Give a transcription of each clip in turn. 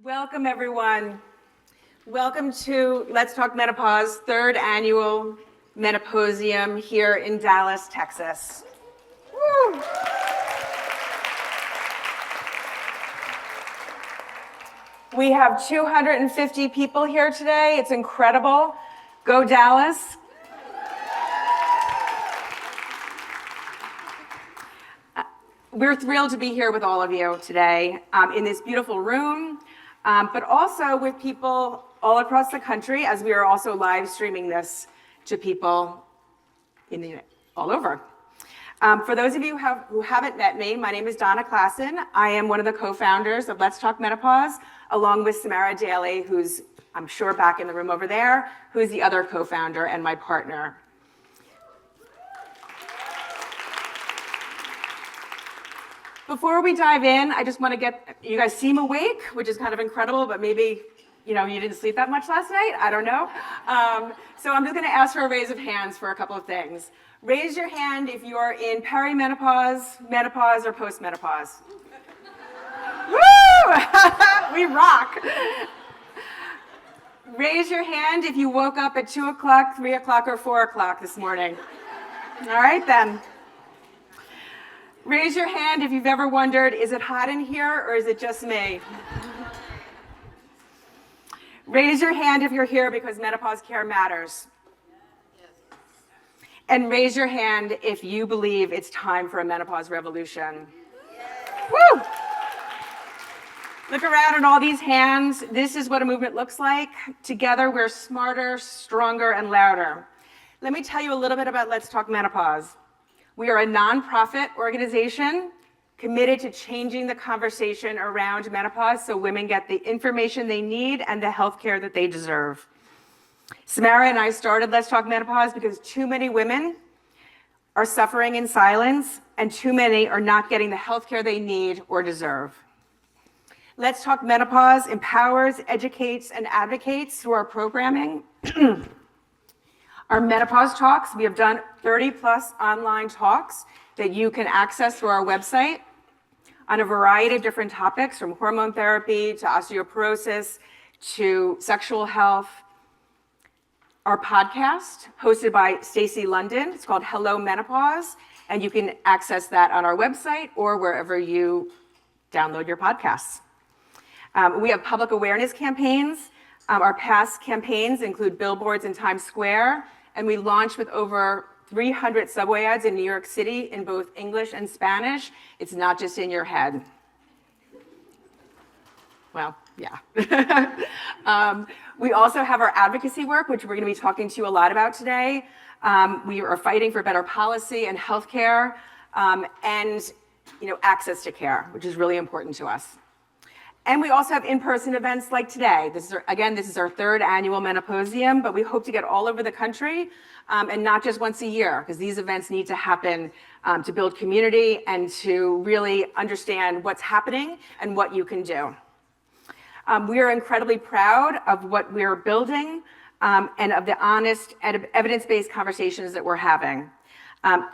Welcome, everyone. Welcome to Let's Talk Menopause, third annual Menopausium here in Dallas, Texas. Woo. We have 250 people here today. It's incredible. Go Dallas. We're thrilled to be here with all of you today in this beautiful room, but also with people all across the country, as we are also live streaming this to people all over. For those of you who haven't met me, my name is Donna Klassen. I am one of the co-founders of Let's Talk Menopause, along with Samara Daly, who's, I'm sure, back in the room over there, who's the other co-founder and my partner. Before we dive in, I just want to you guys seem awake, which is kind of incredible, but maybe, you didn't sleep that much last night. I don't know. So I'm just going to ask for a raise of hands for a couple of things. Raise your hand if you're in perimenopause, menopause, or postmenopause. Woo! We rock. Raise your hand if you woke up at 2 o'clock, 3 o'clock, or 4 o'clock this morning. All right, then. Raise your hand if you've ever wondered, is it hot in here or is it just me? Raise your hand if you're here because menopause care matters. And raise your hand if you believe it's time for a menopause revolution. Woo! Look around at all these hands. This is what a movement looks like. Together, we're smarter, stronger, and louder. Let me tell you a little bit about Let's Talk Menopause. We are a nonprofit organization committed to changing the conversation around menopause so women get the information they need and the health care that they deserve. Samara and I started Let's Talk Menopause because too many women are suffering in silence and too many are not getting the health care they need or deserve. Let's Talk Menopause empowers, educates, and advocates through our programming. Our menopause talks, we have done 30 plus online talks that you can access through our website on a variety of different topics, from hormone therapy to osteoporosis to sexual health. Our podcast, hosted by Stacey London, it's called Hello Menopause, and you can access that on our website or wherever you download your podcasts. We have public awareness campaigns. Our past campaigns include billboards in Times Square, and we launched with over 300 subway ads in New York City in both English and Spanish. It's not just in your head. Well, yeah. We also have our advocacy work, which we're going to be talking to you a lot about today. We are fighting for better policy and healthcare, and access to care, which is really important to us. And we also have in-person events like today. This is our third annual Menopausium, but we hope to get all over the country and not just once a year, because these events need to happen to build community and to really understand what's happening and what you can do. We are incredibly proud of what we're building and of the honest and evidence-based conversations that we're having.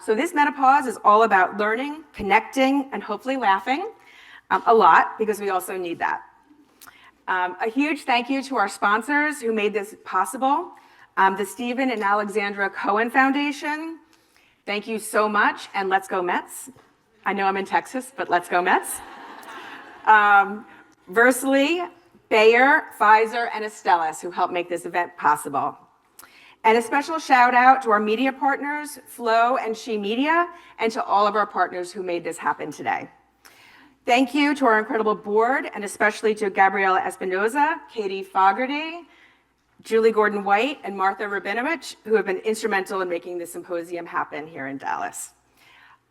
So this menopause is all about learning, connecting, and hopefully laughing. A lot, because we also need that. A huge thank you to our sponsors who made this possible. The Stephen and Alexandra Cohen Foundation. Thank you so much, and let's go Mets. I know I'm in Texas, but let's go Mets. Versely, Bayer, Pfizer, and Astellas, who helped make this event possible. And a special shout out to our media partners, Flow and She Media, and to all of our partners who made this happen today. Thank you to our incredible board, and especially to Gabriela Espinoza, Katie Fogarty, Julie Gordon-White, and Martha Rabinovich, who have been instrumental in making this symposium happen here in Dallas.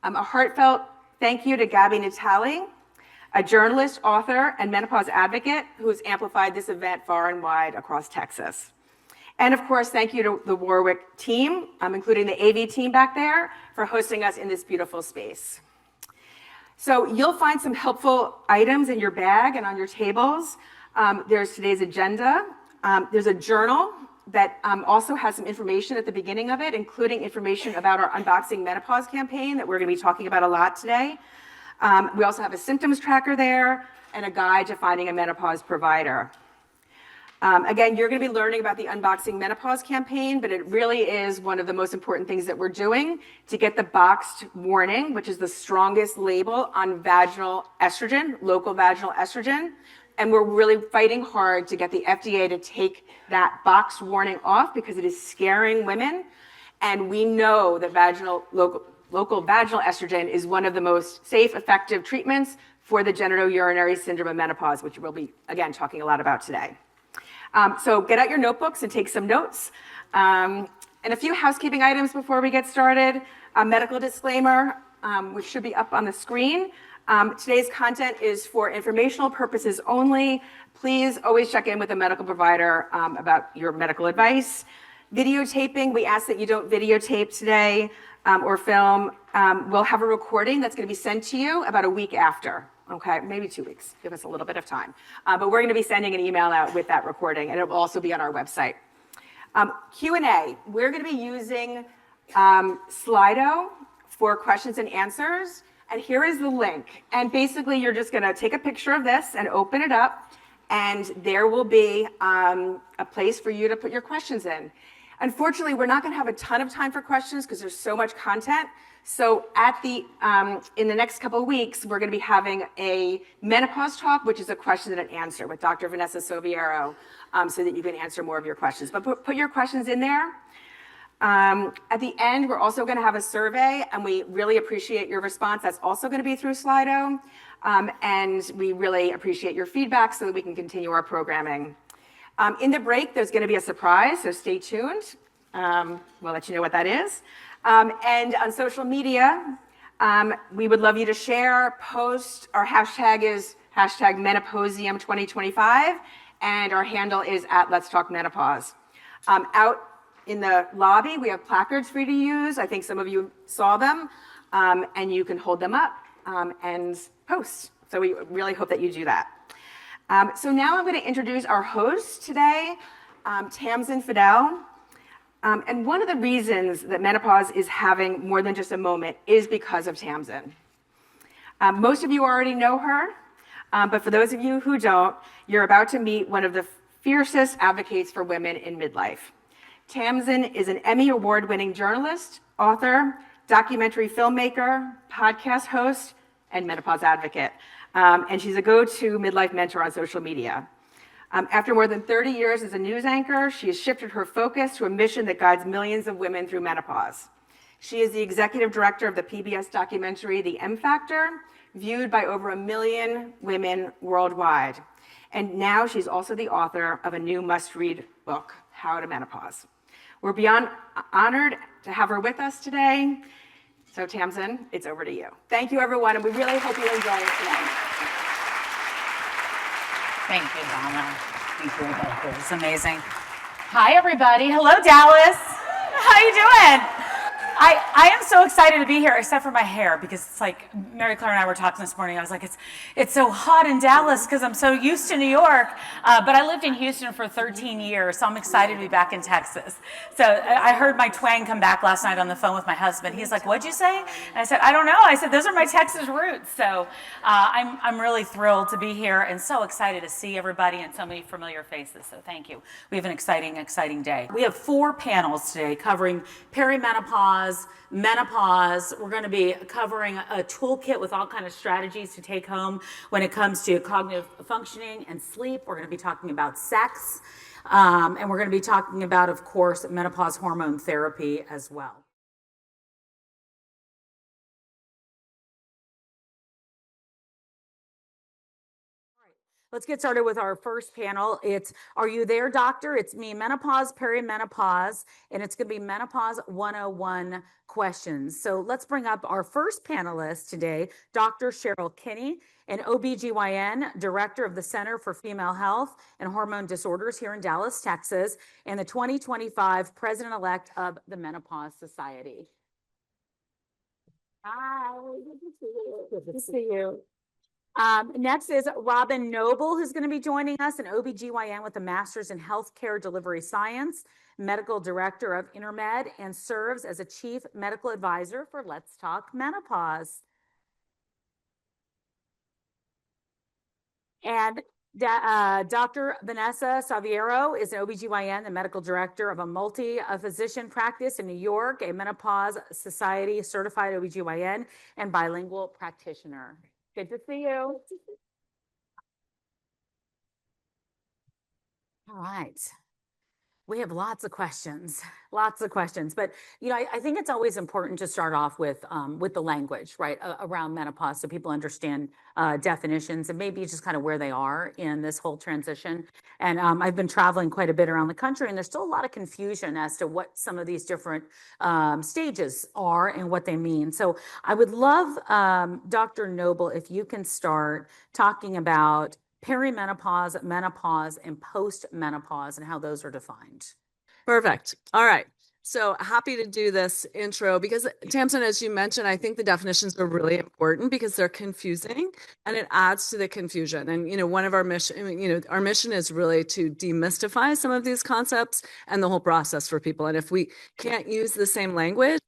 A heartfelt thank you to Gabby Natali, a journalist, author, and menopause advocate who has amplified this event far and wide across Texas. And of course, thank you to the Warwick team, including the AV team back there, for hosting us in this beautiful space. So you'll find some helpful items in your bag and on your tables. There's today's agenda. There's a journal that also has some information at the beginning of it, including information about our Unboxing Menopause campaign that we're going to be talking about a lot today. We also have a symptoms tracker there and a guide to finding a menopause provider. Again, you're going to be learning about the Unboxing Menopause campaign, but it really is one of the most important things that we're doing to get the boxed warning, which is the strongest label on vaginal estrogen, local vaginal estrogen. And we're really fighting hard to get the FDA to take that boxed warning off because it is scaring women. And we know that local vaginal estrogen is one of the most safe, effective treatments for the genitourinary syndrome of menopause, which we'll be, again, talking a lot about today. So get out your notebooks and take some notes. And a few housekeeping items before we get started. A medical disclaimer, which should be up on the screen. Today's content is for informational purposes only. Please always check in with a medical provider about your medical advice. Videotaping, we ask that you don't videotape today or film. We'll have a recording that's going to be sent to you about a week after. Okay, maybe 2 weeks. Give us a little bit of time. But we're going to be sending an email out with that recording, and it will also be on our website. Q&A. We're going to be using Slido for questions and answers. And here is the link. And basically, you're just going to take a picture of this and open it up. And there will be a place for you to put your questions in. Unfortunately, we're not going to have a ton of time for questions because there's so much content. So in the next couple of weeks, we're going to be having a menopause talk, which is a question and an answer with Dr. Vanessa Soviero, so that you can answer more of your questions. But put your questions in there. At the end, we're also going to have a survey, and we really appreciate your response. That's also going to be through Slido. And we really appreciate your feedback so that we can continue our programming. In the break, there's going to be a surprise, so stay tuned. We'll let you know what that is. And on social media, we would love you to share, post. Our hashtag is hashtag Menopausium2025, and our handle is at Let's Talk Menopause. Out in the lobby, we have placards for you to use. I think some of you saw them, and you can hold them up and post. So we really hope that you do that. So now I'm going to introduce our host today, Tamsen Fadal. And one of the reasons that menopause is having more than just a moment is because of Tamsen. Most of you already know her, but for those of you who don't, you're about to meet one of the fiercest advocates for women in midlife. Tamsen is an Emmy Award-winning journalist, author, documentary filmmaker, podcast host, and menopause advocate. And she's a go-to midlife mentor on social media. After more than 30 years as a news anchor, she has shifted her focus to a mission that guides millions of women through menopause. She is the executive director of the PBS documentary, The M Factor, viewed by over 1 million women worldwide. And now she's also the author of a new must-read book, How to Menopause. We're beyond honored to have her with us today. So Tamsen, it's over to you. Thank you, everyone, and we really hope you enjoy it today. Thank you, Donna. Thank you, Rebecca. It's amazing. Hi, everybody. Hello, Dallas. How you doing? I am so excited to be here, except for my hair, because it's like Mary Claire and I were talking this morning. I was like, it's so hot in Dallas because I'm so used to New York. But I lived in Houston for 13 years, so I'm excited to be back in Texas. So I heard my twang come back last night on the phone with my husband. He's like, "What'd you say?" And I said, "I don't know." I said, "Those are my Texas roots." So I'm really thrilled to be here and so excited to see everybody and so many familiar faces. So thank you. We have an exciting day. We have 4 panels today covering perimenopause, menopause. We're going to be covering a toolkit with all kinds of strategies to take home when it comes to cognitive functioning and sleep. We're going to be talking about sex, and we're going to be talking about, of course, menopause hormone therapy as well. Let's get started with our first panel. It's Are You There, Doctor? It's me, menopause, perimenopause, and it's going to be Menopause 101 questions. So let's bring up our first panelist today, Dr. Cheryl Kinney, an OBGYN, Director of the Center for Female Health and Hormone Disorders here in Dallas, Texas, and the 2025 President-elect of the Menopause Society. Hi, good to see you. Good to see you. Next is Robin Noble, who's going to be joining us, an OBGYN with a master's in healthcare delivery science, medical director of Intermed, and serves as a chief medical advisor for Let's Talk Menopause. And Dr. Vanessa Saviero is an OBGYN, the medical director of a multi-physician practice in New York, a Menopause Society certified OBGYN and bilingual practitioner. Good to see you. All right. We have lots of questions, but I think it's always important to start off with the language, right, around menopause, so people understand definitions and maybe just kind of where they are in this whole transition. And I've been traveling quite a bit around the country, and there's still a lot of confusion as to what some of these different stages are and what they mean. So I would love, Dr. Noble, if you can start talking about perimenopause, menopause, and postmenopause, and how those are defined. Perfect. All right. So happy to do this intro because, Tamsen, as you mentioned, I think the definitions are really important because they're confusing and it adds to the confusion. And, one of our our mission is really to demystify some of these concepts and the whole process for people. And if we can't use the same language,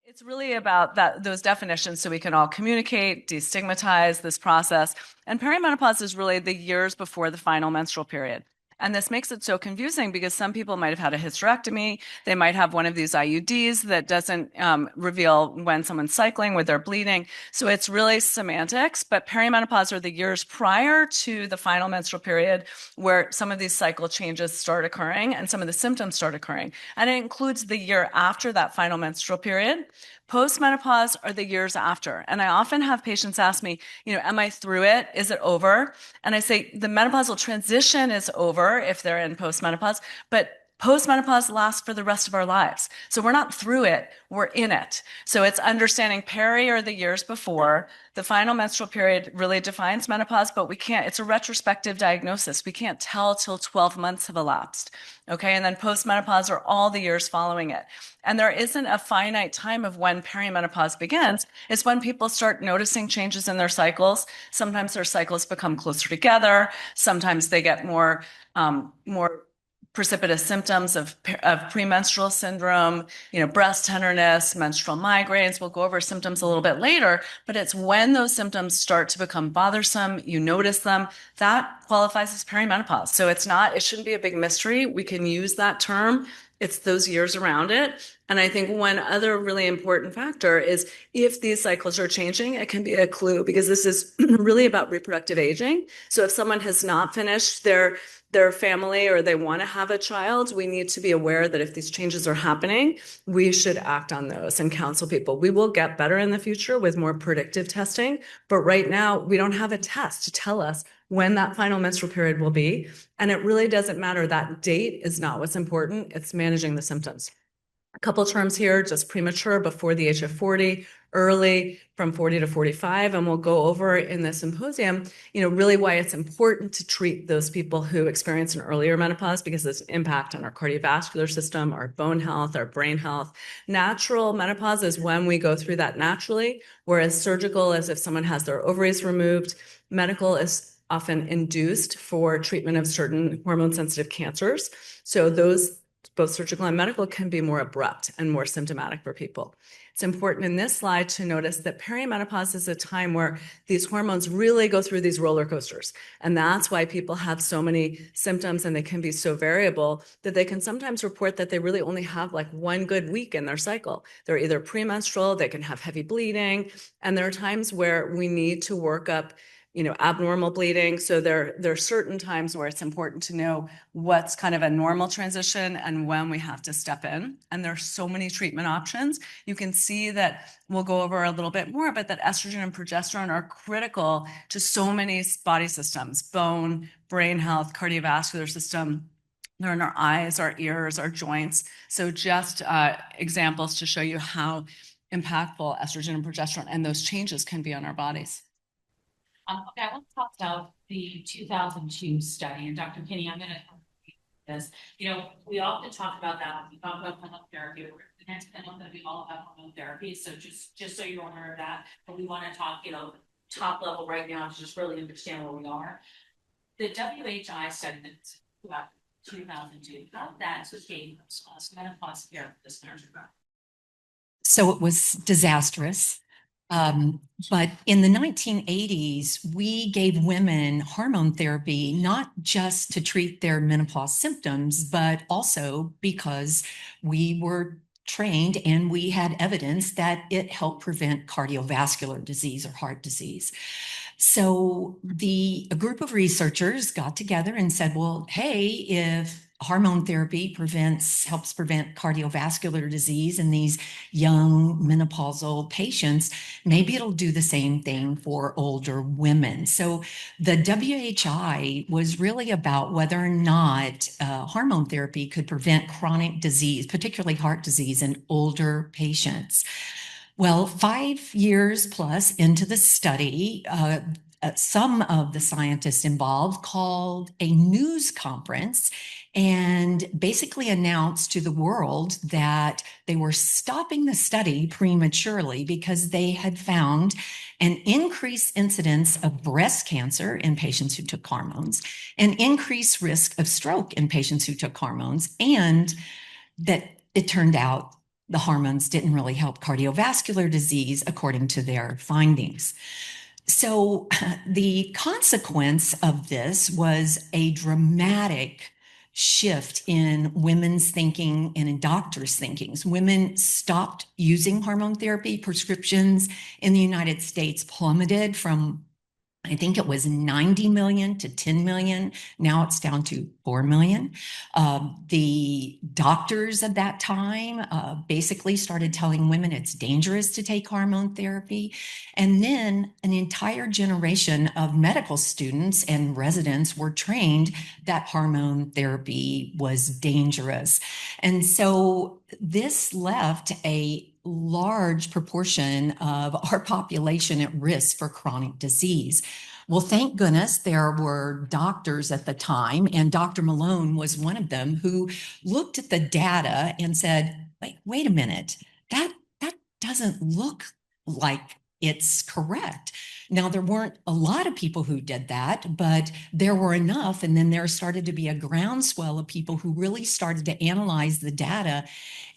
it's really about those definitions so we can all communicate, destigmatize this process. And perimenopause is really the years before the final menstrual period. And this makes it so confusing because some people might have had a hysterectomy. They might have one of these IUDs that doesn't reveal when someone's cycling, where they're bleeding. So it's really semantics, but perimenopause are the years prior to the final menstrual period where some of these cycle changes start occurring and some of the symptoms start occurring. And it includes the year after that final menstrual period. Postmenopause are the years after. And I often have patients ask me, am I through it? Is it over? And I say the menopausal transition is over if they're in postmenopause, but postmenopause lasts for the rest of our lives. So we're not through it, we're in it. So it's understanding peri or the years before. The final menstrual period really defines menopause, but it's a retrospective diagnosis. We can't tell till 12 months have elapsed. Okay, and then postmenopause are all the years following it. And there isn't a finite time of when perimenopause begins. It's when people start noticing changes in their cycles. Sometimes their cycles become closer together. Sometimes they get more precipitous symptoms of premenstrual syndrome, breast tenderness, menstrual migraines. We'll go over symptoms a little bit later, but it's when those symptoms start to become bothersome, you notice them, that qualifies as perimenopause. So it shouldn't be a big mystery. We can use that term. It's those years around it. And I think one other really important factor is if these cycles are changing, it can be a clue because this is really about reproductive aging. So if someone has not finished their family or they want to have a child, we need to be aware that if these changes are happening, we should act on those and counsel people. We will get better in the future with more predictive testing, but right now we don't have a test to tell us when that final menstrual period will be. And it really doesn't matter. That date is not what's important. It's managing the symptoms. A couple terms here, just premature before the age of 40, early from 40 to 45. And we'll go over in the symposium, really why it's important to treat those people who experience an earlier menopause because there's an impact on our cardiovascular system, our bone health, our brain health. Natural menopause is when we go through that naturally, whereas surgical is if someone has their ovaries removed. Medical is often induced for treatment of certain hormone-sensitive cancers. So those both surgical and medical can be more abrupt and more symptomatic for people. It's important in this slide to notice that perimenopause is a time where these hormones really go through these roller coasters. And that's why people have so many symptoms and they can be so variable that they can sometimes report that they really only have like one good week in their cycle. They're either premenstrual, they can have heavy bleeding, and there are times where we need to work up abnormal bleeding. So there are certain times where it's important to know what's kind of a normal transition and when we have to step in. And there's so many treatment options. You can see that we'll go over a little bit more, but that estrogen and progesterone are critical to so many body systems, bone, brain health, cardiovascular system. They're in our eyes, our ears, our joints. So just examples to show you how impactful estrogen and progesterone and those changes can be on our bodies. Okay, I want to talk about the 2002 study, and Dr. Kinney, I'm going to this. We often talk about that when we talk about hormone therapy. The next panel that we all have hormone therapy. So just so you're aware of that, but we want to talk, top level right now to just really understand where we are. The WHI study that's about 2002, how that became menopause care for this nurse. So it was disastrous. But in the 1980s, we gave women hormone therapy, not just to treat their menopause symptoms, but also because we were trained and we had evidence that it helped prevent cardiovascular disease or heart disease. So a group of researchers got together and said, well, hey, if hormone therapy helps prevent cardiovascular disease in these young menopausal patients, maybe it'll do the same thing for older women. So the WHI was really about whether or not hormone therapy could prevent chronic disease, particularly heart disease in older patients. Well, 5 years plus into the study, some of the scientists involved called a news conference and basically announced to the world that they were stopping the study prematurely because they had found an increased incidence of breast cancer in patients who took hormones, an increased risk of stroke in patients who took hormones, and that it turned out the hormones didn't really help cardiovascular disease according to their findings. So the consequence of this was a dramatic shift in women's thinking and in doctors' thinkings. Women stopped using hormone therapy. Prescriptions in the United States plummeted from, I think it was 90 million to 10 million. Now it's down to 4 million. The doctors at that time basically started telling women it's dangerous to take hormone therapy. And then an entire generation of medical students and residents were trained that hormone therapy was dangerous. And so this left a large proportion of our population at risk for chronic disease. Well, thank goodness there were doctors at the time, and Dr. Malone was one of them, who looked at the data and said, wait a minute, that doesn't look like it's correct. Now, there weren't a lot of people who did that, but there were enough. And then there started to be a groundswell of people who really started to analyze the data.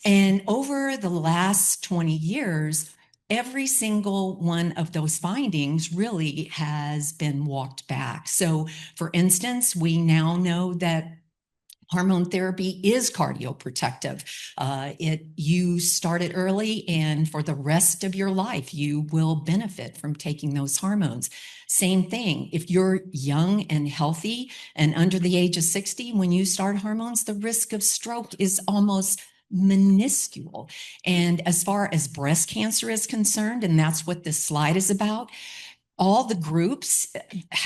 And over the last 20 years, every single one of those findings really has been walked back. So, for instance, we now know that hormone therapy is cardioprotective. You start it early, and for the rest of your life, you will benefit from taking those hormones. Same thing, if you're young and healthy and under the age of 60, when you start hormones, the risk of stroke is almost minuscule. And as far as breast cancer is concerned, and that's what this slide is about, all the groups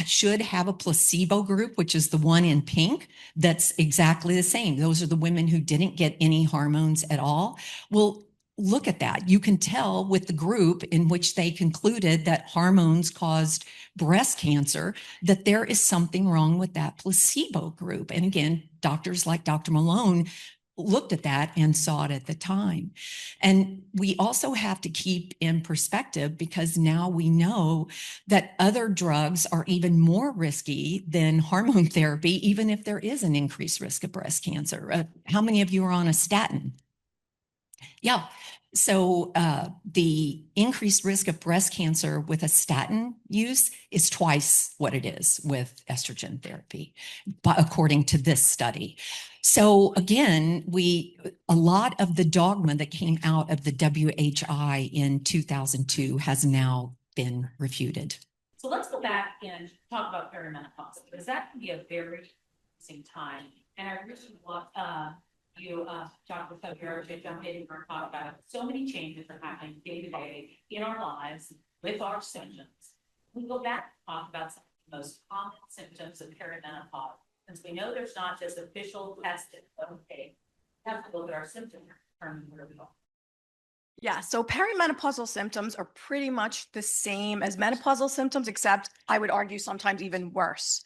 should have a placebo group, which is the one in pink, that's exactly the same. Those are the women who didn't get any hormones at all. Well, look at that. You can tell with the group in which they concluded that hormones caused breast cancer, that there is something wrong with that placebo group. And again, doctors like Dr. Malone looked at that and saw it at the time. And we also have to keep in perspective, because now we know that other drugs are even more risky than hormone therapy, even if there is an increased risk of breast cancer. How many of you are on a statin? Yeah. So the increased risk of breast cancer with a statin use is twice what it is with estrogen therapy, according to this study. So again, a lot of the dogma that came out of the WHI in 2002 has now been refuted. So let's go back and talk about perimenopause, because that can be a very interesting time. And I really want you, Dr. Fadal, to jump in and talk about so many changes are happening day to day in our lives with our symptoms. We go back and talk about some of the most common symptoms of perimenopause, since we know there's not just official testing. Okay, we have to look at our symptoms and determine where we are. Yeah, so perimenopausal symptoms are pretty much the same as menopausal symptoms, except I would argue sometimes even worse.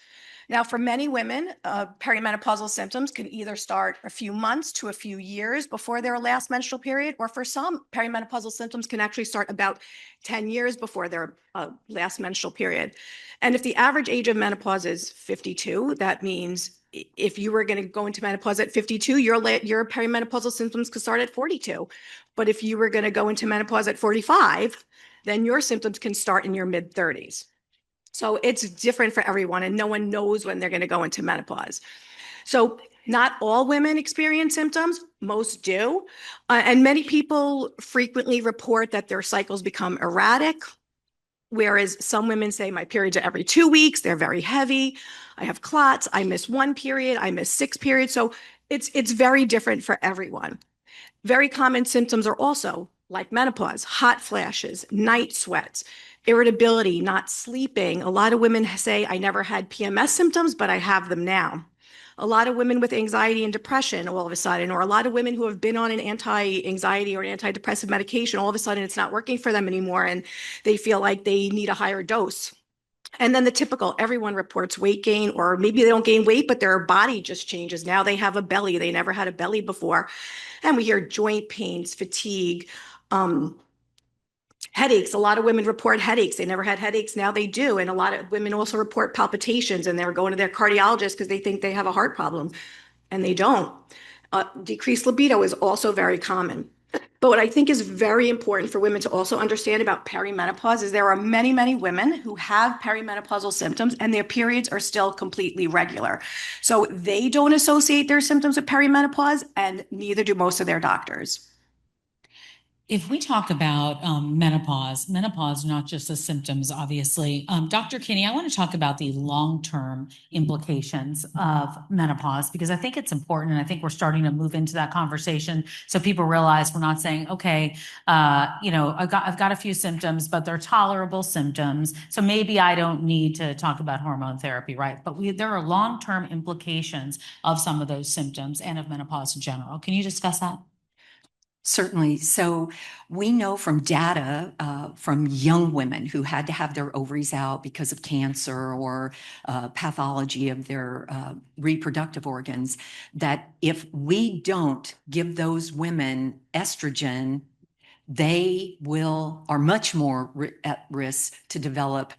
Now, for many women, perimenopausal symptoms can either start a few months to a few years before their last menstrual period, or for some, perimenopausal symptoms can actually start about 10 years before their last menstrual period. And if the average age of menopause is 52, that means if you were going to go into menopause at 52, your perimenopausal symptoms could start at 42. But if you were going to go into menopause at 45, then your symptoms can start in your mid-30s. So it's different for everyone, and no one knows when they're going to go into menopause. So not all women experience symptoms, most do. And many people frequently report that their cycles become erratic, whereas some women say my periods are every 2 weeks, they're very heavy, I have clots, I miss one period, I miss 6 periods. So it's very different for everyone. Very common symptoms are also like menopause, hot flashes, night sweats, irritability, not sleeping. A lot of women say, I never had PMS symptoms, but I have them now. A lot of women with anxiety and depression all of a sudden, or a lot of women who have been on an anti-anxiety or an antidepressant medication, all of a sudden it's not working for them anymore and they feel like they need a higher dose. And then the typical, everyone reports weight gain, or maybe they don't gain weight, but their body just changes. Now they have a belly. They never had a belly before. And we hear joint pains, fatigue, headaches. A lot of women report headaches. They never had headaches. Now they do. And a lot of women also report palpitations, and they're going to their cardiologist because they think they have a heart problem, and they don't. Decreased libido is also very common. But what I think is very important for women to also understand about perimenopause is there are many, many women who have perimenopausal symptoms and their periods are still completely regular. So they don't associate their symptoms with perimenopause, and neither do most of their doctors. If we talk about menopause, not just the symptoms, obviously. Dr. Kinney, I want to talk about the long-term implications of menopause, because I think it's important, and I think we're starting to move into that conversation so people realize we're not saying, okay, I've got a few symptoms, but they're tolerable symptoms, so maybe I don't need to talk about hormone therapy, right? But there are long-term implications of some of those symptoms and of menopause in general. Can you discuss that? Certainly. So we know from data from young women who had to have their ovaries out because of cancer or pathology of their reproductive organs, that if we don't give those women estrogen, they are much more at risk to develop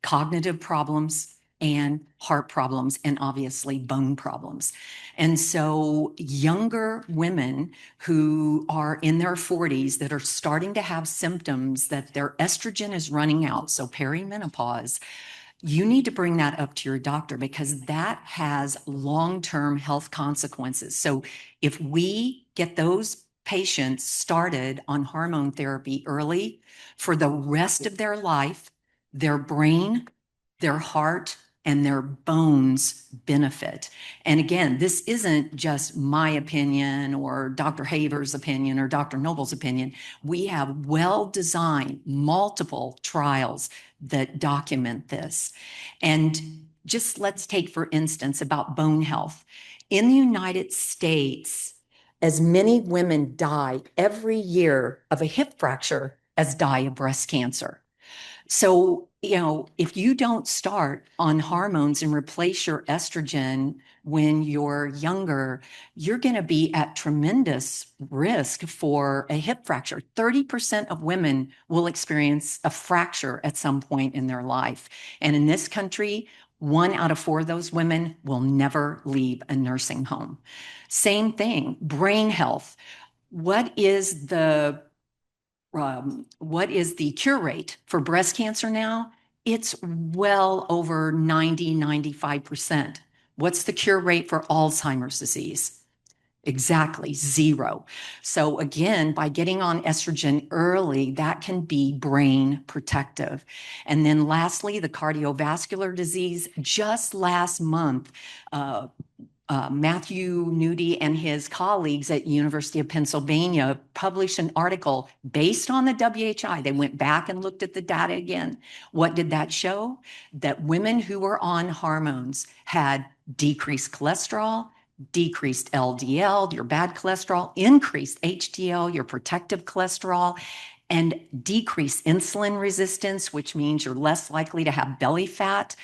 cognitive problems and heart problems, and obviously bone problems. And so younger women who are in their 40s that are starting to have symptoms that their estrogen is running out, so perimenopause, you need to bring that up to your doctor, because that has long-term health consequences. So if we get those patients started on hormone therapy early, for the rest of their life, their brain, their heart, and their bones benefit. And again, this isn't just my opinion or Dr. Haver's opinion or Dr. Noble's opinion. We have well-designed multiple trials that document this. And just let's take, for instance, about bone health. In the United States, as many women die every year of a hip fracture as die of breast cancer. So, if you don't start on hormones and replace your estrogen when you're younger, you're going to be at tremendous risk for a hip fracture. 30% of women will experience a fracture at some point in their life. And in this country, 1 out of 4 of those women will never leave a nursing home. Same thing, brain health. What is the cure rate for breast cancer now? It's well over 90-95%. What's the cure rate for Alzheimer's disease? Exactly 0. So again, by getting on estrogen early, that can be brain protective. And then lastly, the cardiovascular disease. Just last month, Matthew Nudi and his colleagues at University of Pennsylvania published an article based on the WHI. They went back and looked at the data again. What did that show? That women who were on hormones had decreased cholesterol, decreased LDL, your bad cholesterol, increased HDL, your protective cholesterol, and decreased insulin resistance, which means you're less likely to have belly fat.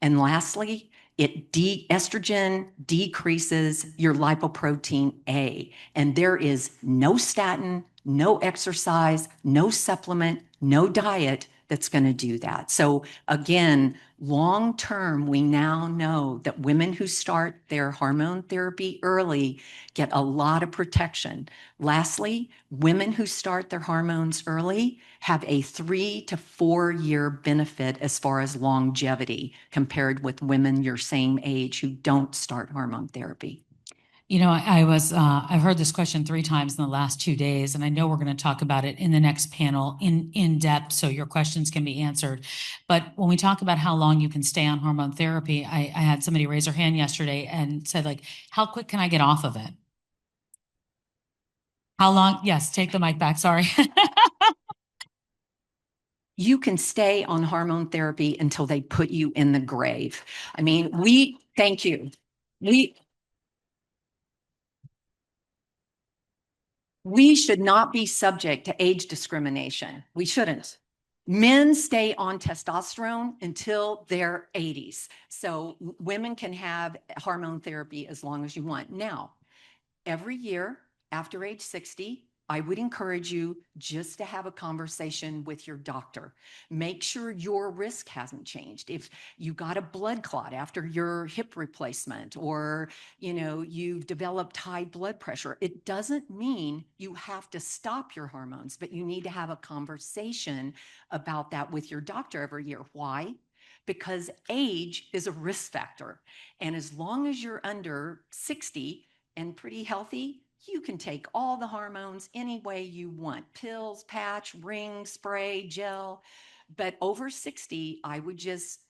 And lastly, estrogen decreases your lipoprotein A, and there is no statin, no exercise, no supplement, no diet that's going to do that. So again, long term, we now know that women who start their hormone therapy early get a lot of protection. Lastly, women who start their hormones early have a 3 to 4 year benefit as far as longevity compared with women your same age who don't start hormone therapy. You know, I've heard this question 3 times in the last 2 days, and I know we're going to talk about it in the next panel in depth, so your questions can be answered. But when we talk about how long you can stay on hormone therapy, I had somebody raise their hand yesterday and said, like, how quick can I get off of it? How long? Yes, take the mic back. Sorry. You can stay on hormone therapy until they put you in the grave. I mean, thank you. We should not be subject to age discrimination. We shouldn't. Men stay on testosterone until their 80s. So women can have hormone therapy as long as you want. Now, every year after age 60, I would encourage you just to have a conversation with your doctor. Make sure your risk hasn't changed. If you got a blood clot after your hip replacement, or you've developed high blood pressure, it doesn't mean you have to stop your hormones, but you need to have a conversation about that with your doctor every year. Why? Because age is a risk factor. And as long as you're under 60 and pretty healthy, you can take all the hormones any way you want: pills, patch, ring, spray, gel. But over 60, I would just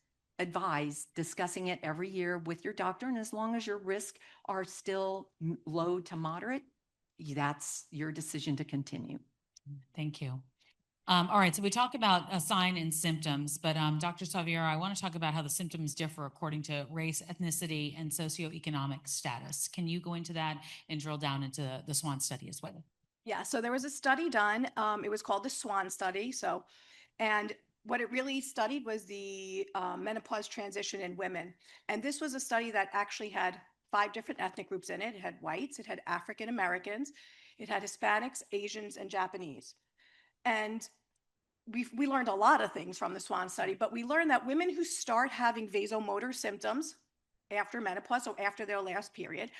advise discussing it every year with your doctor. And as long as your risks are still low to moderate, that's your decision to continue. Thank you. All right, so we talk about a sign and symptoms, but Dr. Salviera, I want to talk about how the symptoms differ according to race, ethnicity, and socioeconomic status. Can you go into that and drill down into the SWAN study as well? Yeah, so there was a study done. It was called the SWAN study. And what it really studied was the menopause transition in women. And this was a study that actually had 5 different ethnic groups in it. It had whites, it had African Americans, it had Hispanics, Asians, and Japanese. And we learned a lot of things from the SWAN study, but we learned that women who start having vasomotor symptoms after menopause, so after their last period,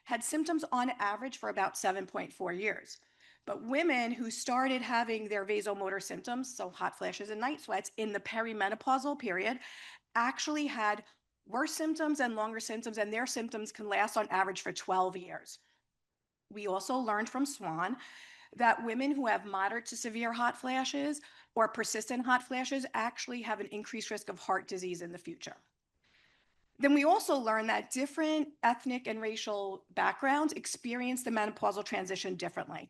had symptoms on average for about 7.4 years. But women who started having their vasomotor symptoms, so hot flashes and night sweats, in the perimenopausal period, actually had worse symptoms and longer symptoms, and their symptoms can last on average for 12 years. We also learned from SWAN that women who have moderate to severe hot flashes or persistent hot flashes actually have an increased risk of heart disease in the future. Then we also learned that different ethnic and racial backgrounds experience the menopausal transition differently.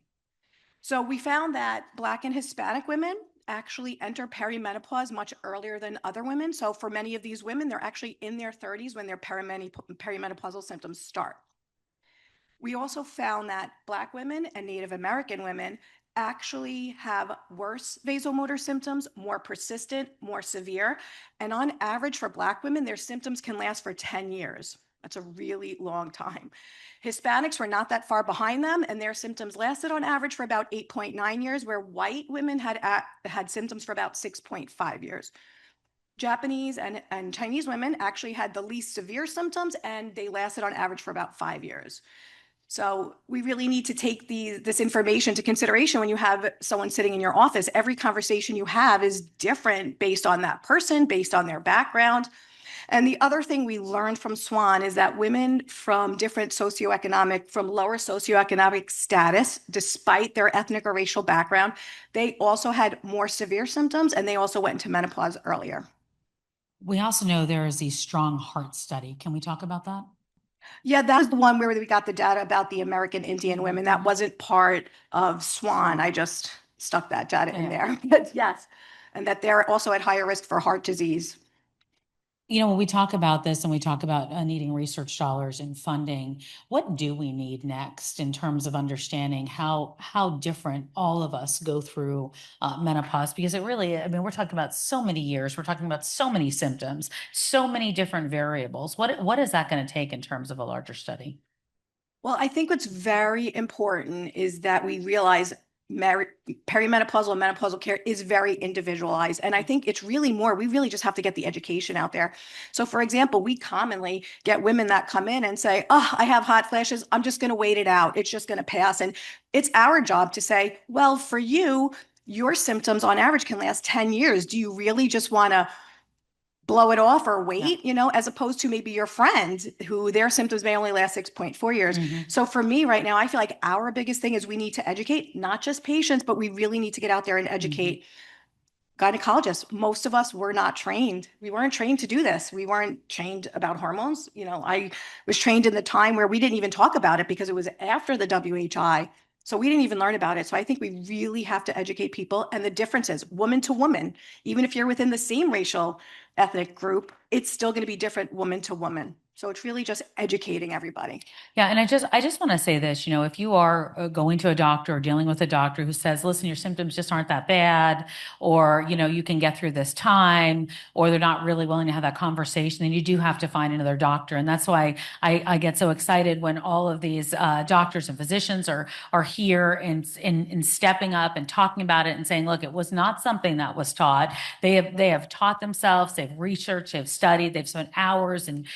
So we found that Black and Hispanic women actually enter perimenopause much earlier than other women. So for many of these women, they're actually in their 30s when their perimenopausal symptoms start. We also found that Black women and Native American women actually have worse vasomotor symptoms, more persistent, more severe. And on average for Black women, their symptoms can last for 10 years. That's a really long time. Hispanics were not that far behind them, and their symptoms lasted on average for about 8.9 years, where white women had symptoms for about 6.5 years. Japanese and Chinese women actually had the least severe symptoms, and they lasted on average for about 5 years. So we really need to take this information into consideration when you have someone sitting in your office. Every conversation you have is different based on that person, based on their background. And the other thing we learned from SWAN is that women from different from lower socioeconomic status, despite their ethnic or racial background, they also had more severe symptoms, and they also went into menopause earlier. We also know there is a strong heart study. Can we talk about that? Yeah, that was the one where we got the data about the American Indian women. That wasn't part of SWAN. I just stuck that data in there. But yes, and that they're also at higher risk for heart disease. You know, when we talk about this and we talk about needing research dollars and funding, what do we need next in terms of understanding how different all of us go through menopause? Because it really, I mean, we're talking about so many years, we're talking about so many symptoms, so many different variables. What is that going to take in terms of a larger study? Well, I think what's very important is that we realize perimenopausal and menopausal care is very individualized. And I think it's really more, we really just have to get the education out there. So for example, we commonly get women that come in and say, oh, I have hot flashes. I'm just going to wait it out. It's just going to pass. And it's our job to say, well, for you, your symptoms on average can last 10 years. Do you really just want to blow it off or wait, as opposed to maybe your friend who their symptoms may only last 6.4 years. So for me right now, I feel like our biggest thing is we need to educate not just patients, but we really need to get out there and educate gynecologists. Most of us were not trained. We weren't trained to do this. We weren't trained about hormones. I was trained in the time where we didn't even talk about it because it was after the WHI. So we didn't even learn about it. So I think we really have to educate people and the differences, woman to woman. Even if you're within the same racial ethnic group, it's still going to be different woman to woman. So it's really just educating everybody. Yeah, and I just want to say this, if you are going to a doctor or dealing with a doctor who says, listen, your symptoms just aren't that bad, or, you can get through this time, or they're not really willing to have that conversation, then you do have to find another doctor. And that's why I get so excited when all of these doctors and physicians are here and stepping up and talking about it and saying, look, it was not something that was taught. They have taught themselves, they've researched, they've studied, they've spent hours and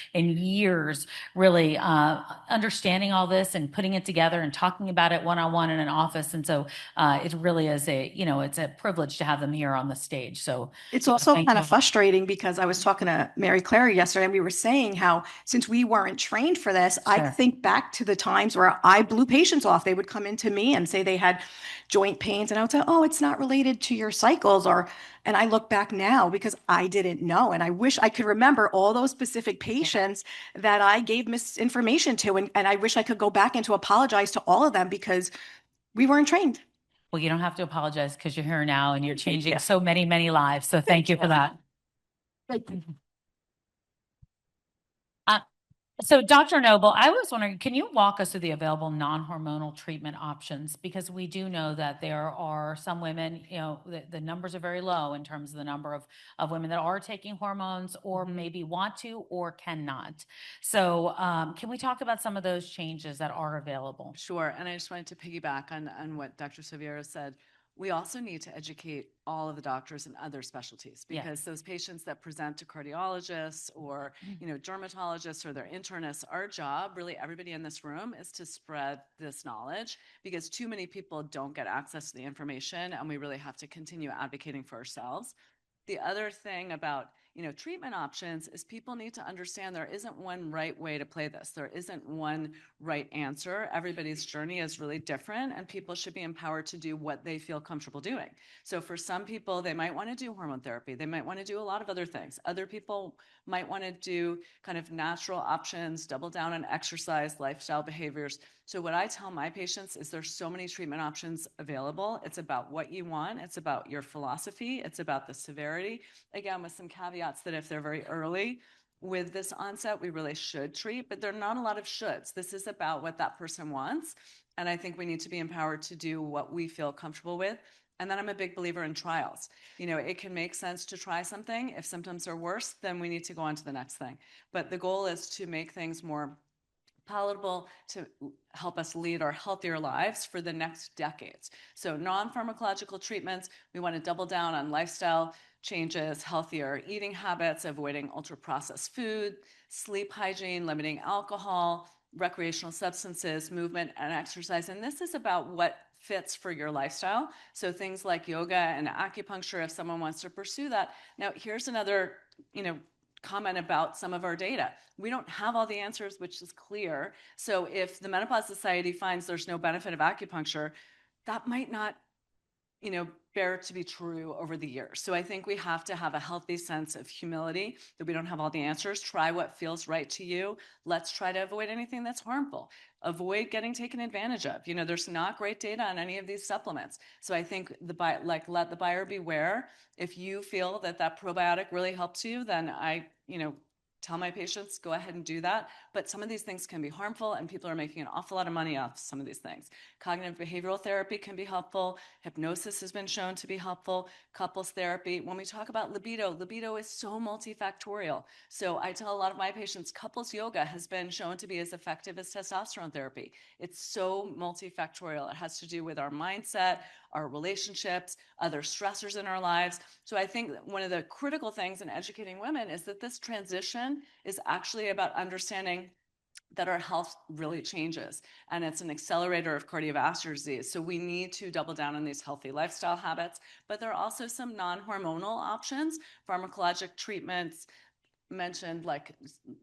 years really understanding all this and putting it together and talking about it one-on-one in an office. And so it really is it's a privilege to have them here on the stage. So it's also thank kind you. of frustrating because I was talking to Mary Claire yesterday and we were saying how since we weren't trained for this, I Sure. think back to the times where I blew patients off. They would come into me and say they had joint pains and I would say, oh, it's not related to your cycles, and I look back now because I didn't know. And I wish I could remember all those specific patients that I gave misinformation to. And I wish I could go back and to apologize to all of them because we weren't trained. Well, you don't have to apologize because you're here now and you're changing you. so many, many lives. So thank you for that. Thank you. So Dr. Noble, I was wondering, can you walk us through the available non-hormonal treatment options? Because we do know that there are some women, the numbers are very low in terms of the number of women that are taking hormones or maybe want to or cannot. So can we talk about some of those changes that are available? Sure. And I just wanted to piggyback on what Dr. Seviero said. We also need to educate all of the doctors in other specialties because those patients that present to cardiologists or dermatologists or their internists, our job, really everybody in this room, is to spread this knowledge because too many people don't get access to the information, and we really have to continue advocating for ourselves. The other thing about treatment options is people need to understand there isn't one right way to play this. There isn't one right answer. Everybody's journey is really different, and people should be empowered to do what they feel comfortable doing. So for some people, they might want to do hormone therapy. They might want to do a lot of other things. Other people might want to do kind of natural options, double down on exercise, lifestyle behaviors. So what I tell my patients is there's so many treatment options available. It's about what you want. It's about your philosophy. It's about the severity. Again, with some caveats that if they're very early with this onset, we really should treat, but there are not a lot of shoulds. This is about what that person wants. And I think we need to be empowered to do what we feel comfortable with. And then I'm a big believer in trials. It can make sense to try something. If symptoms are worse, then we need to go on to the next thing. But the goal is to make things more palatable to help us lead our healthier lives for the next decades. So non-pharmacological treatments, we want to double down on lifestyle changes, healthier eating habits, avoiding ultra-processed food, sleep hygiene, limiting alcohol, recreational substances, movement, and exercise. And this is about what fits for your lifestyle. So things like yoga and acupuncture, if someone wants to pursue that. Now, here's another, comment about some of our data. We don't have all the answers, which is clear. So if the Menopause Society finds there's no benefit of acupuncture, that might not, bear to be true over the years. So I think we have to have a healthy sense of humility that we don't have all the answers. Try what feels right to you. Let's try to avoid anything that's harmful. Avoid getting taken advantage of. There's not great data on any of these supplements. So I think let the buyer beware. If you feel that probiotic really helps you, then tell my patients, go ahead and do that. But some of these things can be harmful, and people are making an awful lot of money off some of these things. Cognitive behavioral therapy can be helpful. Hypnosis has been shown to be helpful. Couples therapy. When we talk about libido is so multifactorial. So I tell a lot of my patients, couples yoga has been shown to be as effective as testosterone therapy. It's so multifactorial. It has to do with our mindset, our relationships, other stressors in our lives. So I think that one of the critical things in educating women is that this transition is actually about understanding that our health really changes, and it's an accelerator of cardiovascular disease. So we need to double down on these healthy lifestyle habits, but there are also some non-hormonal options, pharmacologic treatments, mentioned like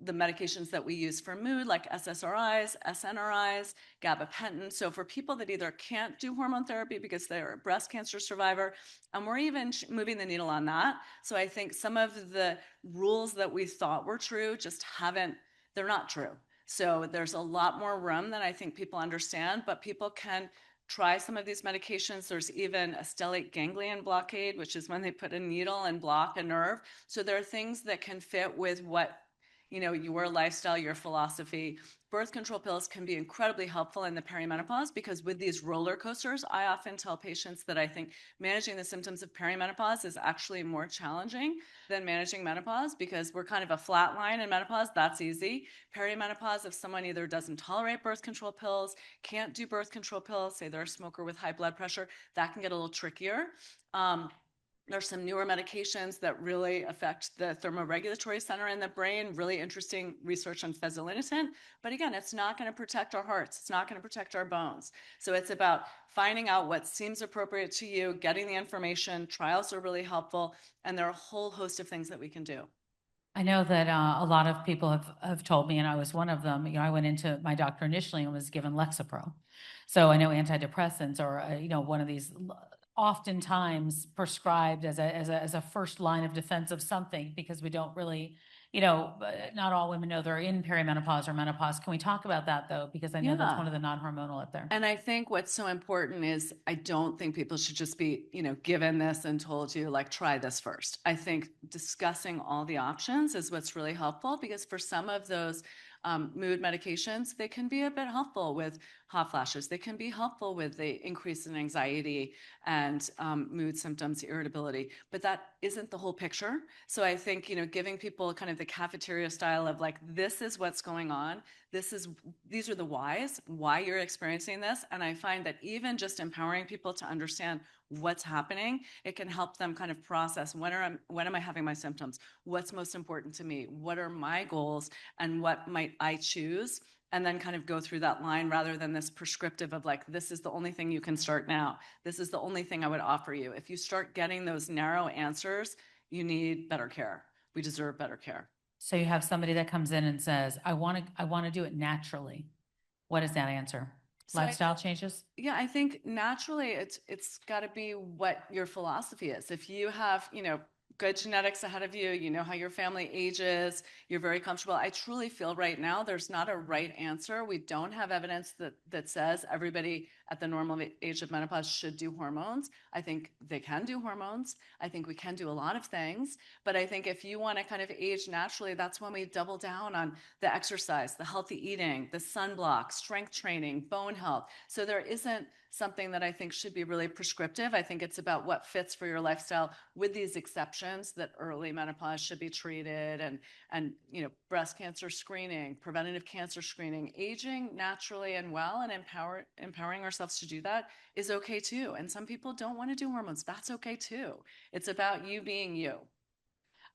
the medications that we use for mood, like SSRIs, SNRIs, gabapentin. So for people that either can't do hormone therapy because they're a breast cancer survivor, and we're even moving the needle on that. So I think some of the rules that we thought were true just they're not true. So there's a lot more room than I think people understand, but people can try some of these medications. There's even a stellate ganglion blockade, which is when they put a needle and block a nerve. So there are things that can fit with what, your lifestyle, your philosophy. Birth control pills can be incredibly helpful in the perimenopause, because with these roller coasters, I often tell patients that I think managing the symptoms of perimenopause is actually more challenging than managing menopause, because we're kind of a flat line in menopause. That's easy. Perimenopause, if someone either doesn't tolerate birth control pills, can't do birth control pills, say they're a smoker with high blood pressure, that can get a little trickier. There's some newer medications that really affect the thermoregulatory center in the brain. Really interesting research on fezolinetant. But again, it's not going to protect our hearts. It's not going to protect our bones. So it's about finding out what seems appropriate to you, getting the information. Trials are really helpful. And there are a whole host of things that we can do. I know that a lot of people have told me, and I was one of them. I went into my doctor initially and was given Lexapro. So I know antidepressants are, one of these oftentimes prescribed as a first line of defense of something, because we don't really, not all women know they're in perimenopause or menopause. Can we talk about that though? Because I know that's one of the non-hormonal out there. And I think what's so important is I don't think people should just be, given this and told you like, try this first. I think discussing all the options is what's really helpful, because for some of those mood medications, they can be a bit helpful with hot flashes. They can be helpful with the increase in anxiety and mood symptoms, irritability, but that isn't the whole picture. So I think, giving people kind of the cafeteria style of like, this is what's going on. These are the whys, why you're experiencing this. And I find that even just empowering people to understand what's happening, it can help them kind of process, when am I having my symptoms? What's most important to me? What are my goals? And what might I choose? And then kind of go through that line, rather than this prescriptive of like, this is the only thing you can start now. This is the only thing I would offer you. If you start getting those narrow answers, you need better care. We deserve better care. So you have somebody that comes in and says, I want to do it naturally. What is that answer? Lifestyle changes? Yeah, I think naturally it's got to be what your philosophy is. If you have, good genetics ahead of you, you know how your family ages, you're very comfortable. I truly feel right now there's not a right answer. We don't have evidence that says everybody at the normal age of menopause should do hormones. I think they can do hormones. I think we can do a lot of things. But I think if you want to kind of age naturally, that's when we double down on the exercise, the healthy eating, the sunblock, strength training, bone health. So there isn't something that I think should be really prescriptive. I think it's about what fits for your lifestyle, with these exceptions that early menopause should be treated, and breast cancer screening, preventative cancer screening, aging naturally and well, and empowering ourselves to do that is okay too. And some people don't want to do hormones. That's okay too. It's about you being you.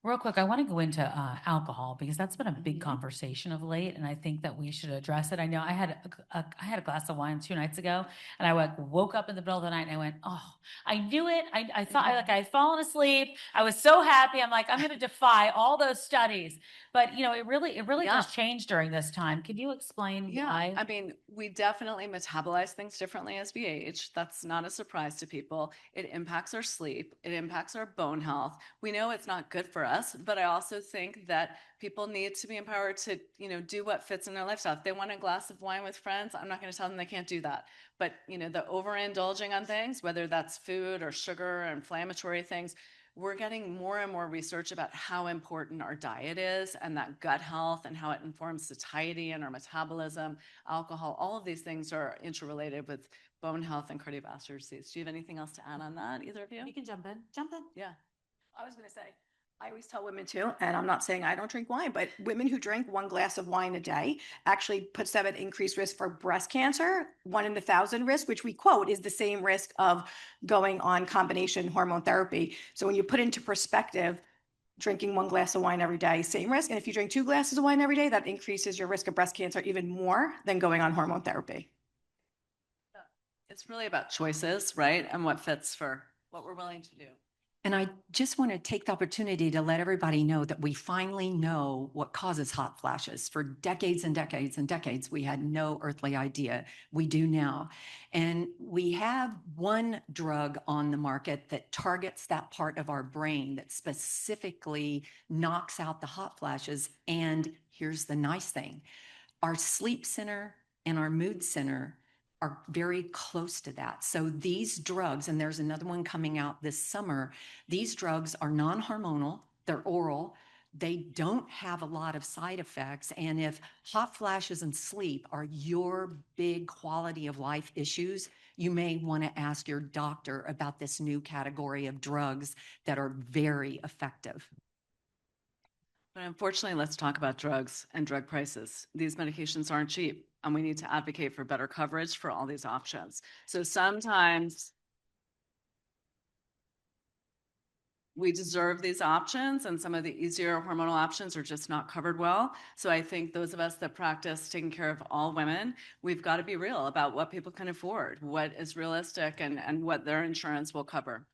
Real quick, I want to go into alcohol, because that's been a big conversation of late, and I think that we should address it. I know I had a glass of wine 2 nights ago, and I woke up in the middle of the night and I went, oh, I knew it. I thought I'd fallen asleep. I was so happy. I'm like, I'm going to defy all those studies. But it really does change during this time. Can you explain why? I mean, we definitely metabolize things differently as we age. That's not a surprise to people. It impacts our sleep. It impacts our bone health. We know it's not good for us, but I also think that people need to be empowered to, do what fits in their lifestyle. If they want a glass of wine with friends, I'm not going to tell them they can't do that. But, the overindulging on things, whether that's food or sugar or inflammatory things, we're getting more and more research about how important our diet is and that gut health and how it informs satiety and our metabolism. Alcohol, all of these things are interrelated with bone health and cardiovascular disease. Do you have anything else to add on that, either of you? You can jump in. Jump in. Yeah. I was going to say, I always tell women too, and I'm not saying I don't drink wine, but women who drink 1 glass of wine a day actually puts them at increased risk for breast cancer, 1 in 1,000 risk, which we quote is the same risk of going on combination hormone therapy. So when you put into perspective, drinking 1 glass of wine every day, same risk. And if you drink 2 glasses of wine every day, that increases your risk of breast cancer even more than going on hormone therapy. It's really about choices, right? And what fits for what we're willing to do. And I just want to take the opportunity to let everybody know that we finally know what causes hot flashes. For decades and decades and decades, we had no earthly idea. We do now. And we have one drug on the market that targets that part of our brain that specifically knocks out the hot flashes. And here's the nice thing. Our sleep center and our mood center are very close to that. So these drugs, and there's another one coming out this summer, these drugs are non-hormonal, they're oral, they don't have a lot of side effects. And if hot flashes and sleep are your big quality of life issues, you may want to ask your doctor about this new category of drugs that are very effective. But unfortunately, let's talk about drugs and drug prices. These medications aren't cheap, and we need to advocate for better coverage for all these options. So sometimes we deserve these options, and some of the easier hormonal options are just not covered well. So I think those of us that practice taking care of all women, we've got to be real about what people can afford, what is realistic, and what their insurance will cover.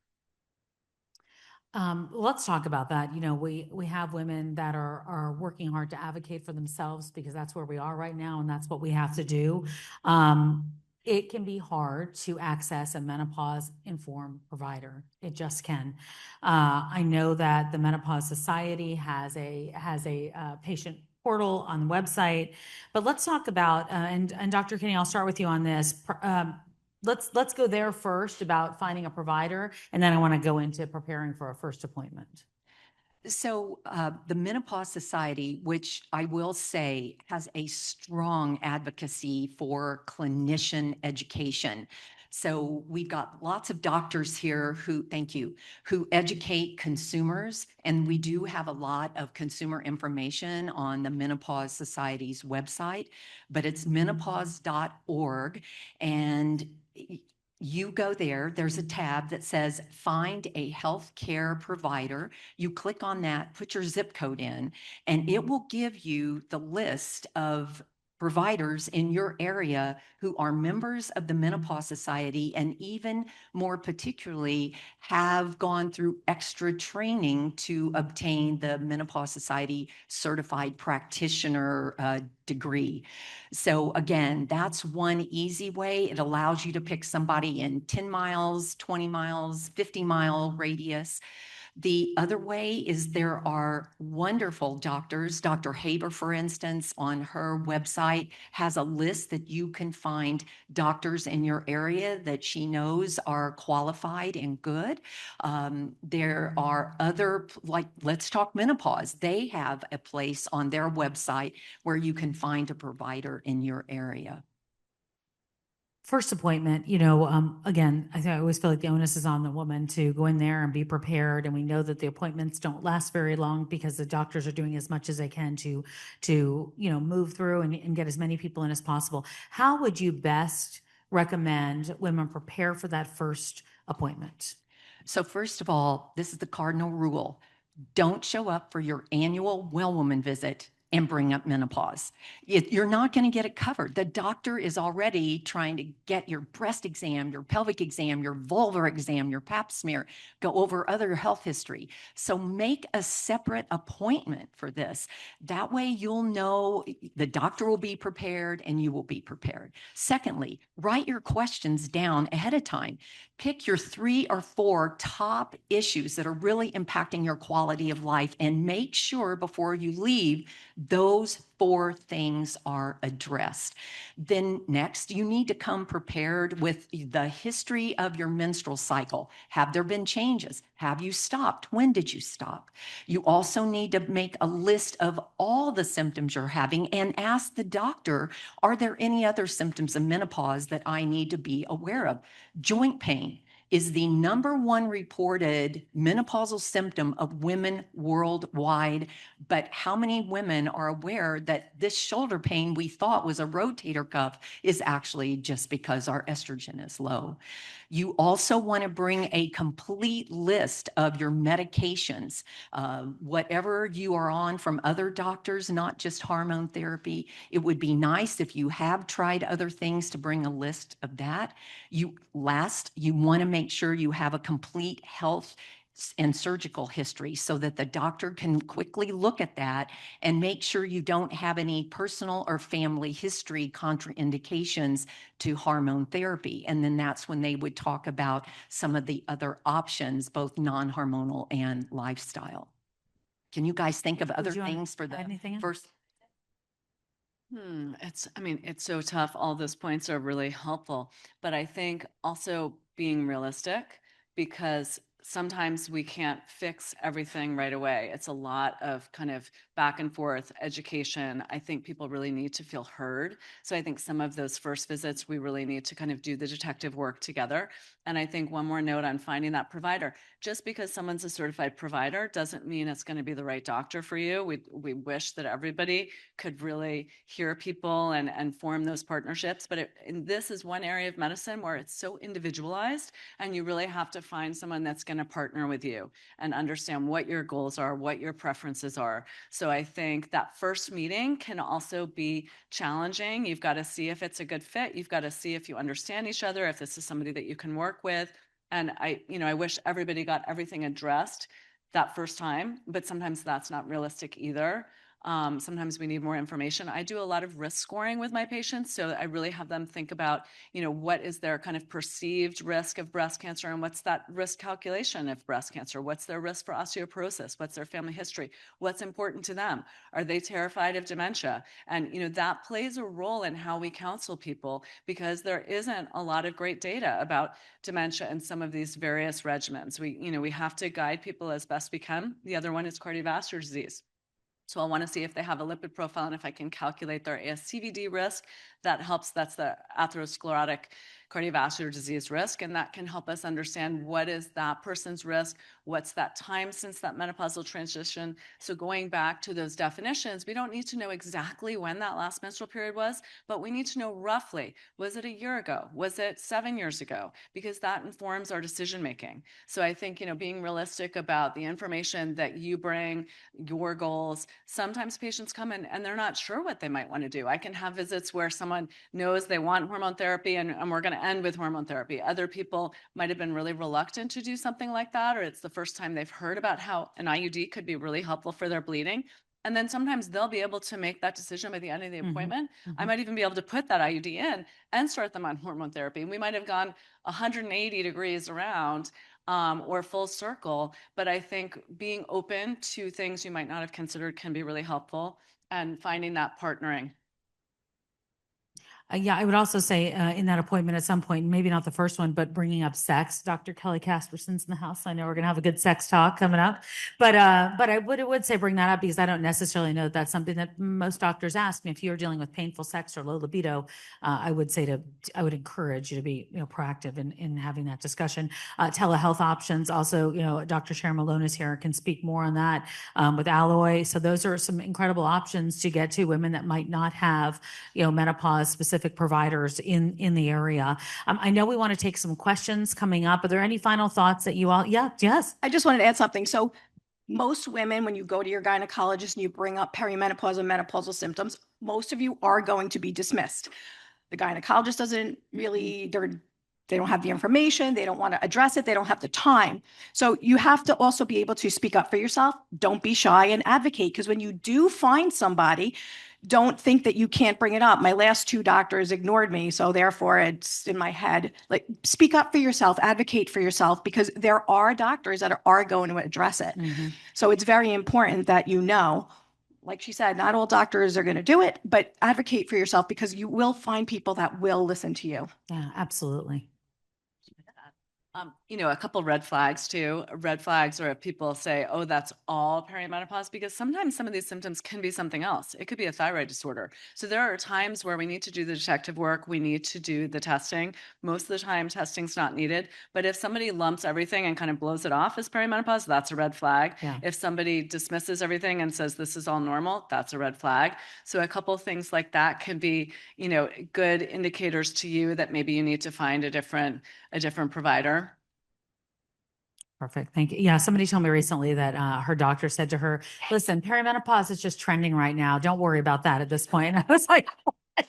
Let's talk about that. You know, we have women that are working hard to advocate for themselves because that's where we are right now, and that's what we have to do. It can be hard to access a menopause informed provider. It just can. I know that the Menopause Society has a patient portal on the website, but let's talk about and Dr. Kinney, I'll start with you on this. Let's go there first about finding a provider, and then I want to go into preparing for a first appointment. So the Menopause Society, which I will say has a strong advocacy for clinician education. So we've got lots of doctors here who, thank you, who educate consumers. And we do have a lot of consumer information on the Menopause Society's website, but it's menopause.org. And you go there, there's a tab that says find a healthcare provider. You click on that, put your zip code in, and it will give you the list of providers in your area who are members of the Menopause Society and even more particularly have gone through extra training to obtain the Menopause Society certified practitioner degree. So again, that's one easy way. It allows you to pick somebody in 10 miles, 20 miles, 50-mile radius. The other way is there are wonderful doctors. Dr. Haber, for instance, on her website has a list that you can find doctors in your area that she knows are qualified and good. There are other, like Let's Talk Menopause. They have a place on their website where you can find a provider in your area. First appointment, you know, again, I always feel like the onus is on the woman to go in there and be prepared. And we know that the appointments don't last very long because the doctors are doing as much as they can to you know, move through and get as many people in as possible. How would you best recommend women prepare for that first appointment? So first of all, this is the cardinal rule. Don't show up for your annual well woman visit and bring up menopause. You're not going to get it covered. The doctor is already trying to get your breast exam, your pelvic exam, your vulvar exam, your pap smear, go over other health history. So make a separate appointment for this. That way you'll know the doctor will be prepared and you will be prepared. Secondly, write your questions down ahead of time. Pick your 3 or 4 top issues that are really impacting your quality of life and make sure before you leave those 4 things are addressed. Then next, you need to come prepared with the history of your menstrual cycle. Have there been changes? Have you stopped? When did you stop? You also need to make a list of all the symptoms you're having and ask the doctor, are there any other symptoms of menopause that I need to be aware of? Joint pain is the #1 reported menopausal symptom of women worldwide. But how many women are aware that this shoulder pain we thought was a rotator cuff is actually just because our estrogen is low? You also want to bring a complete list of your medications, whatever you are on from other doctors, not just hormone therapy. It would be nice if you have tried other things to bring a list of that. You want to make sure you have a complete health and surgical history so that the doctor can quickly look at that and make sure you don't have any personal or family history contraindications to hormone therapy. And then that's when they would talk about some of the other options, both non-hormonal and lifestyle. Can you guys think of other you want things for to add the anything else? first? It's so tough. All those points are really helpful, but I think also being realistic, because sometimes we can't fix everything right away. It's a lot of kind of back and forth education. I think people really need to feel heard. So I think some of those first visits, we really need to kind of do the detective work together. And I think one more note on finding that provider. Just because someone's a certified provider doesn't mean it's going to be the right doctor for you. We wish that everybody could really hear people and form those partnerships. But and this is one area of medicine where it's so individualized, and you really have to find someone that's going to partner with you and understand what your goals are, what your preferences are. So I think that first meeting can also be challenging. You've got to see if it's a good fit. You've got to see if you understand each other, if this is somebody that you can work with. And I wish everybody got everything addressed that first time, but sometimes that's not realistic either. Sometimes we need more information. I do a lot of risk scoring with my patients, so I really have them think about, what is their kind of perceived risk of breast cancer, and what's that risk calculation of breast cancer? What's their risk for osteoporosis? What's their family history? What's important to them? Are they terrified of dementia? And, that plays a role in how we counsel people, because there isn't a lot of great data about dementia and some of these various regimens. We have to guide people as best we can. The other one is cardiovascular disease. So I'll want to see if they have a lipid profile, and if I can calculate their ASCVD risk. That helps. That's the atherosclerotic cardiovascular disease risk, and that can help us understand what is that person's risk, what's that time since that menopausal transition. So going back to those definitions, we don't need to know exactly when that last menstrual period was, but we need to know roughly, was it a year ago? Was it 7 years ago? Because that informs our decision making. So I think, being realistic about the information that you bring, your goals. Sometimes patients come in and they're not sure what they might want to do. I can have visits where someone knows they want hormone therapy, and we're going to end with hormone therapy. Other people might have been really reluctant to do something like that, or it's the first time they've heard about how an IUD could be really helpful for their bleeding. And then sometimes they'll be able to make that decision by the end of the appointment. I might even be able to put that IUD in and start them on hormone therapy. And we might have gone 180 degrees around, or full circle. But I think being open to things you might not have considered can be really helpful, and finding that partnering. Yeah, I would also say in that appointment at some point, maybe not the first one, but bringing up sex. Dr. Kelly Casperson's in the house. I know we're going to have a good sex talk coming up, but I would say bring that up, because I don't necessarily know that that's something that most doctors ask me. If you're dealing with painful sex or low libido, I would encourage you to be proactive in having that discussion. Telehealth options also, Dr. Sharon Malone is here, can speak more on that with Alloy. So those are some incredible options to get to women that might not have menopause specific providers in the area. I know we want to take some questions coming up. Are there any final thoughts that you all? Yeah, yes. I just wanted to add something. So most women, when you go to your gynecologist and you bring up perimenopause and menopausal symptoms, most of you are going to be dismissed. The gynecologist doesn't really, they don't have the information. They don't want to address it. They don't have the time. So you have to also be able to speak up for yourself. Don't be shy and advocate, because when you do find somebody, don't think that you can't bring it up. My last 2 doctors ignored me, so therefore it's in my head. Like, speak up for yourself, advocate for yourself, because there are doctors that are going to address it. So it's very important that like she said, not all doctors are going to do it, but advocate for yourself because you will find people that will listen to you. Yeah, absolutely. A couple red flags too. Red flags are if people say, oh, that's all perimenopause, because sometimes some of these symptoms can be something else. It could be a thyroid disorder. So there are times where we need to do the detective work. We need to do the testing. Most of the time, testing's not needed. But if somebody lumps everything and kind of blows it off as perimenopause, that's a red flag. Yeah. If somebody dismisses everything and says this is all normal, that's a red flag. So a couple things like that can be, good indicators to you that maybe you need to find a different provider. Perfect. Thank you. Yeah. Somebody told me recently that her doctor said to her, listen, perimenopause is just trending right now. Don't worry about that at this point. I was like, what?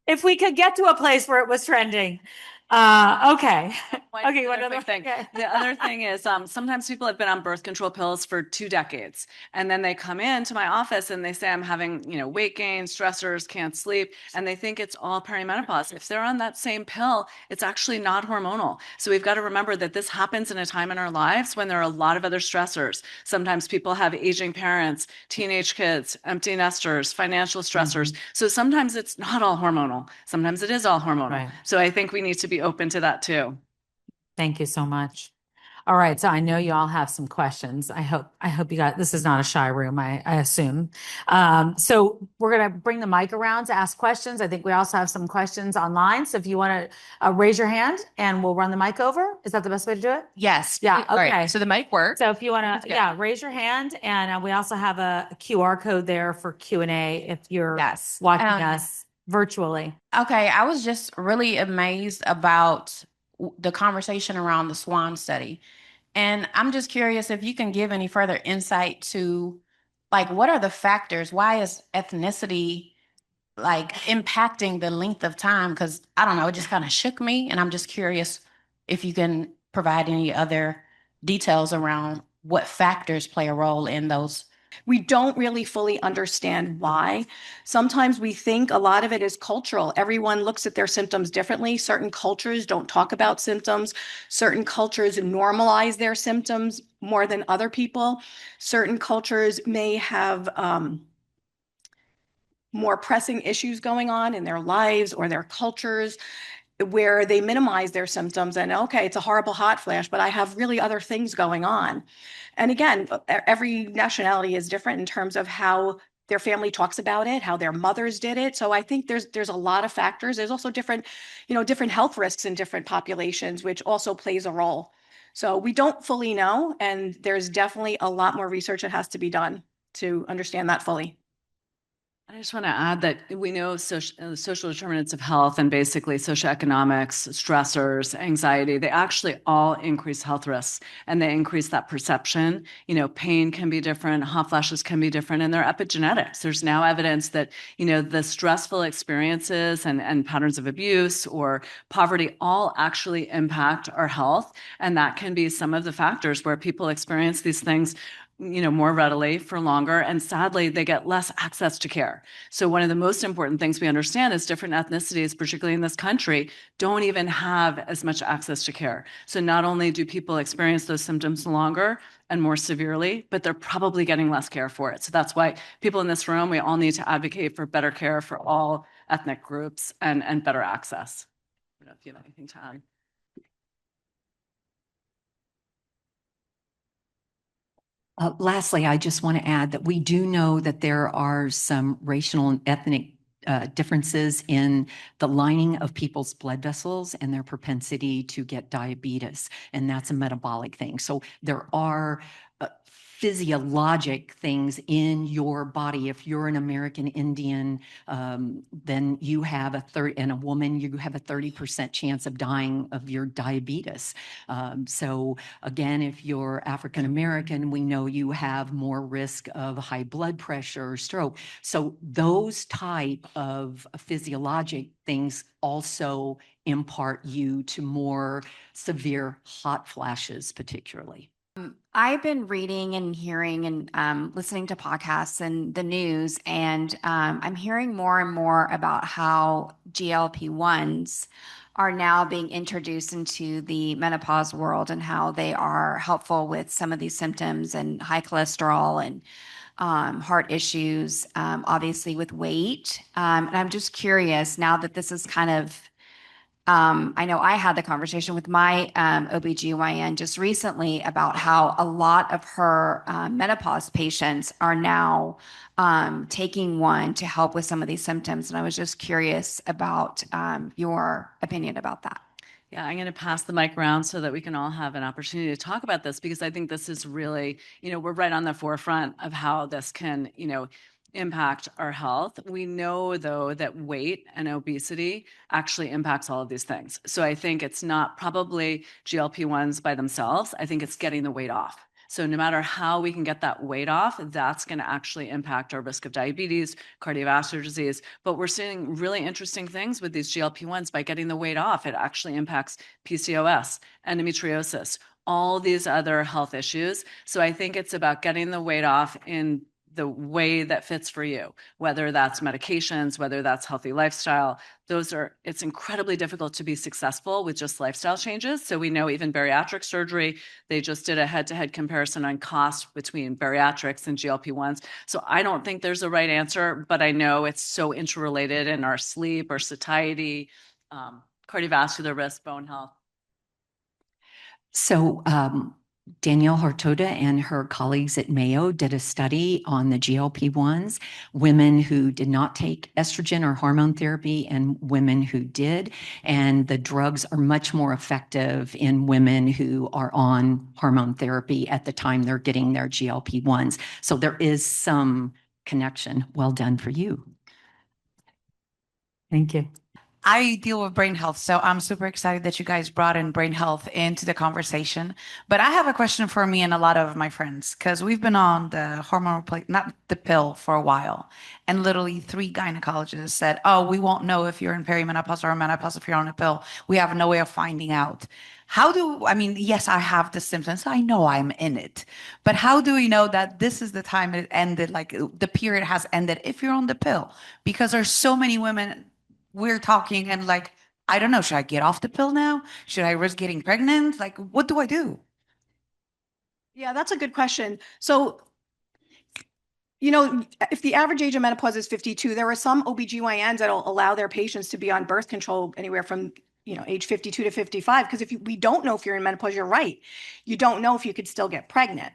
If we could get to a place where it was trending. Okay. Okay. One other thing. Okay. The other thing is sometimes people have been on birth control pills for 2 decades, and then they come into my office and they say I'm having weight gain, stressors, can't sleep, and they think it's all perimenopause. If they're on that same pill, it's actually not hormonal. So we've got to remember that this happens in a time in our lives when there are a lot of other stressors. Sometimes people have aging parents, teenage kids, empty nesters, financial stressors. So sometimes it's not all hormonal. Sometimes it is all hormonal. Right. So I think we need to be open to that too. Thank you so much. All right. So I know you all have some questions. I hope you got, this is not a shy room, I assume. So we're going to bring the mic around to ask questions. I think we also have some questions online. So if you want to raise your hand and we'll run the mic over. Is that the best way to do it? Yes. Yeah. All right. Okay. So the mic works. So if you want to, raise your hand, and we also have a QR code there for Q&A if you're Yes. watching us virtually. Okay. I was just really amazed about the conversation around the SWAN study. And I'm just curious if you can give any further insight to what are the factors? Why is ethnicity impacting the length of time? Because I don't know, it just kind of shook me. And I'm just curious if you can provide any other details around what factors play a role in those. We don't really fully understand why. Sometimes we think a lot of it is cultural. Everyone looks at their symptoms differently. Certain cultures don't talk about symptoms. Certain cultures normalize their symptoms more than other people. Certain cultures may have more pressing issues going on in their lives or their cultures where they minimize their symptoms and, okay, it's a horrible hot flash, but I have really other things going on. And again, every nationality is different in terms of how their family talks about it, how their mothers did it. So I think there's a lot of factors. There's also different health risks in different populations, which also plays a role. So we don't fully know, and there's definitely a lot more research that has to be done to understand that fully. I just want to add that we know social determinants of health and basically socioeconomics, stressors, anxiety, they actually all increase health risks, and they increase that perception. Pain can be different, hot flashes can be different, and they're epigenetics. There's now evidence that, the stressful experiences and patterns of abuse or poverty all actually impact our health. And that can be some of the factors where people experience these things more readily for longer. And sadly, they get less access to care. So one of the most important things we understand is different ethnicities, particularly in this country, don't even have as much access to care. So not only do people experience those symptoms longer and more severely, but they're probably getting less care for it. So that's why people in this room, we all need to advocate for better care for all ethnic groups and better access. I don't know if you have anything to add. Lastly, I just want to add that we do know that there are some racial and ethnic differences in the lining of people's blood vessels and their propensity to get diabetes, and that's a metabolic thing. So there are physiologic things in your body. If you're an American Indian, then you have and a woman, you have a 30% chance of dying of your diabetes. So again, if you're African American, we know you have more risk of high blood pressure or stroke. So those type of physiologic things also impart you to more severe hot flashes, particularly. I've been reading and hearing and listening to podcasts and the news, and I'm hearing more and more about how GLP-1s are now being introduced into the menopause world and how they are helpful with some of these symptoms and high cholesterol and heart issues, obviously with weight. And I'm just curious now that this is kind of I know I had the conversation with my OBGYN just recently about how a lot of her menopause patients are now taking one to help with some of these symptoms. And I was just curious about your opinion about that. Yeah, I'm going to pass the mic around so that we can all have an opportunity to talk about this, because I think this is really, we're right on the forefront of how this can, impact our health. We know, though, that weight and obesity actually impacts all of these things. So I think it's not probably GLP-1s by themselves. I think it's getting the weight off. So no matter how we can get that weight off, that's going to actually impact our risk of diabetes, cardiovascular disease. But we're seeing really interesting things with these GLP-1s. By getting the weight off, it actually impacts PCOS, endometriosis, all these other health issues. So I think it's about getting the weight off in the way that fits for you, whether that's medications, whether that's healthy lifestyle. It's incredibly difficult to be successful with just lifestyle changes. So we know even bariatric surgery, they just did a head-to-head comparison on cost between bariatrics and GLP-1s. So I don't think there's a right answer, but I know it's so interrelated in our sleep, our satiety, cardiovascular risk, bone health. So Danielle Hartoda and her colleagues at Mayo did a study on the GLP-1s, women who did not take estrogen or hormone therapy and women who did. And the drugs are much more effective in women who are on hormone therapy at the time they're getting their GLP-1s. So there is some connection. Well done for you. Thank you. I deal with brain health, so I'm super excited that you guys brought in brain health into the conversation. But I have a question for me and a lot of my friends, because we've been on the hormone replacement, not the pill, for a while. And literally 3 gynecologists said, oh, we won't know if you're in perimenopause or menopause if you're on a pill. We have no way of finding out. Yes, I have the symptoms. I know I'm in it. But how do we know that this is the time it ended, like the period has ended if you're on the pill? Because there's so many women we're talking and like, I don't know, should I get off the pill now? Should I risk getting pregnant? Like, what do I do? Yeah, that's a good question. So, if the average age of menopause is 52, there are some OBGYNs that'll allow their patients to be on birth control anywhere from, age 52 to 55. Because we don't know if you're in menopause, you're right. You don't know if you could still get pregnant.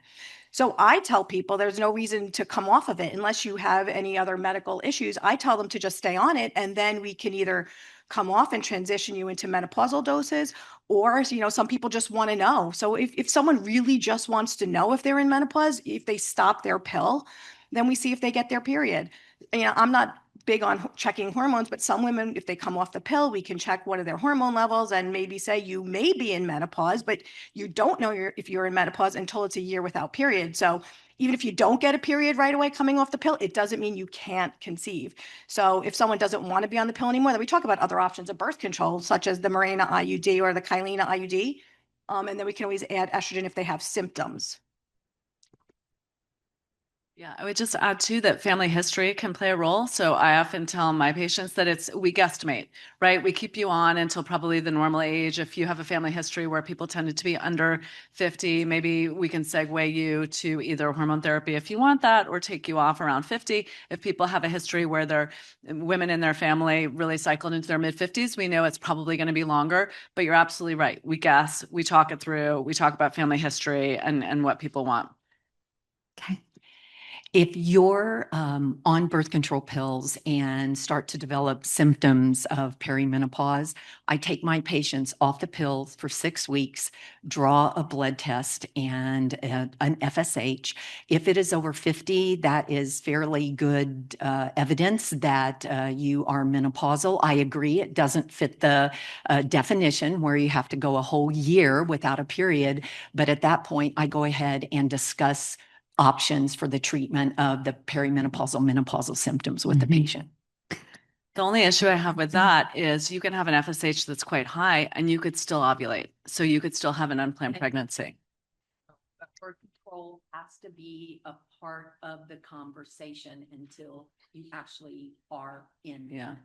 So I tell people there's no reason to come off of it unless you have any other medical issues. I tell them to just stay on it, and then we can either come off and transition you into menopausal doses, or some people just want to know. So if someone really just wants to know if they're in menopause, if they stop their pill, then we see if they get their period. I'm not big on checking hormones, but some women, if they come off the pill, we can check what are their hormone levels and maybe say you may be in menopause, but you don't know if you're in menopause until it's a year without period. So even if you don't get a period right away coming off the pill, it doesn't mean you can't conceive. So if someone doesn't want to be on the pill anymore, then we talk about other options of birth control, such as the Mirena IUD or the Kyleena IUD. And then we can always add estrogen if they have symptoms. Yeah, I would just add too that family history can play a role. So I often tell my patients that we guesstimate, right? We keep you on until probably the normal age. If you have a family history where people tended to be under 50, maybe we can segue you to either hormone therapy if you want that, or take you off around 50. If people have a history where women in their family really cycled into their mid 50s, we know it's probably going to be longer, but you're absolutely right. We guess, we talk it through, we talk about family history and what people want. Okay. If you're on birth control pills and start to develop symptoms of perimenopause, I take my patients off the pills for 6 weeks, draw a blood test and an FSH. If it is over 50, that is fairly good evidence that you are menopausal. I agree, it doesn't fit the definition where you have to go a whole year without a period. But at that point, I go ahead and discuss options for the treatment of the perimenopausal, menopausal symptoms with the patient. The only issue I have with that is you can have an FSH that's quite high and you could still ovulate. So you could still have an unplanned pregnancy. control has to be a part of the conversation until you actually are in. Yeah.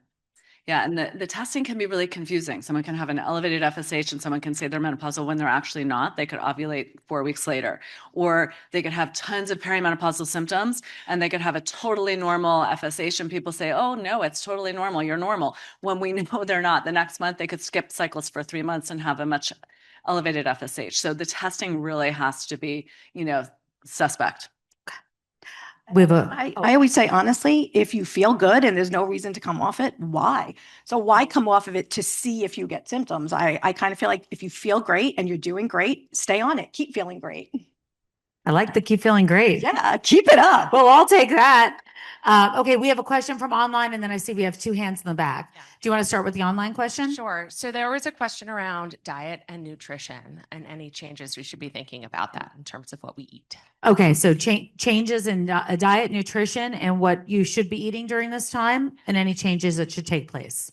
Yeah, and the testing can be really confusing. Someone can have an elevated FSH and someone can say they're menopausal when they're actually not. They could ovulate 4 weeks later, or they could have tons of perimenopausal symptoms and they could have a totally normal FSH and people say, oh no, it's totally normal, you're normal. When we know they're not, the next month they could skip cycles for 3 months and have a much elevated FSH. So the testing really has to be, suspect. I always say, honestly, if you feel good and there's no reason to come off it, why? So why come off of it to see if you get symptoms? I kind of feel like if you feel great and you're doing great, stay on it. Keep feeling great. I like the keep feeling great. Yeah, keep it up. Well, I'll take that. Okay, we have a question from online, and then I see we have 2 hands in the back. Yeah. Do you want to start with the online question? Sure. So there was a question around diet and nutrition and any changes we should be thinking about that in terms of what we eat. Okay, so changes in diet, nutrition, and what you should be eating during this time, and any changes that should take place.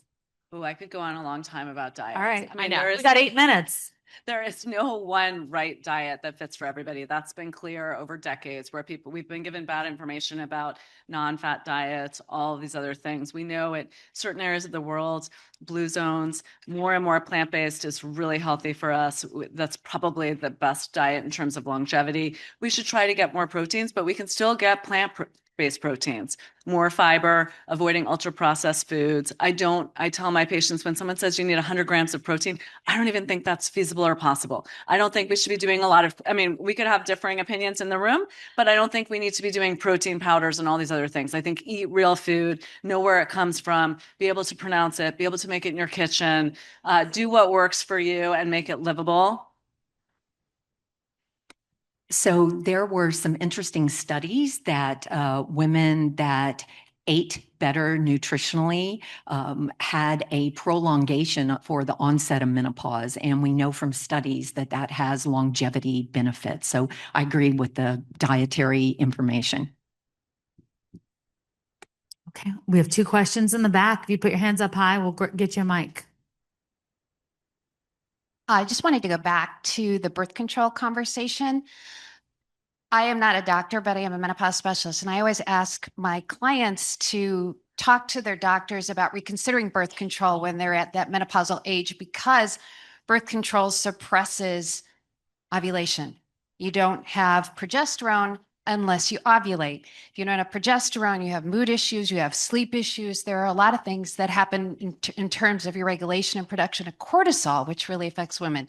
Oh, I could go on a long time about diet. All right. I mean, know. We got 8 minutes. there is no one right diet that fits for everybody. That's been clear over decades where we've been given bad information about non-fat diets, all of these other things. We know in certain areas of the world, blue zones, more and more plant-based is really healthy for us. That's probably the best diet in terms of longevity. We should try to get more proteins, but we can still get plant-based proteins, more fiber, avoiding ultra-processed foods. I tell my patients when someone says you need 100 grams of protein, I don't even think that's feasible or possible. I don't think we should be doing we could have differing opinions in the room, but I don't think we need to be doing protein powders and all these other things. I think eat real food, know where it comes from, be able to pronounce it, be able to make it in your kitchen, do what works for you and make it livable. So there were some interesting studies that women that ate better nutritionally had a prolongation for the onset of menopause. And we know from studies that that has longevity benefits. So I agree with the dietary information. Okay, we have 2 questions in the back. If you put your hands up high, we'll get you a mic. I just wanted to go back to the birth control conversation. I am not a doctor, but I am a menopause specialist. And I always ask my clients to talk to their doctors about reconsidering birth control when they're at that menopausal age, because birth control suppresses ovulation. You don't have progesterone unless you ovulate. If you don't have progesterone, you have mood issues, you have sleep issues. There are a lot of things that happen in terms of your regulation and production of cortisol, which really affects women.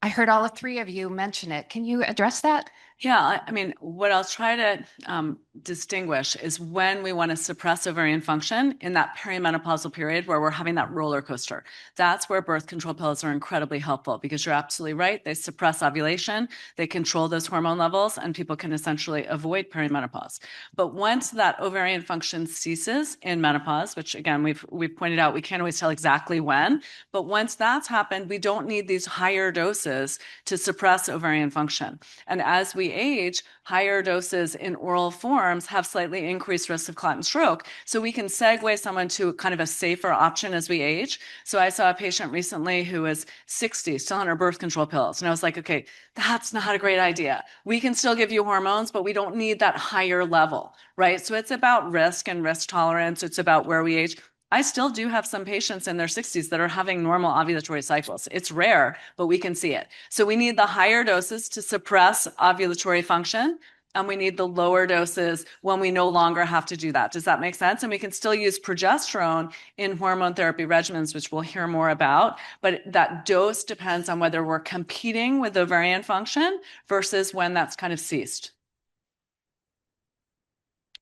I heard all 3 of you mention it. Can you address that? Yeah, I mean, what I'll try to distinguish is when we want to suppress ovarian function in that perimenopausal period where we're having that roller coaster. That's where birth control pills are incredibly helpful, because you're absolutely right. They suppress ovulation, they control those hormone levels, and people can essentially avoid perimenopause. But once that ovarian function ceases in menopause, which again, we've pointed out, we can't always tell exactly when, but once that's happened, we don't need these higher doses to suppress ovarian function. And as we age, higher doses in oral forms have slightly increased risk of clot and stroke. So we can segue someone to kind of a safer option as we age. So I saw a patient recently who was 60, still on her birth control pills. And I was like, okay, that's not a great idea. We can still give you hormones, but we don't need that higher level, right? So it's about risk and risk tolerance. It's about where we age. I still do have some patients in their 60s that are having normal ovulatory cycles. It's rare, but we can see it. So we need the higher doses to suppress ovulatory function, and we need the lower doses when we no longer have to do that. Does that make sense? And we can still use progesterone in hormone therapy regimens, which we'll hear more about, but that dose depends on whether we're competing with ovarian function versus when that's kind of ceased.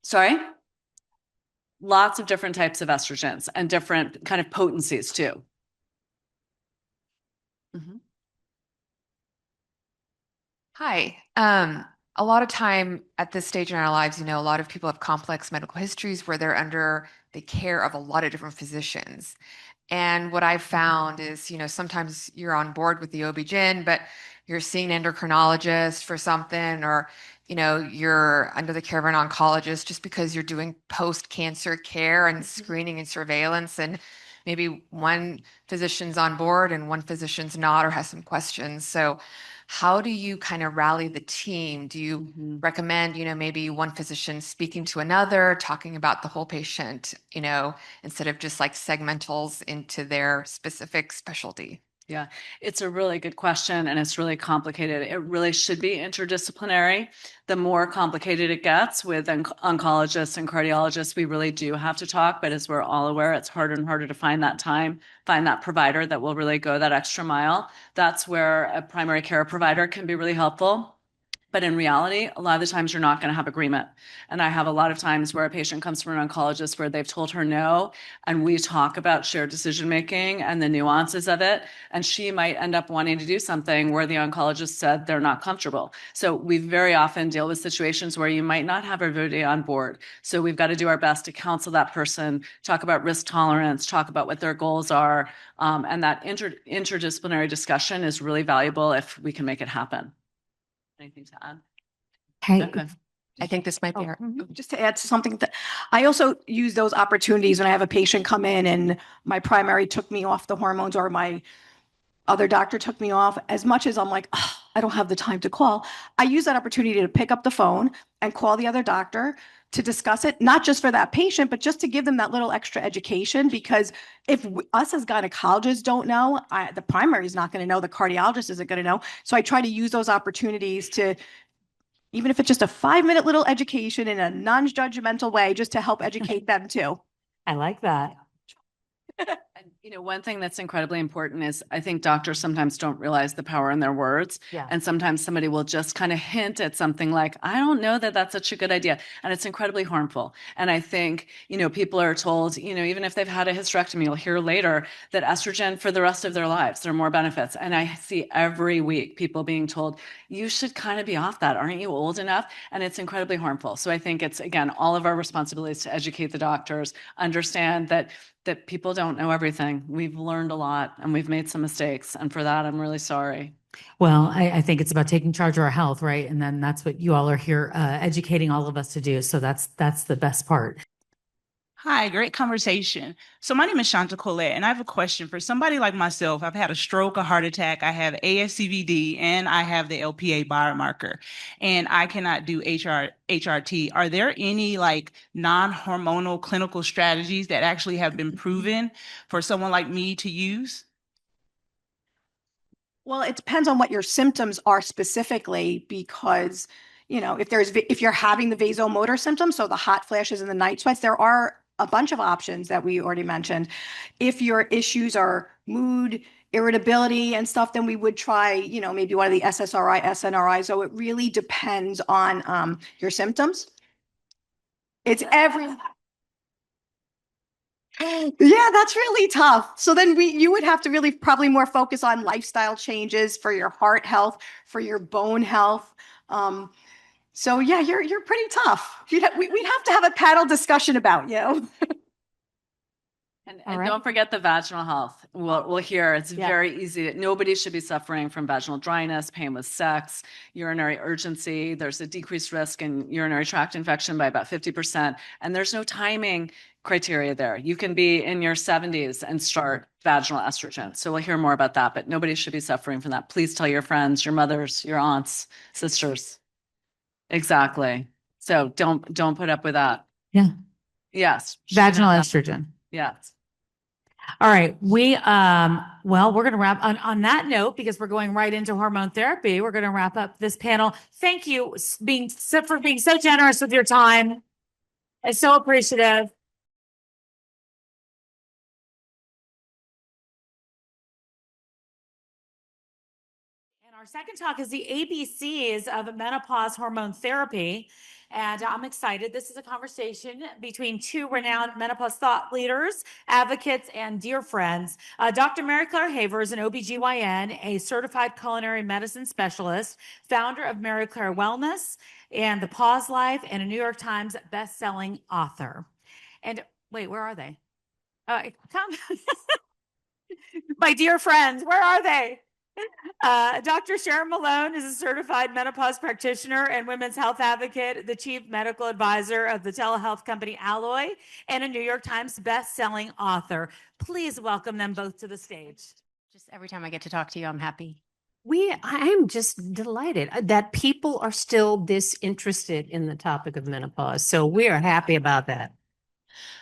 Sorry? Lots of different types of estrogens and different kind of potencies too. Mm-hmm. Hi. A lot of time at this stage in our lives, a lot of people have complex medical histories where they're under the care of a lot of different physicians. And what I've found is, sometimes you're on board with the OB-GYN, but you're seeing an endocrinologist for something, or, you're under the care of an oncologist just because you're doing post-cancer care and screening and surveillance. And maybe one physician's on board and one physician's not or has some questions. So how do you kind of rally the team? Do you recommend, maybe one physician speaking to another, talking about the whole patient, instead of just like segmentals into their specific specialty? Yeah, it's a really good question and it's really complicated. It really should be interdisciplinary. The more complicated it gets with oncologists and cardiologists, we really do have to talk. But as we're all aware, it's harder and harder to find that time, find that provider that will really go that extra mile. That's where a primary care provider can be really helpful. But in reality, a lot of the times you're not going to have agreement. And I have a lot of times where a patient comes from an oncologist where they've told her no, and we talk about shared decision making and the nuances of it. And she might end up wanting to do something where the oncologist said they're not comfortable. So we very often deal with situations where you might not have everybody on board. So we've got to do our best to counsel that person, talk about risk tolerance, talk about what their goals are. And that interdisciplinary discussion is really valuable if we can make it happen. Anything to add? Hey, Okay. I think this might be her. Just to add to something that I also use those opportunities when I have a patient come in and my primary took me off the hormones or my other doctor took me off. As much as I'm like, "Ugh, I don't have the time to call," I use that opportunity to pick up the phone and call the other doctor to discuss it, not just for that patient, but just to give them that little extra education. Because if us as gynecologists don't know, the primary is not going to know, the cardiologist isn't going to know. So I try to use those opportunities to, even if it's just a 5-minute little education in a non-judgmental way, just to help educate them too. I like that. And one thing that's incredibly important is I think doctors sometimes don't realize the power in their words. Yeah. And sometimes somebody will just kind of hint at something like, I don't know that that's such a good idea. And it's incredibly harmful. And I think, people are told, even if they've had a hysterectomy, you'll hear later that estrogen for the rest of their lives, there are more benefits. And I see every week people being told, you should kind of be off that. Aren't you old enough? And it's incredibly harmful. So I think it's, again, all of our responsibilities to educate the doctors, understand that people don't know everything. We've learned a lot and we've made some mistakes. And for that, I'm really sorry. Well, I think it's about taking charge of our health, right? And then that's what you all are here educating all of us to do. So that's the best part. Hi, great conversation. So my name is Shanta Colette, and I have a question for somebody like myself. I've had a stroke, a heart attack, I have ASCVD, and I have the LPA biomarker, and I cannot do HRT. Are there any like non-hormonal clinical strategies that actually have been proven for someone like me to use? Well, it depends on what your symptoms are specifically, because, if you're having the vasomotor symptoms, so the hot flashes and the night sweats, there are a bunch of options that we already mentioned. If your issues are mood, irritability and stuff, then we would try, maybe one of the SSRI, SNRI. So it really depends on your symptoms. It's yeah, that's really tough. So then you would have to really probably more focus on lifestyle changes for your heart health, for your bone health. So yeah, you're pretty tough. We'd have to have a panel discussion about you. And don't forget the vaginal health. We'll hear it's very easy. Nobody should be suffering from vaginal dryness, pain with sex, urinary urgency. There's a decreased risk in urinary tract infection by about 50%. And there's no timing criteria there. You can be in your 70s and start vaginal estrogen. So we'll hear more about that, but nobody should be suffering from that. Please tell your friends, your mothers, your aunts, sisters. Exactly. So don't put up with that. Yeah. Yes. Vaginal estrogen. Yes. All right. We're going to wrap on that note, because we're going right into hormone therapy. We're going to wrap up this panel. Thank you for being so generous with your time. I'm so appreciative. And our second talk is the ABCs of menopause hormone therapy. And I'm excited. This is a conversation between two renowned menopause thought leaders, advocates, and dear friends. Dr. Mary Claire Haver is an OBGYN, a certified culinary medicine specialist, founder of Mary Claire Wellness and The Pause Life, and a New York Times best-selling author. And wait, where are they? Come. My dear friends, where are they? Dr. Sharon Malone is a certified menopause practitioner and women's health advocate, the chief medical advisor of the telehealth company Alloy, and a New York Times best-selling author. Please welcome them both to the stage. Just every time I get to talk to you, I'm happy. I am just delighted that people are still this interested in the topic of menopause. So we are happy about that.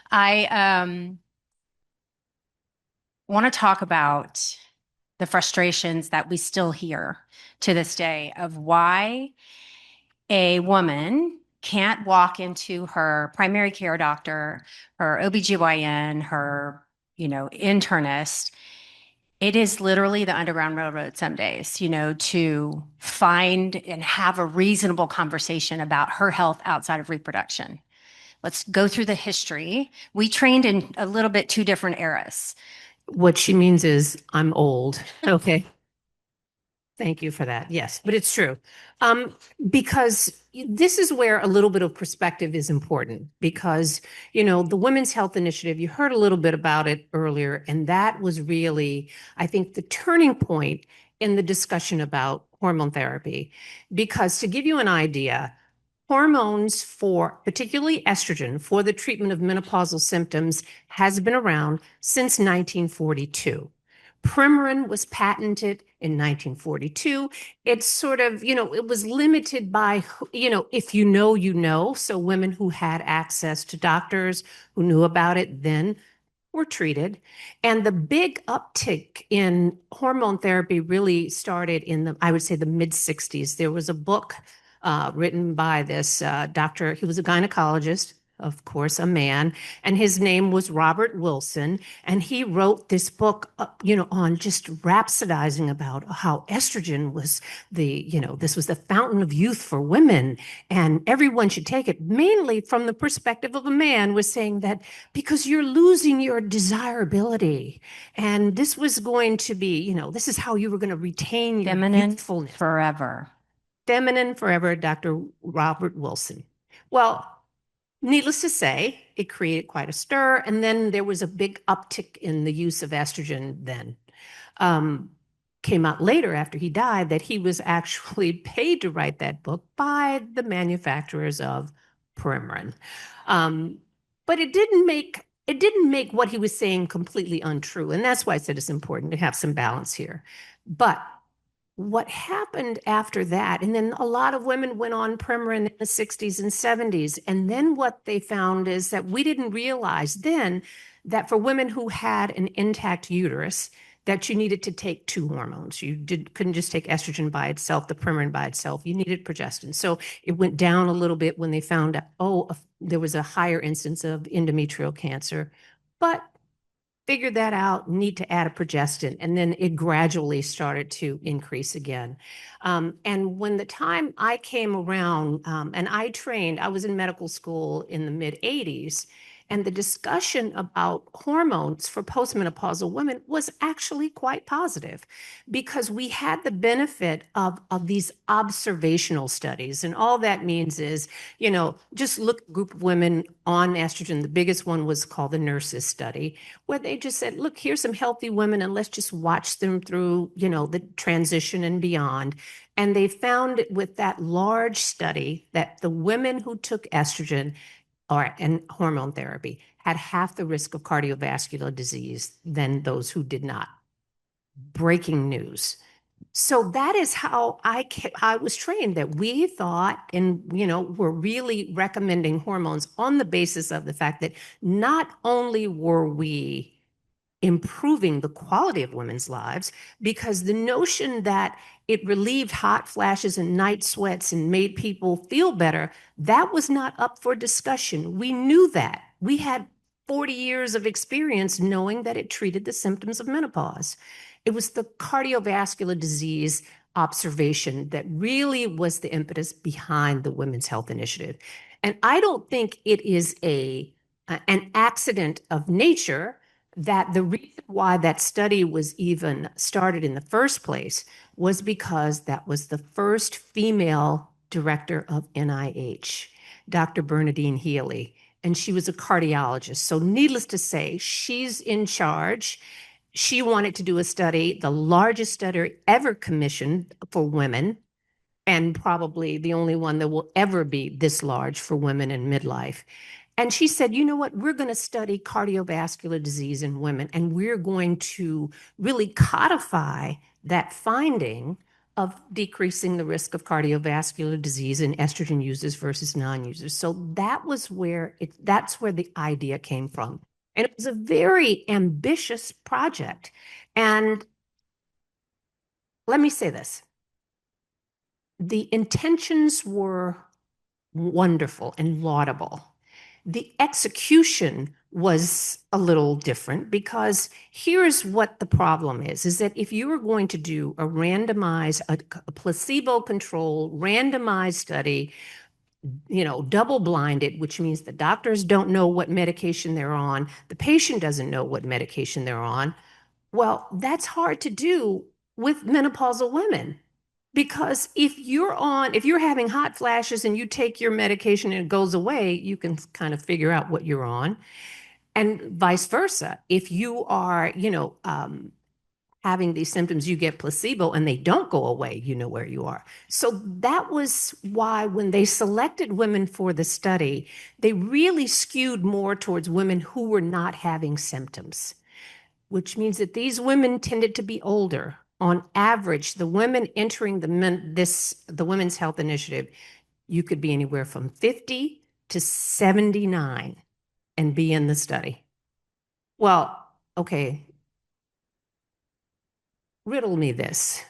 I want to talk about the frustrations that we still hear to this day of why a woman can't walk into her primary care doctor, her OBGYN, her, internist. It is literally the Underground Railroad some days, to find and have a reasonable conversation about her health outside of reproduction. Let's go through the history. We trained in a little bit two different eras. What she means is I'm old. Okay. Thank you for that. Yes, but it's true. Because this is where a little bit of perspective is important because, the Women's Health Initiative, you heard a little bit about it earlier, and that was really, I think, the turning point in the discussion about hormone therapy. Because to give you an idea, hormones for, particularly estrogen, for the treatment of menopausal symptoms has been around since 1942. Premarin was patented in 1942. It's sort of, it was limited by, if you know, you know. So women who had access to doctors who knew about it then were treated. And the big uptick in hormone therapy really started in I would say the mid 60s. There was a book written by this doctor. He was a gynecologist, of course, a man, and his name was Robert Wilson. And he wrote this book, on just rhapsodizing about how estrogen was this was the fountain of youth for women, and everyone should take it, mainly from the perspective of a man, was saying that because you're losing your desirability, and this was going to be, this is how you were going to retain your youthfulness forever. Feminine forever, Dr. Robert Wilson. Well, needless to say, it created quite a stir, and then there was a big uptick in the use of estrogen then. Came out later after he died that he was actually paid to write that book by the manufacturers of Premarin. But it didn't make what he was saying completely untrue, and that's why I said it's important to have some balance here. But what happened after that, and then a lot of women went on Premarin in the 60s and 70s. And then what they found is that we didn't realize then that for women who had an intact uterus, that you needed to take two hormones. You couldn't just take estrogen by itself, the Premarin by itself. You needed progestin. So it went down a little bit when they found out, there was a higher instance of endometrial cancer. But figured that out, need to add a progestin, and then it gradually started to increase again. And when the time I came around, and I was in medical school in the mid 80s, and the discussion about hormones for postmenopausal women was actually quite positive because we had the benefit of these observational studies. And all that means is, just look at a group of women on estrogen. The biggest one was called the Nurses study, where they just said, look, here's some healthy women and let's just watch them through, the transition and beyond. And they found with that large study that the women who took estrogen and hormone therapy had half the risk of cardiovascular disease than those who did not. Breaking news. So that is how I was trained, that we thought and, were really recommending hormones on the basis of the fact that not only were we improving the quality of women's lives, because the notion that it relieved hot flashes and night sweats and made people feel better, that was not up for discussion. We knew that. We had 40 years of experience knowing that it treated the symptoms of menopause. It was the cardiovascular disease observation that really was the impetus behind the Women's Health Initiative. And I don't think it is an accident of nature that the reason why that study was even started in the first place was because that was the first female director of NIH, Dr. Bernadine Healy, and she was a cardiologist. So needless to say, she's in charge. she wanted to do a study, the largest study ever commissioned for women, and probably the only one that will ever be this large for women in midlife. And she said, you know what, we're going to study cardiovascular disease in women, and we're going to really codify that finding of decreasing the risk of cardiovascular disease in estrogen users versus non-users. So that's where the idea came from. And it was a very ambitious project. And let me say this. The intentions were wonderful and laudable. The execution was a little different because here's what the problem is that if you are going to do a randomized, a placebo-controlled randomized study, double-blinded, which means the doctors don't know what medication they're on, the patient doesn't know what medication they're on, well, that's hard to do with menopausal women. Because if you're having hot flashes and you take your medication and it goes away, you can kind of figure out what you're on. And vice versa. If you are, having these symptoms, you get placebo and they don't go away, you know where you are. So that was why when they selected women for the study, they really skewed more towards women who were not having symptoms, which means that these women tended to be older. On average, the women entering the Women's Health Initiative, you could be anywhere from 50 to 79 and be in the study. Well, okay, riddle me this.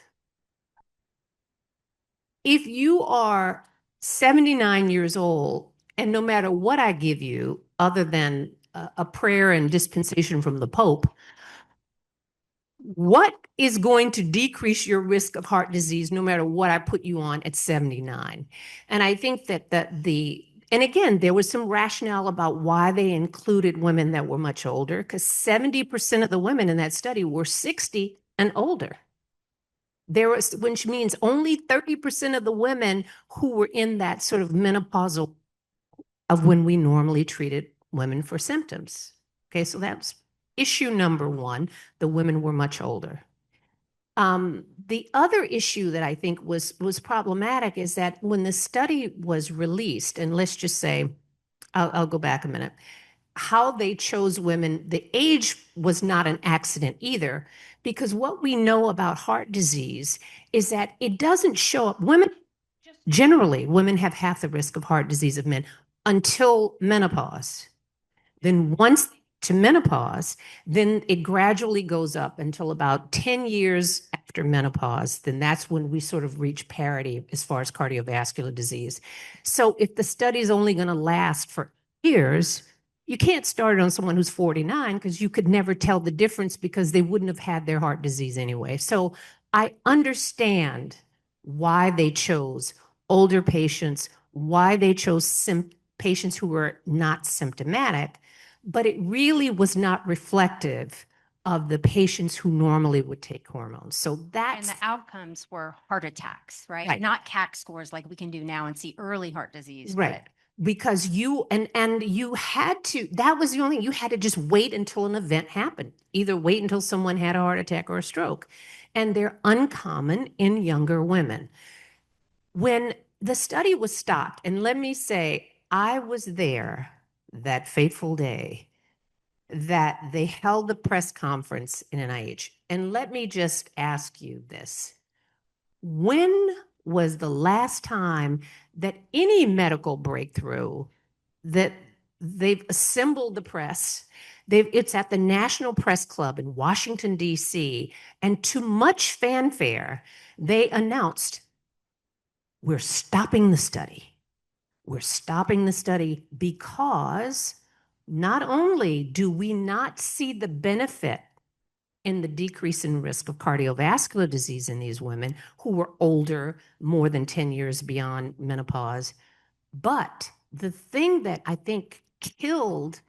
If you are 79 years old, and no matter what I give you, other than a prayer and dispensation from the Pope, what is going to decrease your risk of heart disease no matter what I put you on at 79? And I think that and again, there was some rationale about why they included women that were much older, because 70% of the women in that study were 60 and older. Which means only 30% of the women who were in that sort of menopausal of when we normally treated women for symptoms. Okay, so that's issue number one. The women were much older. The other issue that I think was problematic is that when the study was released, and let's just say, I'll go back a minute, how they chose women, the age was not an accident either, because what we know about heart disease is that it doesn't show up. Generally, women have half the risk of heart disease of men until menopause. Then once to menopause, then it gradually goes up until about 10 years after menopause. Then that's when we sort of reach parity as far as cardiovascular disease. So if the study is only going to last for years, you can't start it on someone who's 49 because you could never tell the difference because they wouldn't have had their heart disease anyway. So I understand why they chose older patients, why they chose patients who were not symptomatic, but it really was not reflective of the patients who normally would take hormones. So And the outcomes were heart attacks, right? Right. Not CAC scores like we can do now and see early heart disease. Right. Because you had to, that was the only thing, you had to just wait until an event happened. Either wait until someone had a heart attack or a stroke. And they're uncommon in younger women. When the study was stopped, and let me say, I was there that fateful day that they held the press conference in NIH. And let me just ask you this. When was the last time that any medical breakthrough that they've assembled the press? It's at the National Press Club in Washington, D.C., and to much fanfare, they announced, we're stopping the study. We're stopping the study because not only do we not see the benefit in the decrease in risk of cardiovascular disease in these women who were older, more than 10 years beyond menopause, but the thing that I think killed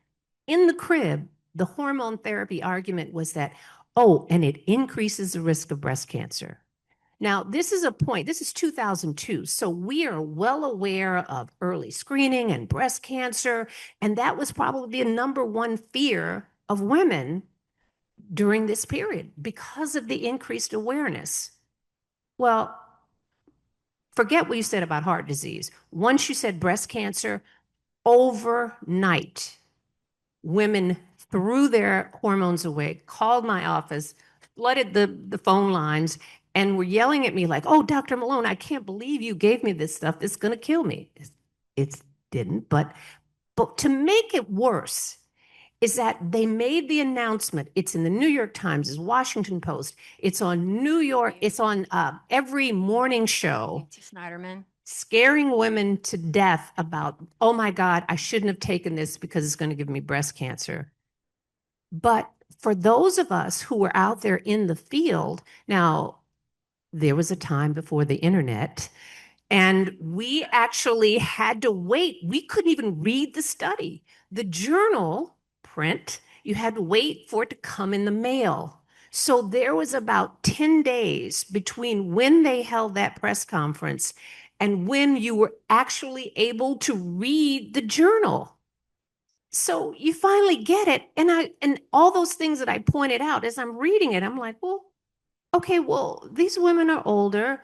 in the crib the hormone therapy argument was that, and it increases the risk of breast cancer. Now, this is 2002, so we are well aware of early screening and breast cancer, and that was probably the number one fear of women during this period because of the increased awareness. Well, forget what you said about heart disease. Once you said breast cancer, overnight, women threw their hormones away, called my office, flooded the phone lines, and were yelling at me like, "Oh, Dr. Malone, I can't believe you gave me this stuff. It's going to kill me." It didn't, but to make it worse is that they made the announcement. It's in the New York Times, it's Washington Post, it's on New York, it's on every morning show. Nancy Snyderman. Scaring women to death about, oh my God, I shouldn't have taken this because it's going to give me breast cancer. But for those of us who were out there in the field, now there was a time before the internet, and we actually had to wait. We couldn't even read the study. The journal print, you had to wait for it to come in the mail. So there was about 10 days between when they held that press conference and when you were actually able to read the journal. So you finally get it. And all those things that I pointed out as I'm reading it, I'm like, well, okay, well, these women are older.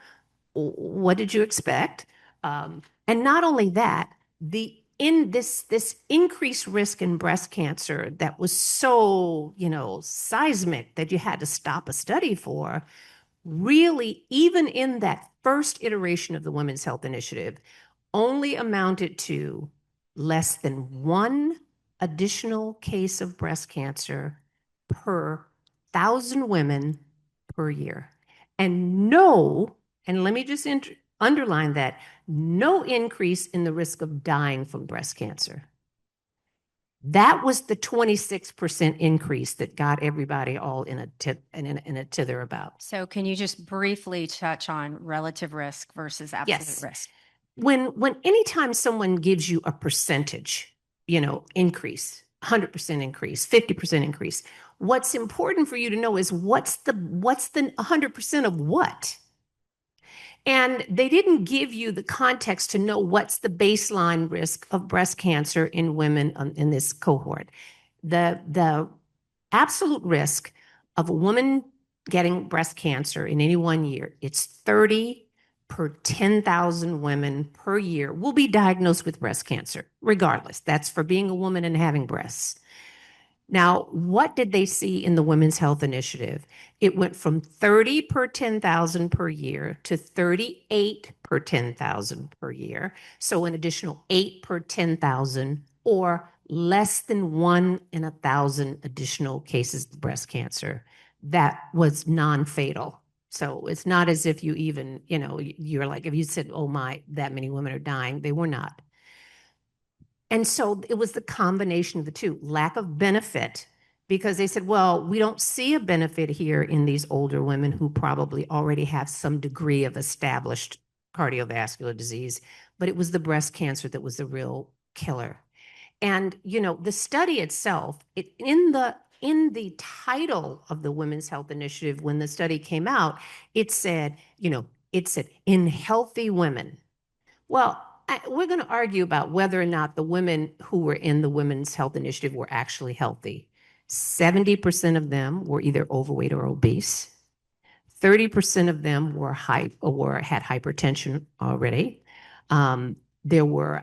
What did you expect? And not only that, this increased risk in breast cancer that was so, seismic that you had to stop a study for, really, even in that first iteration of the Women's Health Initiative, only amounted to less than one additional case of breast cancer per 1,000 women per year. And let me just underline that, no increase in the risk of dying from breast cancer. That was the 26% increase that got everybody all in a tither about. So can you just briefly touch on relative risk versus absolute risk? When anytime someone gives you a percentage, increase, 100% increase, 50% increase, what's important for you to know is what's the 100% of what? And they didn't give you the context to know what's the baseline risk of breast cancer in women in this cohort. The absolute risk of a woman getting breast cancer in any 1 year, it's 30 per 10,000 women per year will be diagnosed with breast cancer, regardless. That's for being a woman and having breasts. Now, what did they see in the Women's Health Initiative? It went from 30 per 10,000 per year to 38 per 10,000 per year. So an additional 8 per 10,000, or less than 1 in 1,000 additional cases of breast cancer. That was non-fatal. So it's not as if you even, you're like, if you said, oh my, that many women are dying, they were not. And so it was the combination of the two, lack of benefit, because they said, well, we don't see a benefit here in these older women who probably already have some degree of established cardiovascular disease, but it was the breast cancer that was the real killer. And, the study itself, in the title of the Women's Health Initiative, when the study came out, it said, in healthy women. Well, we're going to argue about whether or not the women who were in the Women's Health Initiative were actually healthy. 70% of them were either overweight or obese. 30% of them were had hypertension already. There were,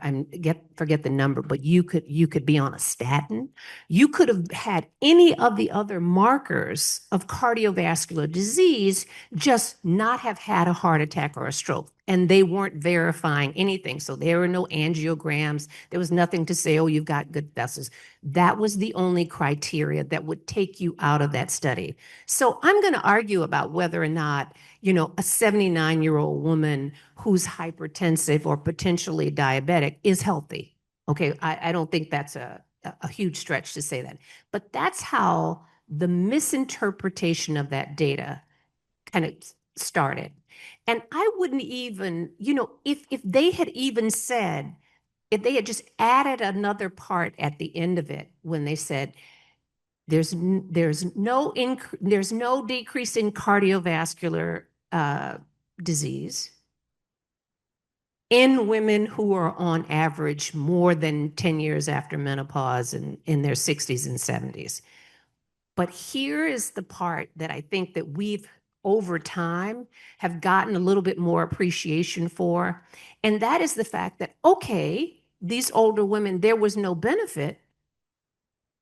forget the number, but you could be on a statin. You could have had any of the other markers of cardiovascular disease, just not have had a heart attack or a stroke. And they weren't verifying anything. So there were no angiograms. There was nothing to say, oh, you've got good vessels. That was the only criteria that would take you out of that study. So I'm going to argue about whether or not, a 79-year-old woman who's hypertensive or potentially diabetic is healthy. Okay, I don't think that's a huge stretch to say that. But that's how the misinterpretation of that data kind of started. And I wouldn't even, if they had even said, if they had just added another part at the end of it when they said, there's no decrease in cardiovascular disease in women who are on average more than 10 years after menopause and in their 60s and 70s. But here is the part that I think that we've over time have gotten a little bit more appreciation for. And that is the fact that, okay, these older women, there was no benefit.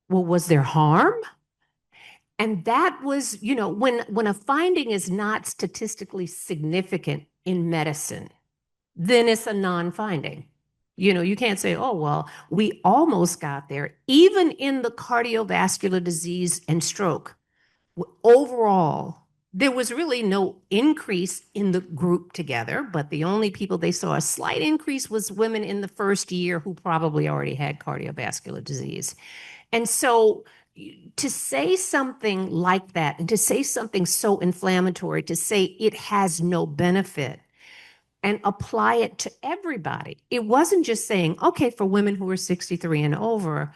Well, was there harm? And that was, when a finding is not statistically significant in medicine, then it's a non-finding. You can't say, oh, well, we almost got there. Even in the cardiovascular disease and stroke, overall, there was really no increase in the group together, but the only people they saw a slight increase was women in the first year who probably already had cardiovascular disease. And so to say something like that and to say something so inflammatory, to say it has no benefit and apply it to everybody, it wasn't just saying, okay, for women who are 63 and over,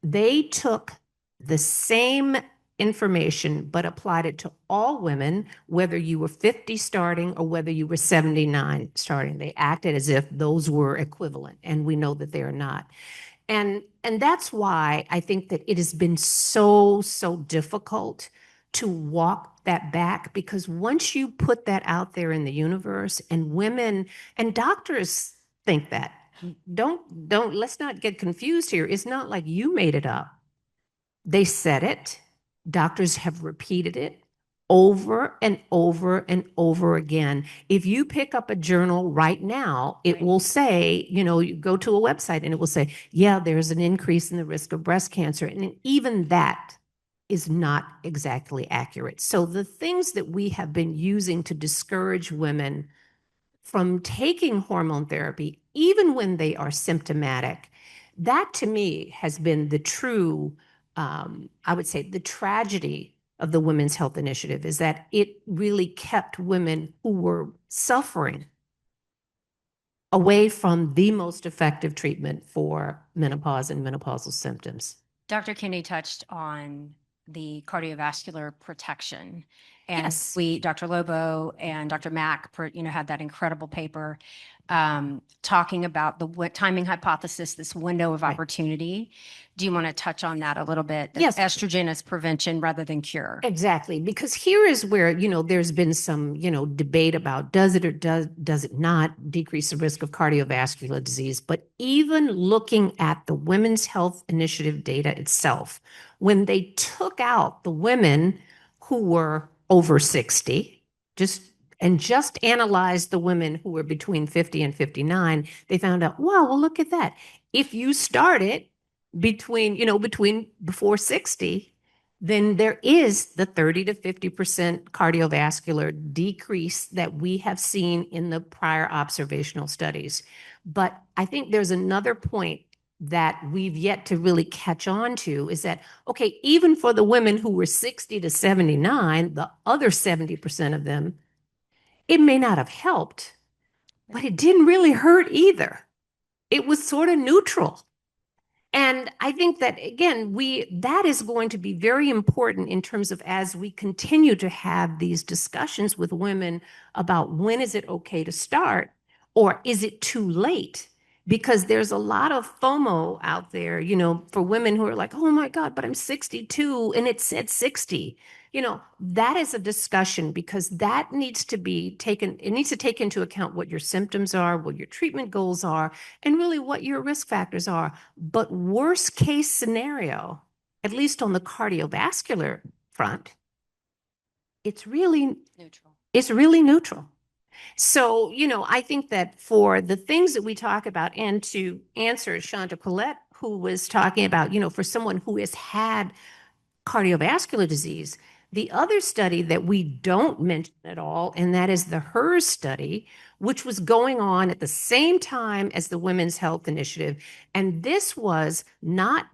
they took the same information but applied it to all women, whether you were 50 starting or whether you were 79 starting. They acted as if those were equivalent, and we know that they are not. And that's why I think that it has been so difficult to walk that back, because once you put that out there in the universe, and women and doctors think that, let's not get confused here. It's not like you made it up. They said it. Doctors have repeated it over and over and over again. If you pick up a journal right now, it will say, you go to a website and it will say, yeah, there's an increase in the risk of breast cancer. And even that is not exactly accurate. So the things that we have been using to discourage women from taking hormone therapy, even when they are symptomatic, that to me has been the true, I would say, the tragedy of the Women's Health Initiative, is that it really kept women who were suffering away from the most effective treatment for menopause and menopausal symptoms. Dr. Kinney touched on the cardiovascular protection. And Yes. Dr. Lobo and Dr. Mack, had that incredible paper talking about the timing hypothesis, this window of Right. opportunity. Do you want to touch on that a little bit? That Yes. Estrogen is prevention rather than cure. Exactly, because here is where, there's been some, debate about does it or does it not decrease the risk of cardiovascular disease. But even looking at the Women's Health Initiative data itself, when they took out the women who were over 60, just analyzed the women who were between 50 and 59, they found out, wow, well, look at that. If you started between before 60, then there is the 30 to 50% cardiovascular decrease that we have seen in the prior observational studies. But I think there's another point that we've yet to really catch on to, is that, okay, even for the women who were 60 to 79, the other 70% of them, it may not have helped, but it didn't really hurt either. It was sort of neutral. And I think that, again, that is going to be very important in terms of, as we continue to have these discussions with women about when is it okay to start, or is it too late? Because there's a lot of FOMO out there, for women who are like, oh my God, but I'm 62 and it said 60. That is a discussion, because that needs to be taken, it needs to take into account what your symptoms are, what your treatment goals are, and really what your risk factors are. But worst case scenario, at least on the cardiovascular front, it's really Neutral. It's really neutral. So, I think that for the things that we talk about, and to answer Shanta Collette, who was talking about, for someone who has had cardiovascular disease, the other study that we don't mention at all, and that is the HERS study, which was going on at the same time as the Women's Health Initiative. And this was not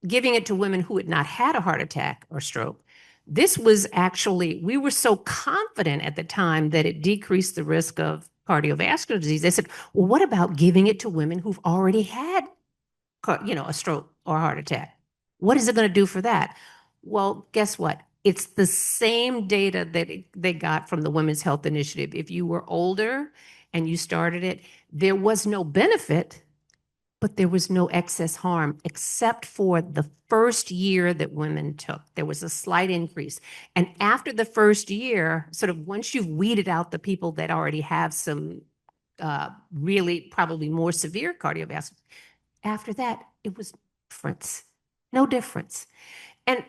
giving it to women who had not had a heart attack or stroke. This was actually, we were so confident at the time that it decreased the risk of cardiovascular disease. They said, well, what about giving it to women who've already had, a stroke or a heart attack? What is it going to do for that? Well, guess what? It's the same data that they got from the Women's Health Initiative. If you were older and you started it, there was no benefit, but there was no excess harm except for the first year that women took. There was a slight increase. And after the first year, sort of once you've weeded out the people that already have some really probably more severe cardiovascular, after that, it was difference, no difference. And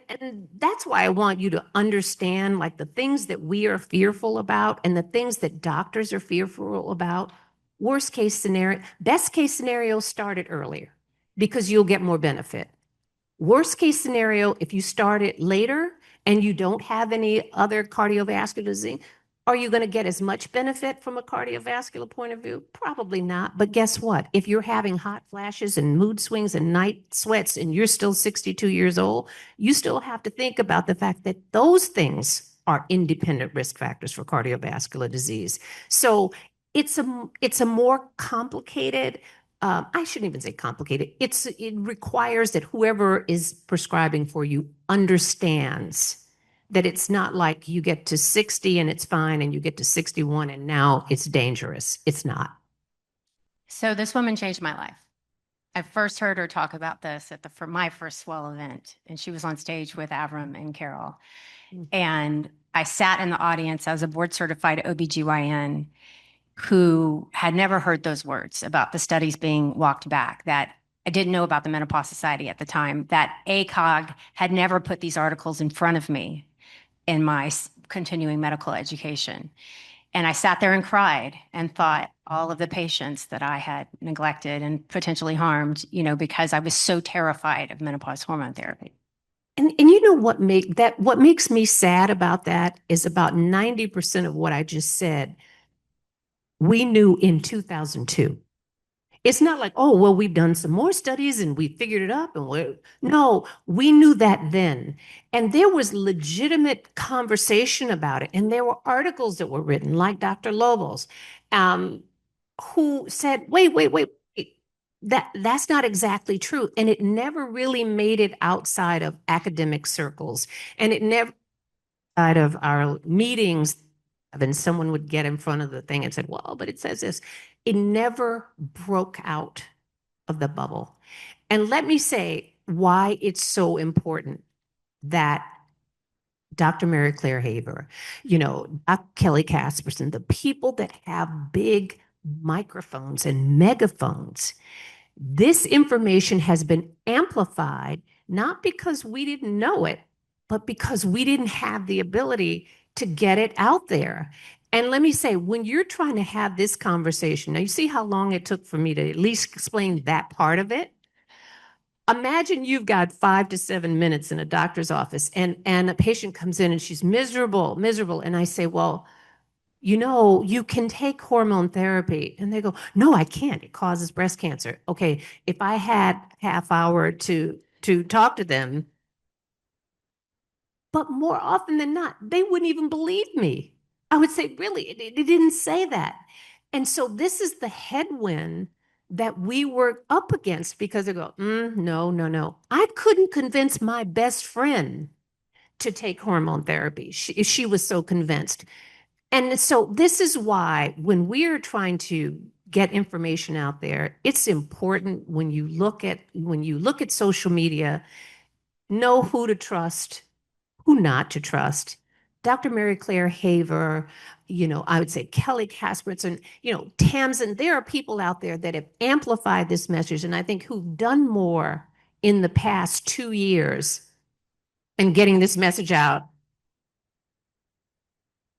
that's why I want you to understand like the things that we are fearful about and the things that doctors are fearful about. Worst case scenario, best case scenario, start it earlier because you'll get more benefit. Worst case scenario, if you start it later and you don't have any other cardiovascular disease, are you going to get as much benefit from a cardiovascular point of view? Probably not. But guess what? If you're having hot flashes and mood swings and night sweats and you're still 62 years old, you still have to think about the fact that those things are independent risk factors for cardiovascular disease. So it's a more complicated, I shouldn't even say complicated. It requires that whoever is prescribing for you understands that it's not like you get to 60 and it's fine and you get to 61 and now it's dangerous. It's not. So this woman changed my life. I first heard her talk about this for my first Swell event, and she was on stage with Avram and Carol. And I sat in the audience as a board certified OBGYN who had never heard those words about the studies being walked back, that I didn't know about the Menopause Society at the time, that ACOG had never put these articles in front of me in my continuing medical education. And I sat there and cried and thought all of the patients that I had neglected and potentially harmed, because I was so terrified of menopause hormone therapy. And you know what makes me sad about that is about 90% of what I just said, we knew in 2002. It's not like, oh, well, we've done some more studies and we figured it up. No, we knew that then. And there was legitimate conversation about it. And there were articles that were written, like Dr. Lobos, who said, wait, that's not exactly true. And it never really made it outside of academic circles. And it never out of our meetings, then someone would get in front of the thing and said, well, but it says this. It never broke out of the bubble. And let me say why it's so important that Dr. Mary Claire Haver, Dr. Kelly Casperson, the people that have big microphones and megaphones, this information has been amplified, not because we didn't know it, but because we didn't have the ability to get it out there. And let me say, when you're trying to have this conversation, now you see how long it took for me to at least explain that part of it? Imagine you've got 5 to 7 minutes in a doctor's office and a patient comes in and she's miserable. And I say, well, you can take hormone therapy. And they go, no, I can't. It causes breast cancer. Okay, if I had half hour to talk to them, but more often than not, they wouldn't even believe me. I would say, really, it didn't say that. And so this is the headwind that we were up against because they go, no. I couldn't convince my best friend to take hormone therapy. She was so convinced. And so this is why when we're trying to get information out there, it's important when you look at social media, know who to trust, who not to trust. Dr. Mary Claire Haver, I would say Kelly Casperson, Tamsen, there are people out there that have amplified this message and I think who've done more in the past 2 years in getting this message out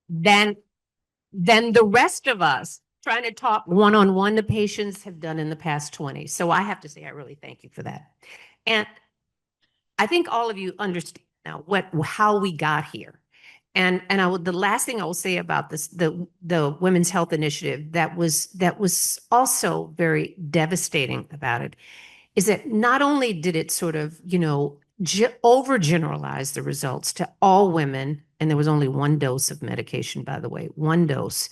than the rest of us trying to talk one-on-one to patients have done in the past 20. So I have to say, I really thank you for that. And I think all of you understand now how we got here. And the last thing I will say about this, the Women's Health Initiative that was also very devastating about it is that not only did it sort of, overgeneralize the results to all women, and there was only one dose of medication, by the way, one dose.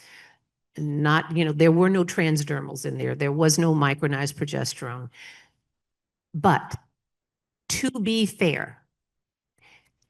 Not, there were no transdermals in there. There was no micronized progesterone. But to be fair,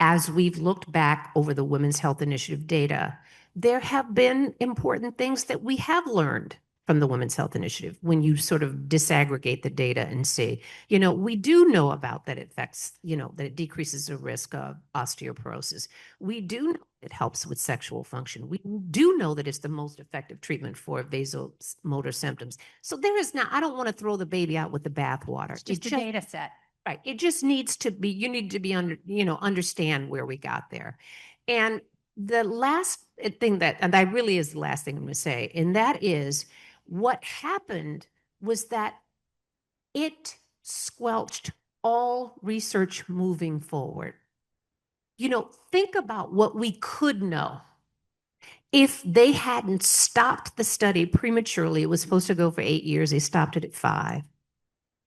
as we've looked back over the Women's Health Initiative data, there have been important things that we have learned from the Women's Health Initiative when you sort of disaggregate the data and say, you know, we do know about that it affects, you know, that it decreases the risk of osteoporosis. We do know it helps with sexual function. We do know that it's the most effective treatment for vasomotor symptoms. So there is now, I don't want to throw the baby out with the bathwater. It's just a data set. Right. It just needs to be, you need to be understand where we got there. And the last thing and that really is the last thing I'm going to say, and that is what happened was that it squelched all research moving forward. You know, think about what we could know. If they hadn't stopped the study prematurely, it was supposed to go for 8 years, they stopped it at 5.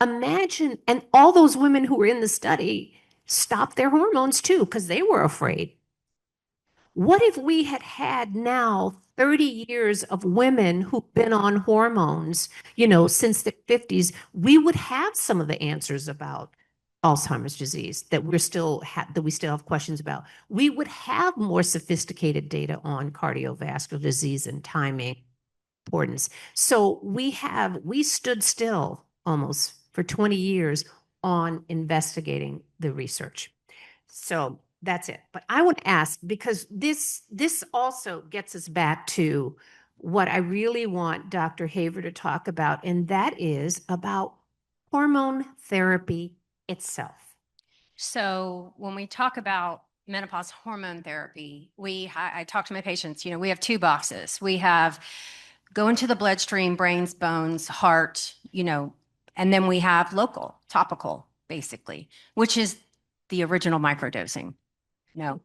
Imagine, and all those women who were in the study stopped their hormones too, because they were afraid. What if we had had now 30 years of women who've been on hormones, you know, since the 50s? We would have some of the answers about Alzheimer's disease that we still have questions about. We would have more sophisticated data on cardiovascular disease and timing importance. So we stood still almost for 20 years on investigating the research. So that's it. But I want to ask, because this also gets us back to what I really want Dr. Haver to talk about, and that is about hormone therapy itself. So when we talk about menopause hormone therapy, I talk to my patients, you know, we have 2 boxes. We have go into the bloodstream, brains, bones, heart, you know, and then we have local, topical, basically, which is the original microdosing. No.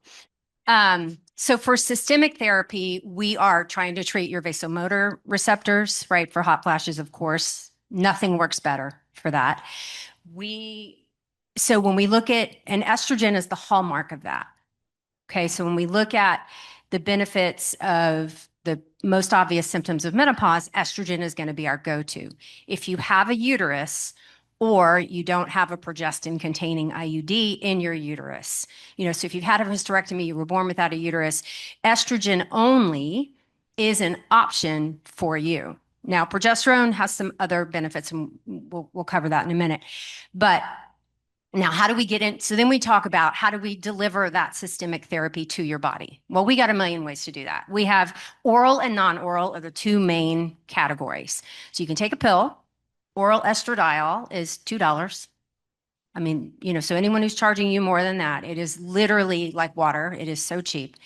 So for systemic therapy, we are trying to treat your vasomotor receptors, right? For hot flashes, of course, nothing works better for that. So when we look at, and estrogen is the hallmark of that. Okay. So when we look at the benefits of the most obvious symptoms of menopause, estrogen is going to be our go-to. If you have a uterus, or you don't have a progestin containing IUD in your uterus. You know, so if you've had a hysterectomy, you were born without a uterus, estrogen only is an option for you. Now, progesterone has some other benefits, and we'll cover that in a minute. But now, how do we get in? So then we talk about how do we deliver that systemic therapy to your body? Well, we got a million ways to do that. We have oral and non-oral are the 2 main categories. So you can take a pill. Oral estradiol is $2. I mean, you know, so anyone who's charging you more than that, it is literally like water. It is so cheap.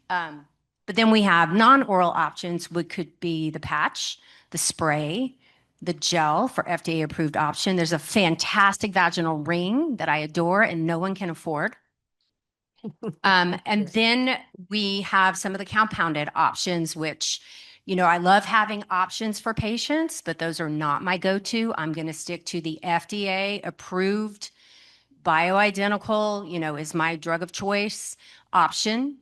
But then we have non-oral options, which could be the patch, the spray, the gel for FDA approved option. There's a fantastic vaginal ring that I adore and no one can afford. And then we have some of the compounded options, which, you know, I love having options for patients, but those are not my go-to. I'm going to stick to the FDA approved bioidentical, you know, is my drug of choice option.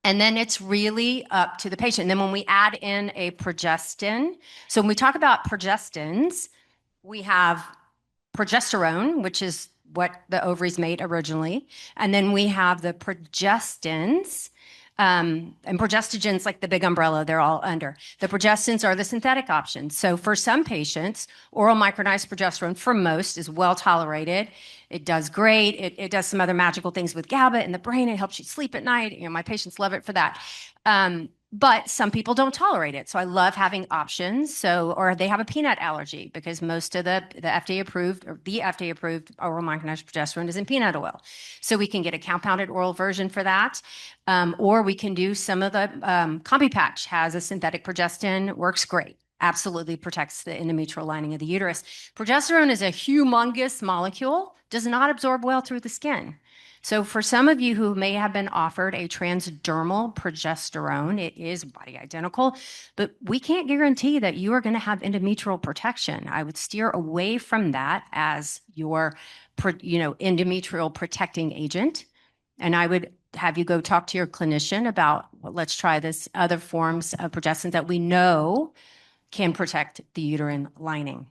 And then it's really up to the patient. And then when we add in a progestin, so when we talk about progestins, we have progesterone, which is what the ovaries made originally. And then we have the progestins, and progestogens, like the big umbrella, they're all under. The progestins are the synthetic options. So for some patients, oral micronized progesterone for most is well tolerated. It does great. It does some other magical things with GABA in the brain. It helps you sleep at night. You know, my patients love it for that. But some people don't tolerate it. So I love having options. So, or they have a peanut allergy because most of the FDA approved or the FDA approved oral micronized progesterone is in peanut oil. So we can get a compounded oral version for that. Or we can do some of the Combi Patch has a synthetic progestin, works great. Absolutely protects the endometrial lining of the uterus. Progesterone is a humongous molecule, does not absorb well through the skin. So for some of you who may have been offered a transdermal progesterone, it is body identical, but we can't guarantee that you are going to have endometrial protection. I would steer away from that as your, endometrial protecting agent. And I would have you go talk to your clinician about, well, let's try this other forms of progestin that we know can protect the uterine lining.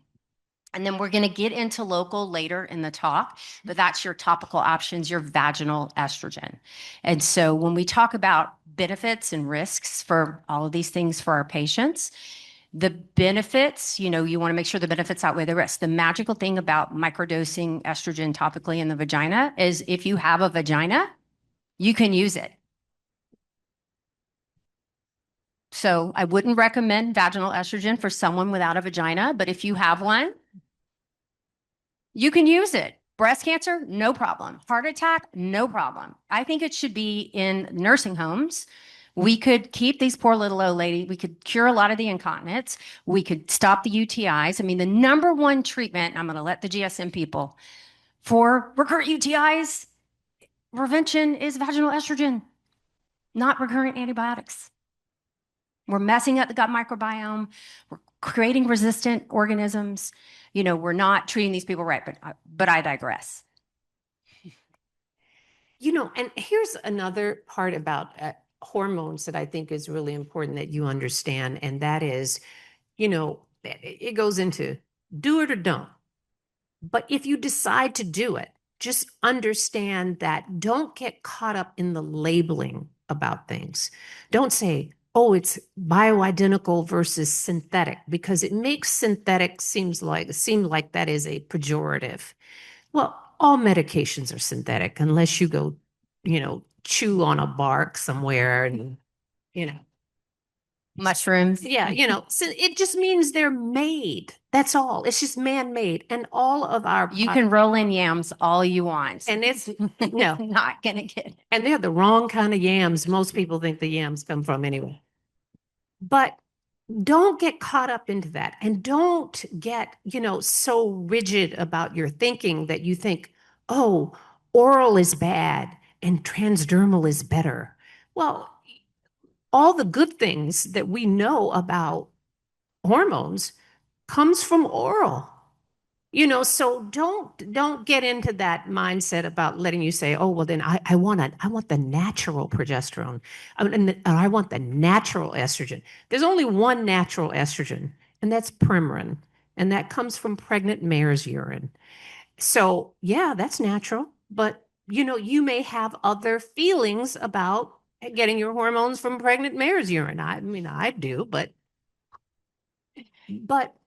And then we're going to get into local later in the talk, but that's your topical options, your vaginal estrogen. And so when we talk about benefits and risks for all of these things for our patients, The benefits, you want to make sure the benefits outweigh the risks. The magical thing about microdosing estrogen topically in the vagina is if you have a vagina, you can use it. So I wouldn't recommend vaginal estrogen for someone without a vagina, but if you have one, you can use it. Breast cancer, no problem. Heart attack, no problem. I think it should be in nursing homes. We could keep these poor little old lady. We could cure a lot of the incontinence. We could stop the UTIs. I mean, the number one treatment, I'm going to let the GSM people, for recurrent UTIs, prevention is vaginal estrogen, not recurrent antibiotics. We're messing up the gut microbiome. We're creating resistant organisms. We're not treating these people right, but I digress. And here's another part about hormones that I think is really important that you understand. And that is, it goes into do it or don't. But if you decide to do it, just understand that don't get caught up in the labeling about things. Don't say, oh, it's bioidentical versus synthetic, because it makes synthetic seem like that is a pejorative. Well, all medications are synthetic unless you go, chew on a bark somewhere and, mushrooms. Yeah, so it just means they're made. That's all. It's just man-made. And all of our You can roll in yams all you want. And it's no, not gonna get it. And they're the wrong kind of yams. Most people think the yams come from anyway. But don't get caught up into that, and don't get, so rigid about your thinking that you think, oh, oral is bad and transdermal is better. Well, all the good things that we know about hormones comes from oral. So don't get into that mindset about letting you say, oh, well, then I want the natural progesterone. And I want the natural estrogen. There's only one natural estrogen, and that's Premarin. And that comes from pregnant mare's urine. So yeah, that's natural. But you may have other feelings about getting your hormones from pregnant mare's urine. I mean, I do, but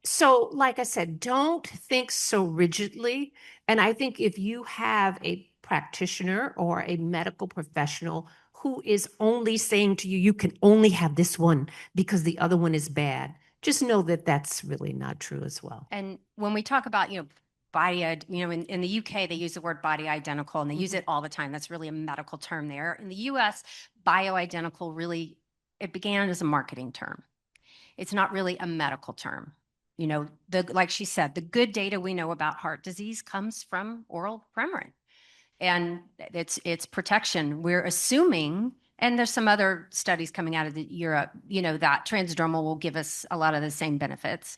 so, like I said, don't think so rigidly. And I think if you have a practitioner or a medical professional who is only saying to you, you can only have this one because the other one is bad, just know that that's really not true as well. And when we talk about, body, in the UK, they use the word body identical, and they use it all the time. That's really a medical term there. In the US, bioidentical really, it began as a marketing term. It's not really a medical term. Like she said, the good data we know about heart disease comes from oral Premarin, and it's protection. We're assuming, and there's some other studies coming out of Europe, that transdermal will give us a lot of the same benefits,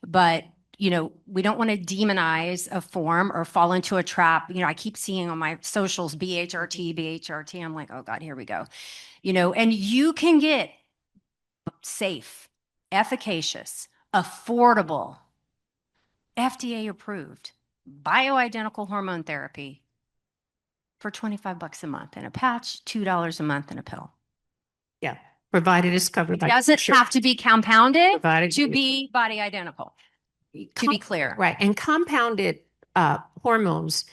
but we don't want to demonize a form or fall into a trap. I keep seeing on my socials, BHRT. I'm like, oh God, here we go. And you can get safe, efficacious, affordable, FDA approved, bioidentical hormone therapy for $25 a month in a patch, $2 a month in a pill. Yeah, provided it's covered by. It doesn't have to be compounded Provided to be body identical, to be clear. Right. And compounded hormones,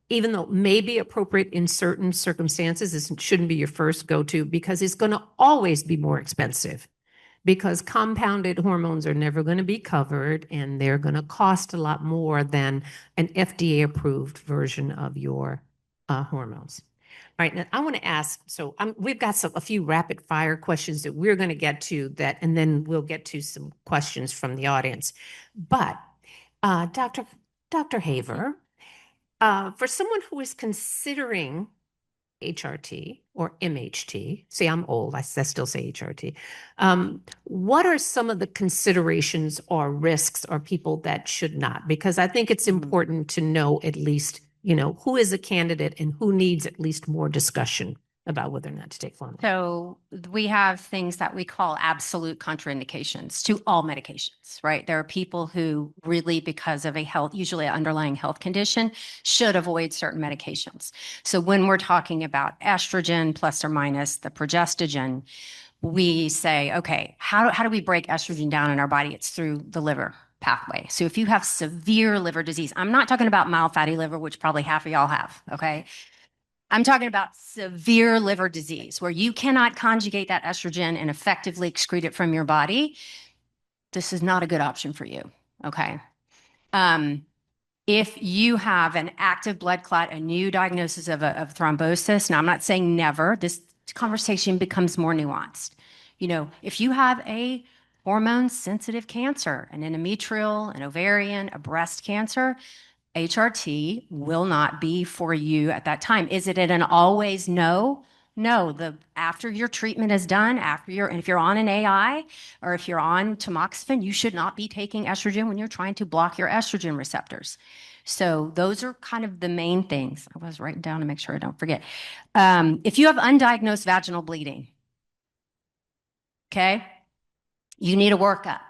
even though may be appropriate in certain circumstances, this shouldn't be your first go-to because it's going to always be more expensive. Because compounded hormones are never going to be covered, and they're going to cost a lot more than an FDA-approved version of your hormones. All right, now I want to ask, so we've got a few rapid fire questions that we're going to get to and then we'll get to some questions from the audience. But Dr. Haver, for someone who is considering HRT or MHT. See, I'm old. I still say HRT. What are some of the considerations or risks or people that should not? Because I think it's important to know at least, who is a candidate and who needs at least more discussion about whether or not to take hormones. So we have things that we call absolute contraindications to all medications, right? There are people who really, because of usually an underlying health condition, should avoid certain medications. So when we're talking about estrogen plus or minus the progestogen, we say, okay, how do we break estrogen down in our body? It's through the liver pathway. So if you have severe liver disease, I'm not talking about mild fatty liver, which probably half of y'all have, okay? I'm talking about severe liver disease where you cannot conjugate that estrogen and effectively excrete it from your body. This is not a good option for you, okay? If you have an active blood clot, a new diagnosis of thrombosis, now I'm not saying never, this conversation becomes more nuanced. You know, if you have a hormone sensitive cancer, an endometrial, an ovarian, a breast cancer, HRT will not be for you at that time. Is it an always no? No, after your treatment is done, and if you're on an AI or if you're on tamoxifen, you should not be taking estrogen when you're trying to block your estrogen receptors. So those are kind of the main things. I was writing down to make sure I don't forget. If you have undiagnosed vaginal bleeding, okay, you need a workup.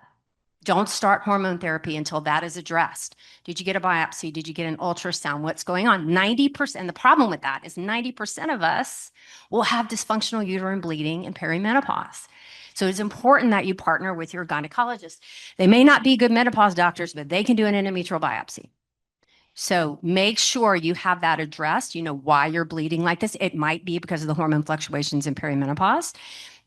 Don't start hormone therapy until that is addressed. Did you get a biopsy? Did you get an ultrasound? What's going on? 90%, and the problem with that is 90% of us will have dysfunctional uterine bleeding and perimenopause. So it's important that you partner with your gynecologist. They may not be good menopause doctors, but they can do an endometrial biopsy. So make sure you have that addressed. You know why you're bleeding like this. It might be because of the hormone fluctuations in perimenopause.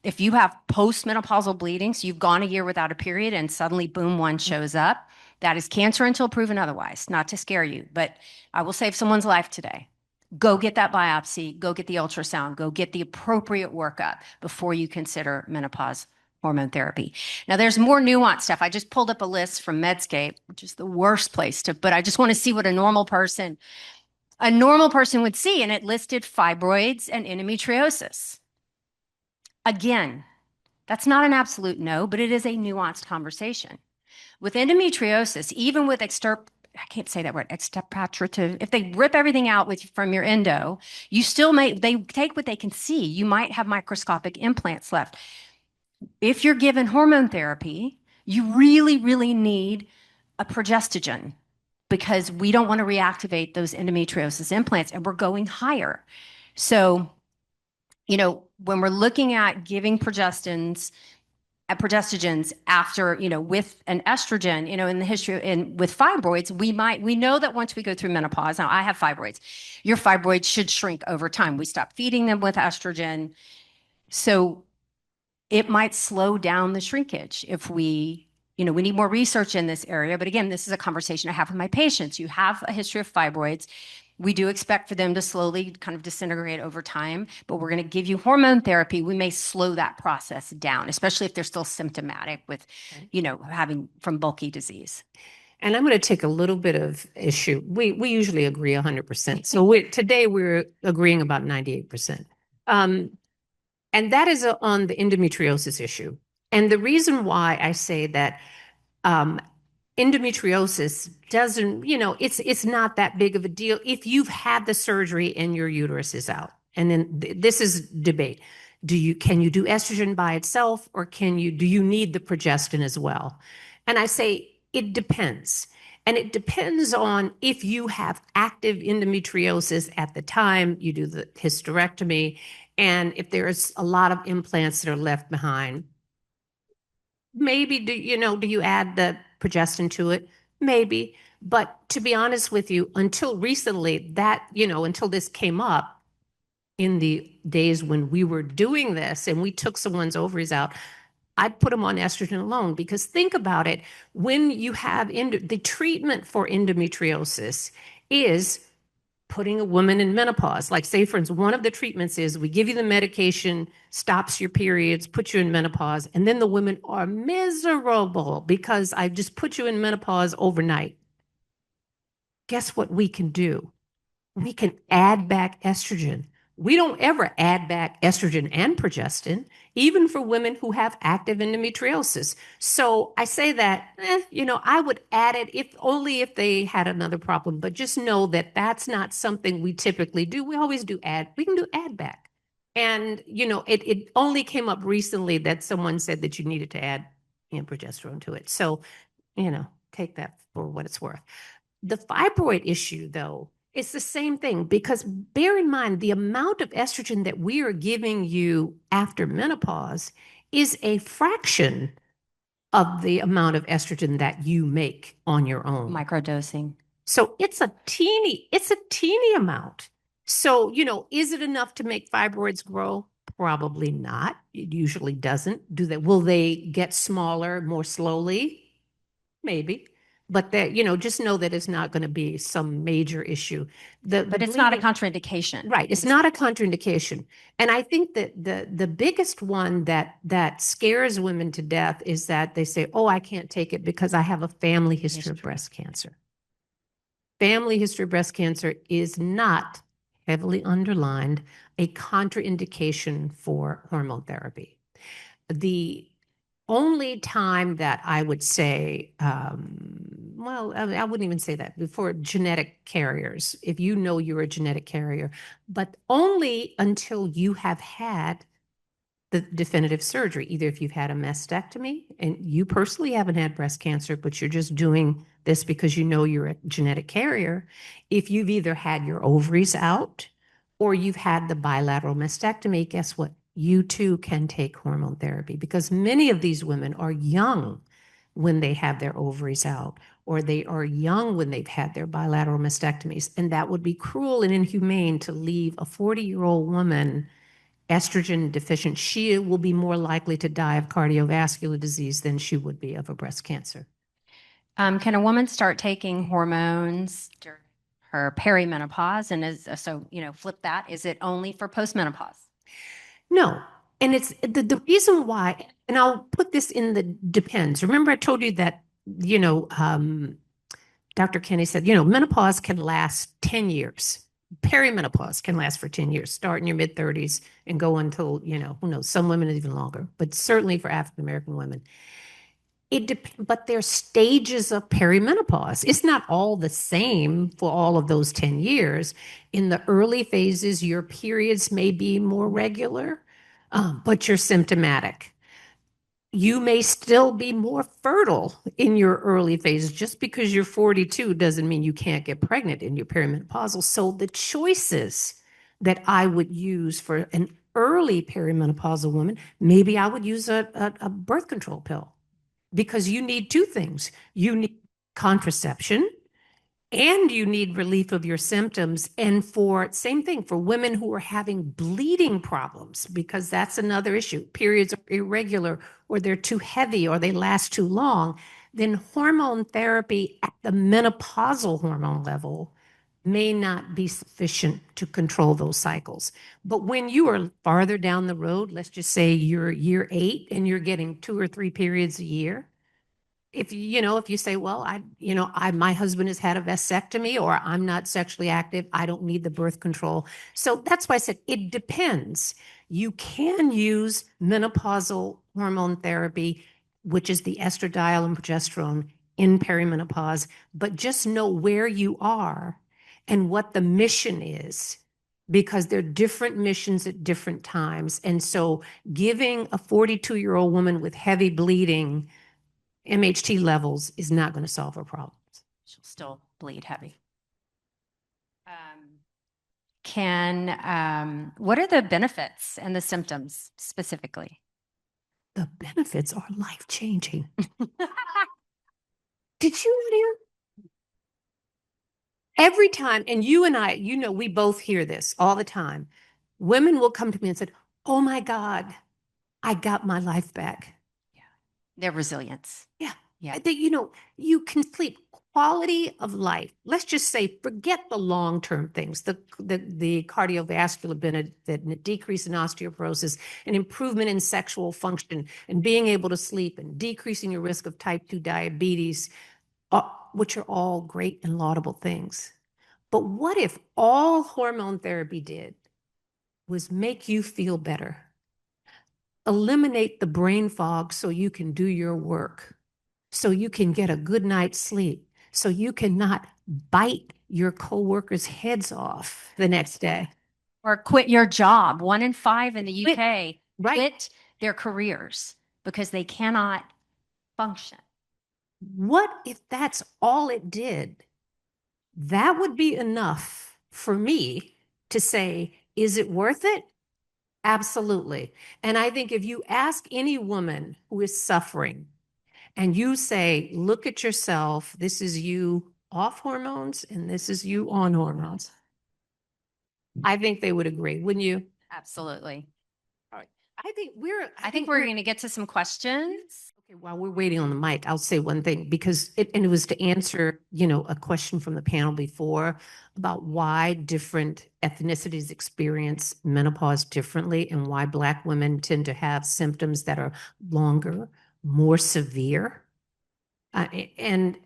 If you have postmenopausal bleeding, so you've gone a year without a period and suddenly, boom, one shows up, that is cancer until proven otherwise. Not to scare you, but I will save someone's life today. Go get that biopsy, go get the ultrasound, go get the appropriate workup before you consider menopause hormone therapy. Now, there's more nuanced stuff. I just pulled up a list from Medscape, which is the worst place but I just want to see what a normal person would see, and it listed fibroids and endometriosis. Again, that's not an absolute no, but it is a nuanced conversation. With endometriosis, even with I can't say that word, extirpative, if they rip everything out from your endo, they take what they can see. You might have microscopic implants left. If you're given hormone therapy, you really, really need a progestogen because we don't want to reactivate those endometriosis implants, and we're going higher. So, you know, when we're looking at giving progestogens after, you know, with an estrogen, you know, in the history with fibroids, we know that once we go through menopause, now I have fibroids, your fibroids should shrink over time. We stop feeding them with estrogen. So it might slow down the shrinkage if we need more research in this area. But again, this is a conversation I have with my patients. You have a history of fibroids. We do expect for them to slowly kind of disintegrate over time, but we're going to give you hormone therapy. We may slow that process down, especially if they're still symptomatic with, you know, having from bulky disease. And I'm going to take a little bit of issue. We usually agree 100%. So today we're agreeing about 98%. And that is on the endometriosis issue. And the reason why I say that endometriosis doesn't, you know, it's not that big of a deal if you've had the surgery and your uterus is out. And then this is debate. Can you do estrogen by itself, or do you need the progestin as well? And I say it depends. And it depends on if you have active endometriosis at the time you do the hysterectomy, and if there's a lot of implants that are left behind. Maybe do you add the progestin to it? Maybe. But to be honest with you, until recently, until this came up in the days when we were doing this and we took someone's ovaries out, I'd put them on estrogen alone, because think about it. When you have the treatment for endometriosis is putting a woman in menopause. Like, say, for instance, one of the treatments is we give you the medication, stops your periods, puts you in menopause, and then the women are miserable because I just put you in menopause overnight. Guess what we can do? We can add back estrogen. We don't ever add back estrogen and progestin, even for women who have active endometriosis. So I say that, I would add it if they had another problem, but just know that that's not something we typically do. We always we can do add back. And, it only came up recently that someone said that you needed to add progesterone to it. So, take that for what it's worth. The fibroid issue, though, it's the same thing, because bear in mind, the amount of estrogen that we are giving you after menopause is a fraction of the amount of estrogen that you make on your own. Microdosing. So it's a teeny amount. So, is it enough to make fibroids grow? Probably not. It usually doesn't. Will they get smaller more slowly? Maybe. But that, just know that it's not going to be some major issue. But it's not a contraindication. Right. It's not a contraindication. And I think that the biggest one that scares women to death is that they say, oh, I can't take it because I have a family history of breast cancer. Family history of breast cancer is not heavily underlined a contraindication for hormone therapy. The only time that I would say, well, I wouldn't even say that, for genetic carriers, if you know you're a genetic carrier, but only until you have had the definitive surgery, either if you've had a mastectomy and you personally haven't had breast cancer, but you're just doing this because you know you're a genetic carrier, if you've either had your ovaries out or you've had the bilateral mastectomy, guess what? You too can take hormone therapy because many of these women are young when they have their ovaries out, or they are young when they've had their bilateral mastectomies. And that would be cruel and inhumane to leave a 40-year-old woman estrogen deficient. She will be more likely to die of cardiovascular disease than she would be of a breast cancer. Can a woman start taking hormones during her perimenopause? And flip that. Is it only for postmenopause? No. And it's the reason why, and I'll put this in the depends. Remember, I told you that, Dr. Kenny said, menopause can last 10 years. Perimenopause can last for 10 years, start in your mid 30s and go until, who knows, some women even longer, but certainly for African American women. But there's stages of perimenopause. It's not all the same for all of those 10 years. In the early phases, your periods may be more regular, but you're symptomatic. You may still be more fertile in your early phases. Just because you're 42 doesn't mean you can't get pregnant in your perimenopausal. So the choices that I would use for an early perimenopausal woman, maybe I would use a birth control pill, because you need two things. You need contraception and you need relief of your symptoms. And same thing for women who are having bleeding problems, because that's another issue. Periods are irregular, or they're too heavy, or they last too long. Then hormone therapy at the menopausal hormone level may not be sufficient to control those cycles. But when you are farther down the road, let's just say you're year 8 and you're getting 2 or 3 periods a year, if you say, well, my husband has had a vasectomy, or I'm not sexually active, I don't need the birth control. So that's why I said it depends. You can use menopausal hormone therapy, which is the estradiol and progesterone, in perimenopause, but just know where you are and what the mission is, because there are different missions at different times. And so giving a 42-year-old woman with heavy bleeding MHT levels is not going to solve her problems. She'll still bleed heavy. What are the benefits and the symptoms specifically? The benefits are life-changing. Did you not hear? Every time, and you and I, we both hear this all the time. Women will come to me and say, oh my God, I got my life back. Their resilience. Yeah. Yeah. You can sleep. Quality of life. Let's just say, forget the long-term things, the cardiovascular benefit, and decrease in osteoporosis, and improvement in sexual function, and being able to sleep, and decreasing your risk of type 2 diabetes, which are all great and laudable things. But what if all hormone therapy did was make you feel better? Eliminate the brain fog so you can do your work, so you can get a good night's sleep, so you cannot bite your coworkers' heads off the next day. Or quit your job. 1 in 5 in the UK Right. quit their careers because they cannot function. What if that's all it did? That would be enough for me to say, is it worth it? Absolutely. And I think if you ask any woman who is suffering and you say, look at yourself, this is you off hormones and this is you on hormones, I think they would agree, wouldn't you? Absolutely. I think I think we're going to get to some questions. Okay, while we're waiting on the mic, I'll say one thing because it was to answer, a question from the panel before about why different ethnicities experience menopause differently and why Black women tend to have symptoms that are longer, more severe. And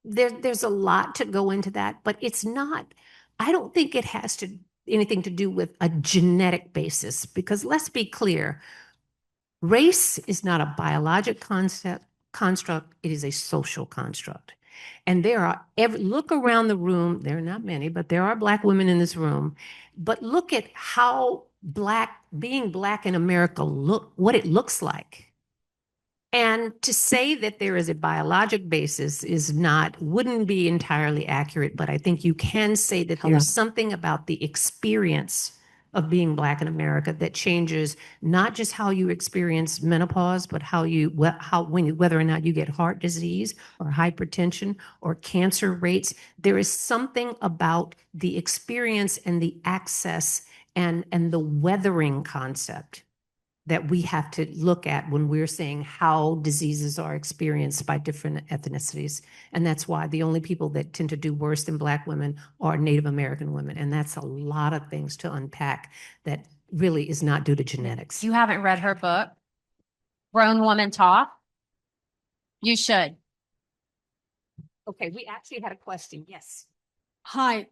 there's a lot to go into that, but I don't think it has anything to do with a genetic basis because let's be clear, race is not a biologic construct, it is a social construct. And look around the room, there are not many, but there are Black women in this room. But look at how being Black in America what it looks like. And to say that there is a biologic basis wouldn't be entirely accurate, but I think you can say that there's something about the experience of being Black in America that changes not just how you experience menopause, but whether or not you get heart disease or hypertension or cancer rates. There is something about the experience and the access and the weathering concept that we have to look at when we're saying how diseases are experienced by different ethnicities. And that's why the only people that tend to do worse than Black women are Native American women. And that's a lot of things to unpack that really is not due to genetics. You haven't read her book, Grown Woman Talk? You should. Okay, we actually had a question. Yes. Hi.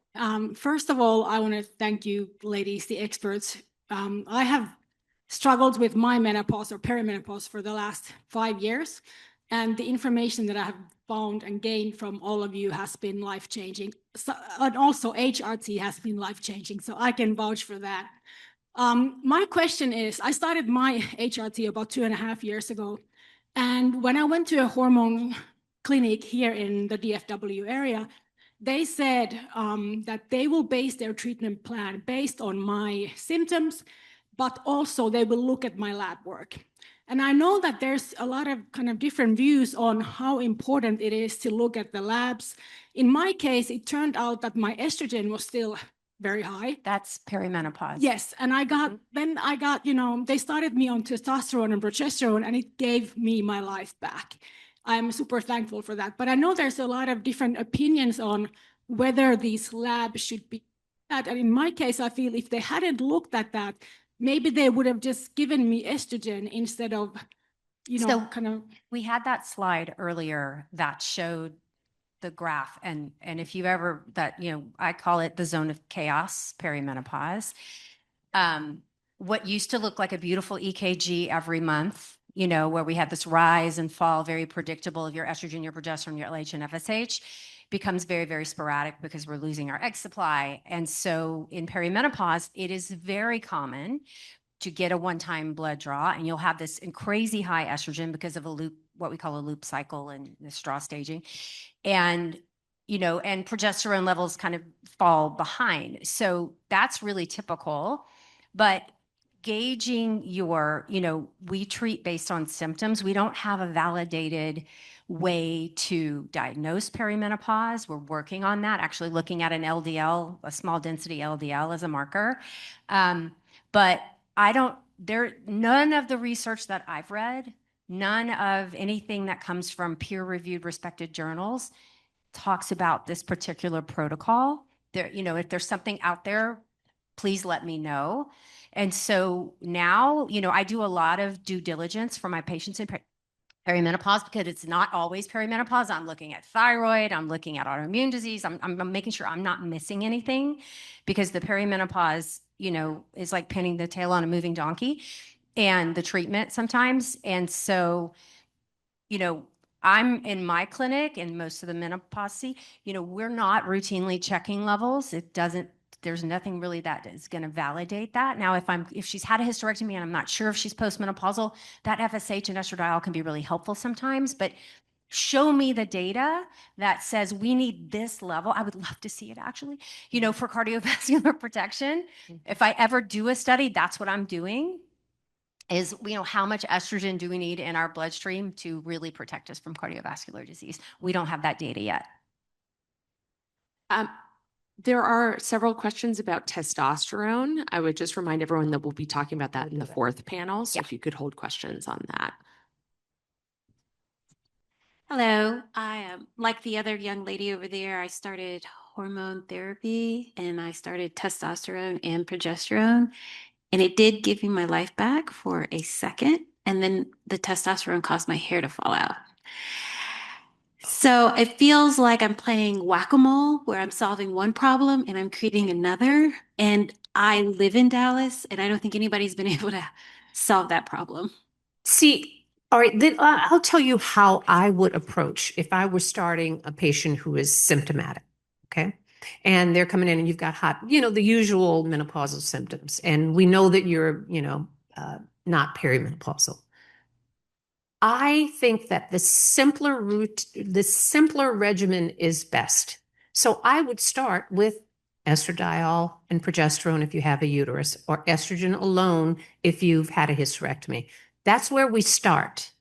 First of all, I want to thank you, ladies, the experts. I have struggled with my menopause or perimenopause for the last 5 years. And the information that I have found and gained from all of you has been life-changing. And also HRT has been life-changing, so I can vouch for that. My question is, I started my HRT about 2.5 years ago. And when I went to a hormone clinic here in the DFW area, they said that they will base their treatment plan based on my symptoms, but also they will look at my lab work. And I know that there's a lot of kind of different views on how important it is to look at the labs. In my case, it turned out that my estrogen was still very high. That's perimenopause. Yes, and then I got, they started me on testosterone and progesterone, and it gave me my life back. I'm super thankful for that. But I know there's a lot of different opinions on whether these labs should be at. And in my case, I feel if they hadn't looked at that, maybe they would have just given me estrogen instead of, We had that slide earlier that showed the graph, and if you've ever I call it the zone of chaos, perimenopause. What used to look like a beautiful EKG every month, where we had this rise and fall, very predictable of your estrogen, your progesterone, your LH and FSH, becomes very, very sporadic because we're losing our egg supply. And so in perimenopause, it is very common to get a one-time blood draw, and you'll have this crazy high estrogen because of a loop, what we call a loop cycle and the straw staging. And, and progesterone levels kind of fall behind. So that's really typical. But gauging we treat based on symptoms. We don't have a validated way to diagnose perimenopause. We're working on that, actually looking at an LDL, a small density LDL as a marker. But none of the research that I've read, none of anything that comes from peer-reviewed respected journals talks about this particular protocol. If there's something out there, please let me know. And so now, I do a lot of due diligence for my patients in perimenopause because it's not always perimenopause. I'm looking at thyroid, I'm looking at autoimmune disease. I'm making sure I'm not missing anything because the perimenopause, is like pinning the tail on a moving donkey and the treatment sometimes. And so, I'm in my clinic and most of the menopause, we're not routinely checking levels. There's nothing really that is going to validate that. Now, if she's had a hysterectomy and I'm not sure if she's postmenopausal, that FSH and estradiol can be really helpful sometimes. But show me the data that says we need this level. I would love to see it actually, you know, for cardiovascular protection. If I ever do a study, that's what I'm doing is, you know, how much estrogen do we need in our bloodstream to really protect us from cardiovascular disease? We don't have that data yet. There are several questions about testosterone. I would just remind everyone that we'll be talking about that in the fourth panel. So if you could hold questions on that. Hello, I am like the other young lady over there. I started hormone therapy and I started testosterone and progesterone, and it did give me my life back for a second. And then the testosterone caused my hair to fall out. So it feels like I'm playing whack-a-mole where I'm solving one problem and I'm creating another. And I live in Dallas and I don't think anybody's been able to solve that problem. See, all right, then I'll tell you how I would approach if I were starting a patient who is symptomatic, okay? And they're coming in and you've got hot, you know, the usual menopausal symptoms. And we know that you're, you know, not perimenopausal. I think that the simpler regimen is best. So I would start with estradiol and progesterone if you have a uterus, or estrogen alone if you've had a hysterectomy. That's where we start.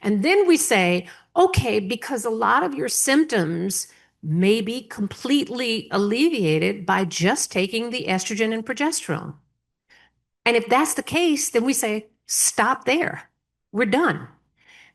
And then we say, okay, because a lot of your symptoms may be completely alleviated by just taking the estrogen and progesterone. And if that's the case, then we say, stop there. We're done.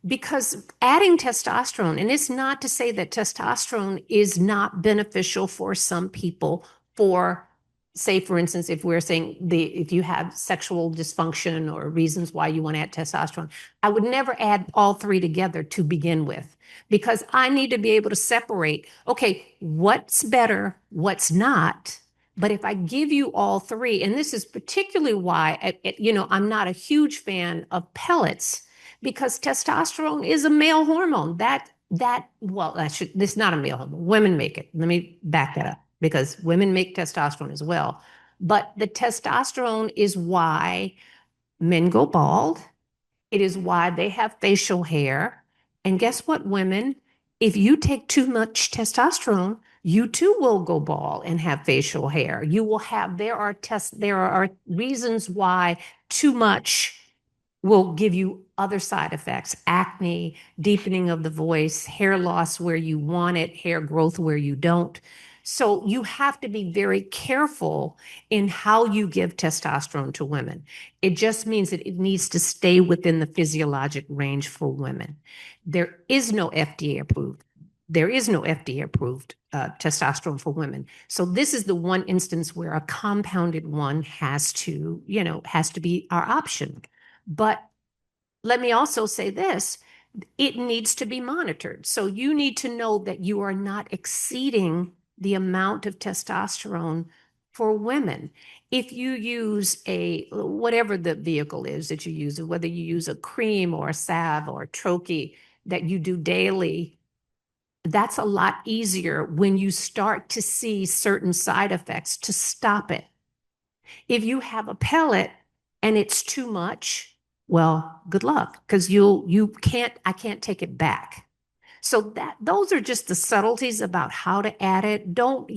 Because adding testosterone, and it's not to say that testosterone is not beneficial for some people, for, say, for instance, if we're saying if you have sexual dysfunction or reasons why you want to add testosterone, I would never add all three together to begin with, because I need to be able to separate, okay, what's better, what's not. But if I give you all three, and this is particularly why, you know, I'm not a huge fan of pellets, because testosterone is a male hormone. This is not a male hormone. Women make it. Let me back that up, because women make testosterone as well. But the testosterone is why men go bald. It is why they have facial hair. And guess what, women? If you take too much testosterone, you too will go bald and have facial hair. You will have, there are reasons why too much will give you other side effects: acne, deepening of the voice, hair loss where you want it, hair growth where you don't. So you have to be very careful in how you give testosterone to women. It just means that it needs to stay within the physiologic range for women. There is no FDA approved. Testosterone for women. So this is the one instance where a compounded one has to be our option. But let me also say this, it needs to be monitored. So you need to know that you are not exceeding the amount of testosterone for women. If you use whatever the vehicle is that you use, whether you use a cream or a salve or a troche that you do daily, that's a lot easier when you start to see certain side effects to stop it. If you have a pellet and it's too much, well, good luck, because I can't take it back. So those are just the subtleties about how to add it. Don't,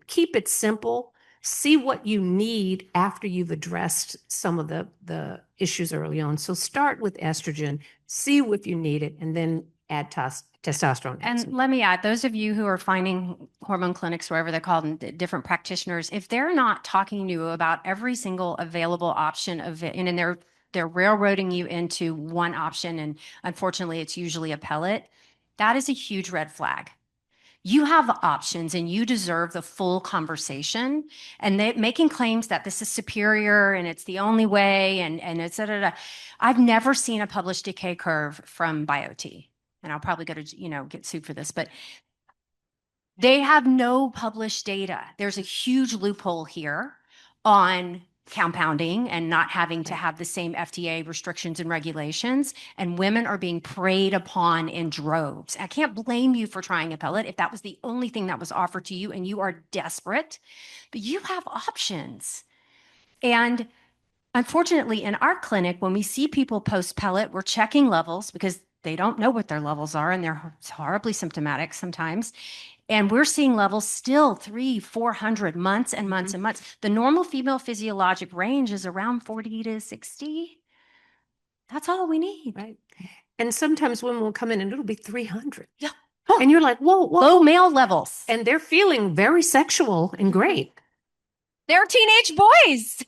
keep it simple. See what you need after you've addressed some of the issues early on. So start with estrogen, see if you need it, and then add testosterone. And let me add, those of you who are finding hormone clinics, wherever they're called, and different practitioners, if they're not talking to you about every single available option of it, and they're railroading you into one option, and unfortunately it's usually a pellet, that is a huge red flag. You have options and you deserve the full conversation. And they making claims that this is superior and it's the only way and it's I've never seen a published decay curve from BioT. And I'll probably go to, get sued for this, but they have no published data. There's a huge loophole here on compounding and not having to have the same FDA restrictions and regulations, and women are being preyed upon in droves. I can't blame you for trying a pellet if that was the only thing that was offered to you and you are desperate, but you have options. And unfortunately, in our clinic, when we see people post pellet, we're checking levels because they don't know what their levels are, and they're horribly symptomatic sometimes. And we're seeing levels still 300-400 months and months and months. The normal female physiologic range is around 40 to 60. That's all we need. Right. And sometimes women will come in and it'll be 300. Yeah. And you're like, whoa, whoa. Low male levels. And they're feeling very sexual and great. They're teenage boys.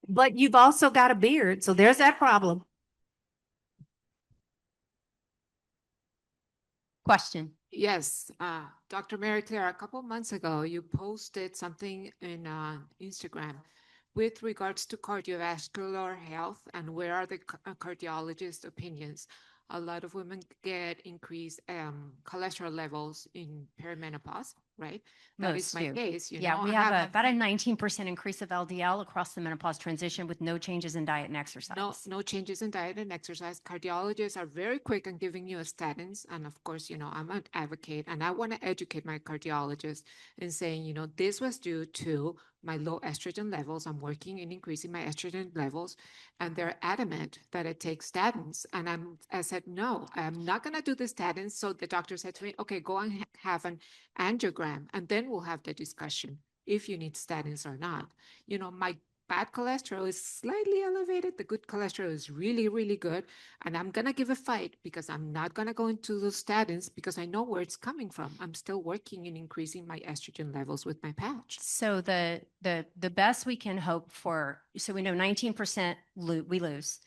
But you've also got a beard. So there's that problem. Question. Yes, Dr. Mary Claire, a couple months ago, you posted something in Instagram with regards to cardiovascular health and where are the cardiologist opinions. A lot of women get increased cholesterol levels in perimenopause, right? That is my case. You know, we have about a 19% increase of LDL across the menopause transition with no changes in diet and exercise. No changes in diet and exercise. Cardiologists are very quick on giving you a statins. And of course, you know, I'm an advocate and I want to educate my cardiologist in saying, you know, this was due to my low estrogen levels. I'm working in increasing my estrogen levels, and they're adamant that it takes statins. And I said, no, I'm not going to do the statins. So the doctor said to me, okay, go and have an angiogram, and then we'll have the discussion if you need statins or not. You know, my bad cholesterol is slightly elevated. The good cholesterol is really, really good. And I'm going to give a fight because I'm not going to go into those statins because I know where it's coming from. I'm still working in increasing my estrogen levels with my patch. So the best we can hope for, so we know 19% we lose.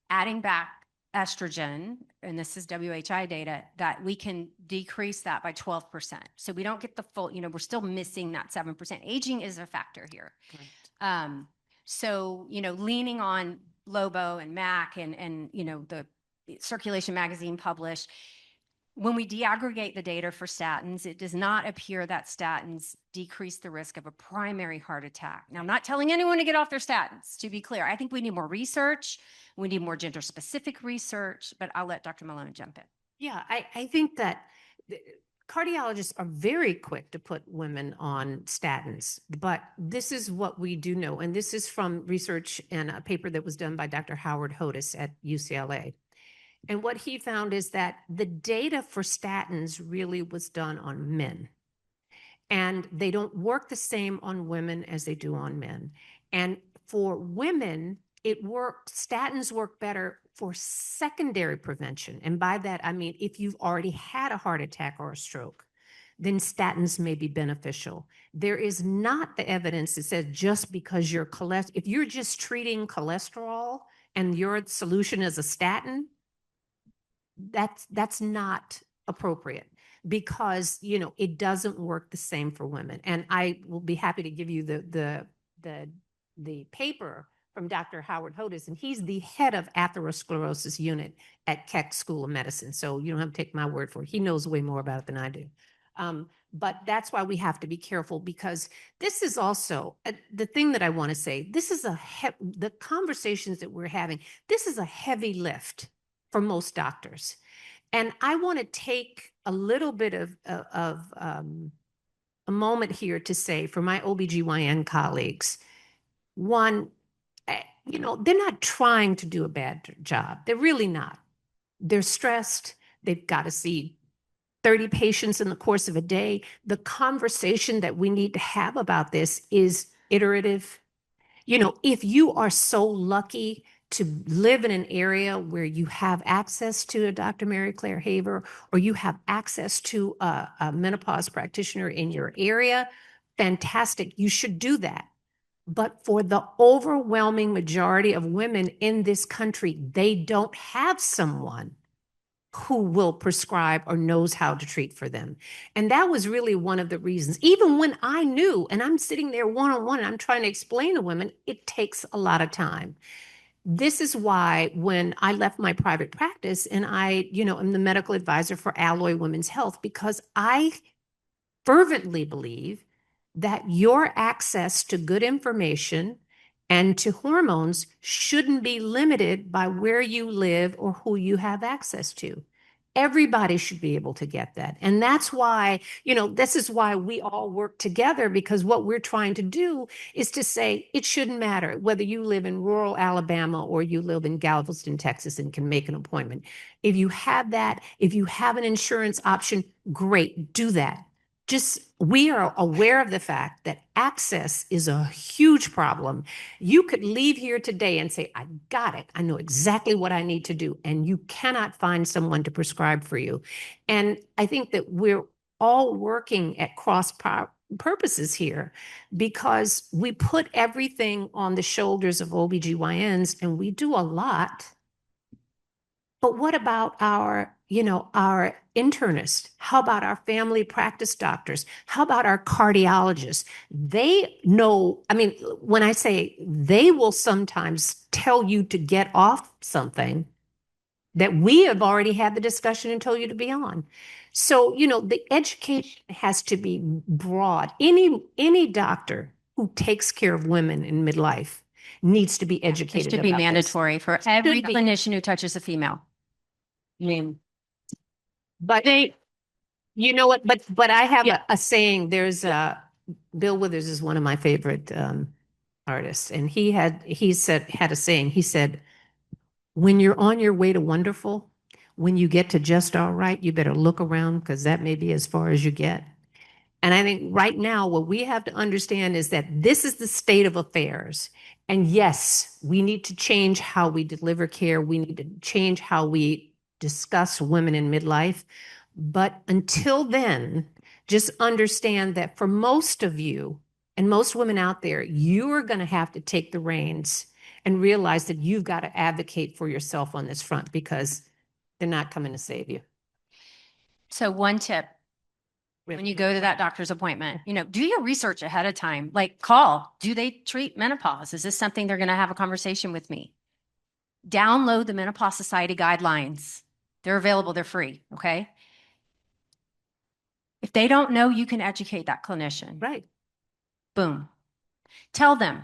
Adding back estrogen, and this is WHI data, that we can decrease that by 12%. So we don't get the full, you know, we're still missing that 7%. Aging is a factor here. So, you know, leaning on Lobo and Mac and, you know, the Circulation Magazine published, when we deaggregate the data for statins, it does not appear that statins decrease the risk of a primary heart attack. Now, I'm not telling anyone to get off their statins, to be clear. I think we need more research. We need more gender-specific research, but I'll let Dr. Malone jump in. Yeah, I think that cardiologists are very quick to put women on statins, but this is what we do know. And this is from research and a paper that was done by Dr. Howard Hodis at UCLA. And what he found is that the data for statins really was done on men. And they don't work the same on women as they do on men. And for women, statins work better for secondary prevention. And by that, I mean, if you've already had a heart attack or a stroke, then statins may be beneficial. There is not the evidence that says just because if you're just treating cholesterol and your solution is a statin, that's not appropriate because, you know, it doesn't work the same for women. And I will be happy to give you the paper from Dr. Howard Hodis, and he's the head of atherosclerosis unit at Keck School of Medicine. So you don't have to take my word for it. He knows way more about it than I do. But that's why we have to be careful, because this is also the thing that I want to say. This is the conversations that we're having. This is a heavy lift for most doctors. And I want to take a little bit of a moment here to say for my OBGYN colleagues, one, you know, they're not trying to do a bad job. They're really not. They're stressed. They've got to see 30 patients in the course of a day. The conversation that we need to have about this is iterative. You know, if you are so lucky to live in an area where you have access to a Dr. Mary Claire Haver, or you have access to a menopause practitioner in your area, fantastic. You should do that. But for the overwhelming majority of women in this country, they don't have someone who will prescribe or knows how to treat for them. And that was really one of the reasons. Even when I knew, and I'm sitting there one-on-one and I'm trying to explain to women, it takes a lot of time. This is why when I left my private practice and I, you know, am the medical advisor for Alloy Women's Health, because I fervently believe that your access to good information and to hormones shouldn't be limited by where you live or who you have access to. Everybody should be able to get that. And that's why, this is why we all work together, because what we're trying to do is to say it shouldn't matter whether you live in rural Alabama or you live in Galveston, Texas, and can make an appointment. If you have that, if you have an insurance option, great, do that. Just, we are aware of the fact that access is a huge problem. You could leave here today and say, I got it. I know exactly what I need to do. And you cannot find someone to prescribe for you. And I think that we're all working at cross purposes here, because we put everything on the shoulders of OBGYNs, and we do a lot. But what about our internists? How about our family practice doctors? How about our cardiologists? They know, when I say they will sometimes tell you to get off something that we have already had the discussion and told you to be on. So, the education has to be broad. Any doctor who takes care of women in midlife needs to be It educated should be about this. mandatory for every clinician who touches a female. But you know what? But I have a saying. There's Bill Withers is one of my favorite artists, and he had a saying. He said, "When you're on your way to wonderful, when you get to just all right, you better look around, because that may be as far as you get." And I think right now what we have to understand is that this is the state of affairs. And yes, we need to change how we deliver care. We need to change how we discuss women in midlife. But until then, just understand that for most of you and most women out there, you are going to have to take the reins and realize that you've got to advocate for yourself on this front, because they're not coming to save you. So one tip, when you go to that doctor's appointment, do your research ahead of time. Like, call, do they treat menopause? Is this something they're going to have a conversation with me? Download the Menopause Society guidelines. They're available. They're free. Okay. If they don't know, you can educate that clinician. Right. Boom. Tell them,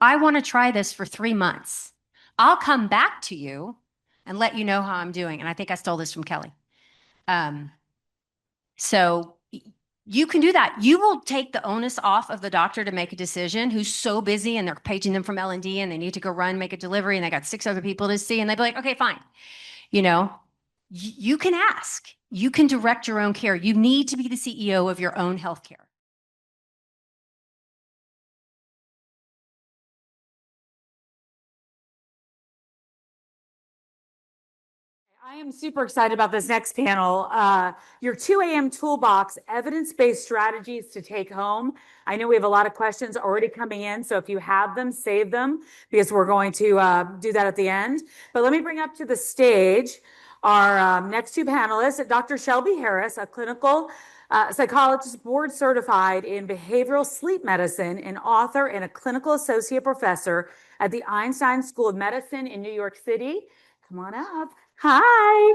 I want to try this for 3 months. I'll come back to you and let you know how I'm doing. And I think I stole this from Kelly. So you can do that. You will take the onus off of the doctor to make a decision, who's so busy and they're paging them from L&D and they need to go run, make a delivery, and they got 6 other people to see, and they'd be like, okay, fine. You can ask. You can direct your own care. You need to be the CEO of your own healthcare. I am super excited about this next panel. Your 2 a.m. toolbox, evidence-based strategies to take home. I know we have a lot of questions already coming in, so if you have them, save them, because we're going to do that at the end. But let me bring up to the stage our next 2 panelists, Dr. Shelby Harris, a clinical psychologist board certified in behavioral sleep medicine, an author and a clinical associate professor at the Einstein School of Medicine in New York City. Come on up. Hi.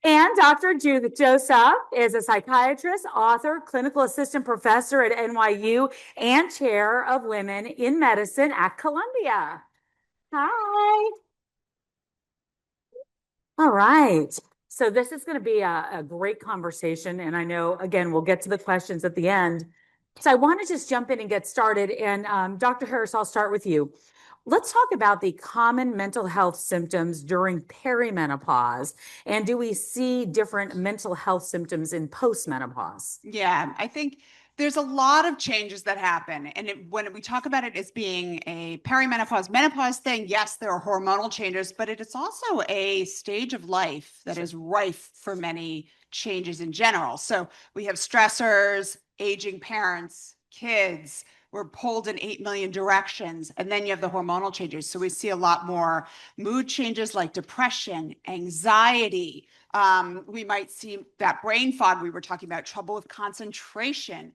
And Dr. Judith Joseph is a psychiatrist, author, clinical assistant professor at NYU, and chair of women in medicine at Columbia. Hi. All right. So this is going to be a great conversation. And I know, again, we'll get to the questions at the end. So I want to just jump in and get started. And Dr. Harris, I'll start with you. Let's talk about the common mental health symptoms during perimenopause. And do we see different mental health symptoms in postmenopause? Yeah, I think there's a lot of changes that happen. And when we talk about it as being a perimenopause, menopause thing, yes, there are hormonal changes, but it is also a stage of life that is rife for many changes in general. So we have stressors, aging parents, kids. We're pulled in 8 million directions. And then you have the hormonal changes. So we see a lot more mood changes like depression, anxiety. We might see that brain fog we were talking about, trouble with concentration.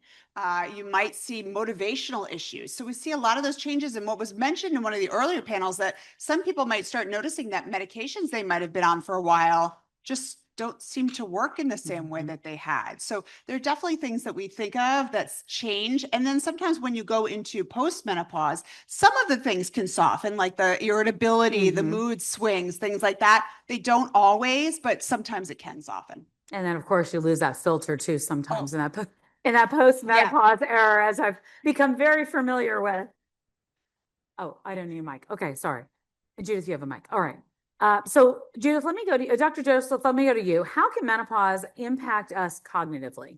You might see motivational issues. So we see a lot of those changes. And what was mentioned in one of the earlier panels, that some people might start noticing that medications they might have been on for a while just don't seem to work in the same way that they had. So there are definitely things that we think of that's change. And then sometimes when you go into postmenopause, some of the things can soften, like the irritability, the mood swings, things like that. They don't always, but sometimes it can soften. And then, of course, you lose that filter too sometimes in that post-menopause era, as I've become very familiar with. Oh, I don't need a mic. Okay, sorry. Judith, you have a mic. All right. So Judith, let me go to you. Dr. Joseph, let me go to you. How can menopause impact us cognitively?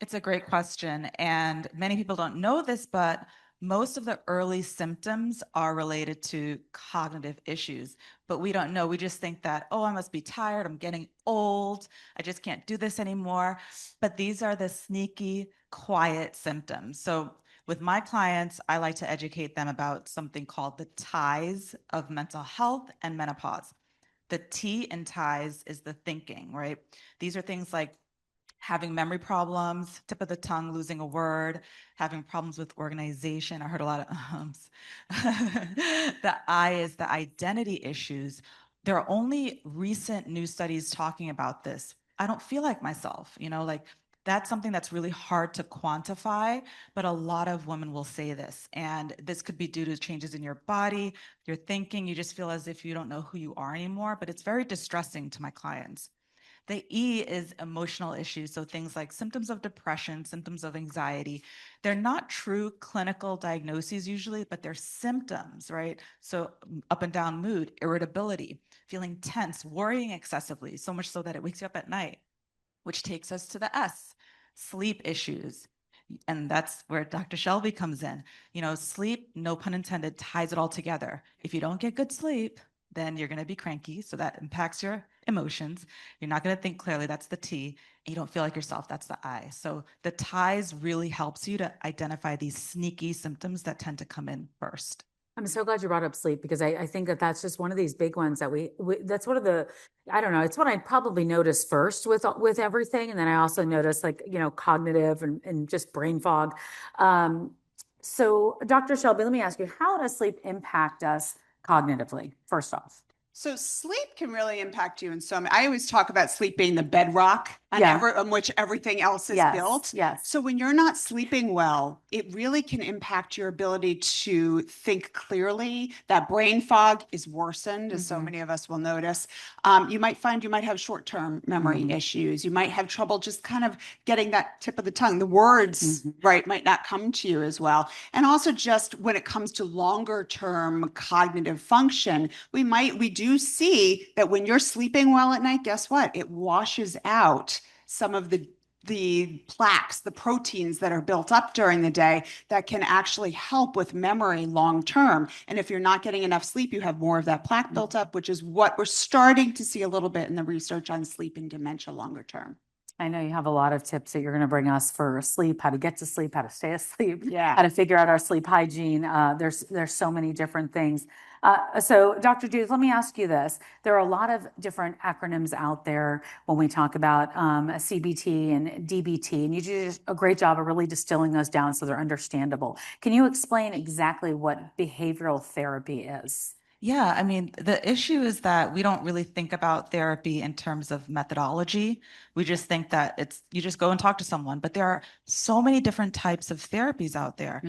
It's a great question. And many people don't know this, but most of the early symptoms are related to cognitive issues, but we don't know. We just think that, oh, I must be tired. I'm getting old. I just can't do this anymore. But these are the sneaky, quiet symptoms. So with my clients, I like to educate them about something called the ties of mental health and menopause. The T in ties is the thinking, right? These are things like having memory problems, tip of the tongue, losing a word, having problems with organization. I heard a lot of ums. The I is the identity issues. There are only recent new studies talking about this. I don't feel like myself, like that's something that's really hard to quantify, but a lot of women will say this. And this could be due to changes in your body, your thinking. You just feel as if you don't know who you are anymore, but it's very distressing to my clients. The E is emotional issues. So things like symptoms of depression, symptoms of anxiety. They're not true clinical diagnoses usually, but they're symptoms, right? So up and down mood, irritability, feeling tense, worrying excessively, so much so that it wakes you up at night, which takes us to the S, sleep issues. And that's where Dr. Shelby comes in. Sleep, no pun intended, ties it all together. If you don't get good sleep, then you're going to be cranky. So that impacts your emotions. You're not going to think clearly. That's the T. And you don't feel like yourself. That's the I. So the ties really helps you to identify these sneaky symptoms that tend to come in first. I'm so glad you brought up sleep, because I think that that's just one of these big ones that that's one of the, I don't know, it's what I probably notice first with everything. And then I also notice cognitive and just brain fog. So Dr. Shelby, let me ask you, how does sleep impact us cognitively, first off? So sleep can really impact you in so many. I always talk about sleep being the bedrock on which everything else is built. Yes. So when you're not sleeping well, it really can impact your ability to think clearly. That brain fog is worsened, as so many of us will notice. You might find you might have short-term memory issues. You might have trouble just kind of getting that tip of the tongue. The words, right, might not come to you as well. And also just when it comes to longer-term cognitive function, we do see that when you're sleeping well at night, guess what? It washes out some of the plaques, the proteins that are built up during the day that can actually help with memory long term. And if you're not getting enough sleep, you have more of that plaque built up, which is what we're starting to see a little bit in the research on sleep and dementia longer term. I know you have a lot of tips that you're going to bring us for sleep, how to get to sleep, how to stay asleep, how to figure out our sleep hygiene. There's so many different things. So Dr. Judith, let me ask you this. There are a lot of different acronyms out there when we talk about CBT and DBT, and you do a great job of really distilling those down so they're understandable. Can you explain exactly what behavioral therapy is? Yeah, I mean, the issue is that we don't really think about therapy in terms of methodology. We just think that you just go and talk to someone, but there are so many different types of therapies out there.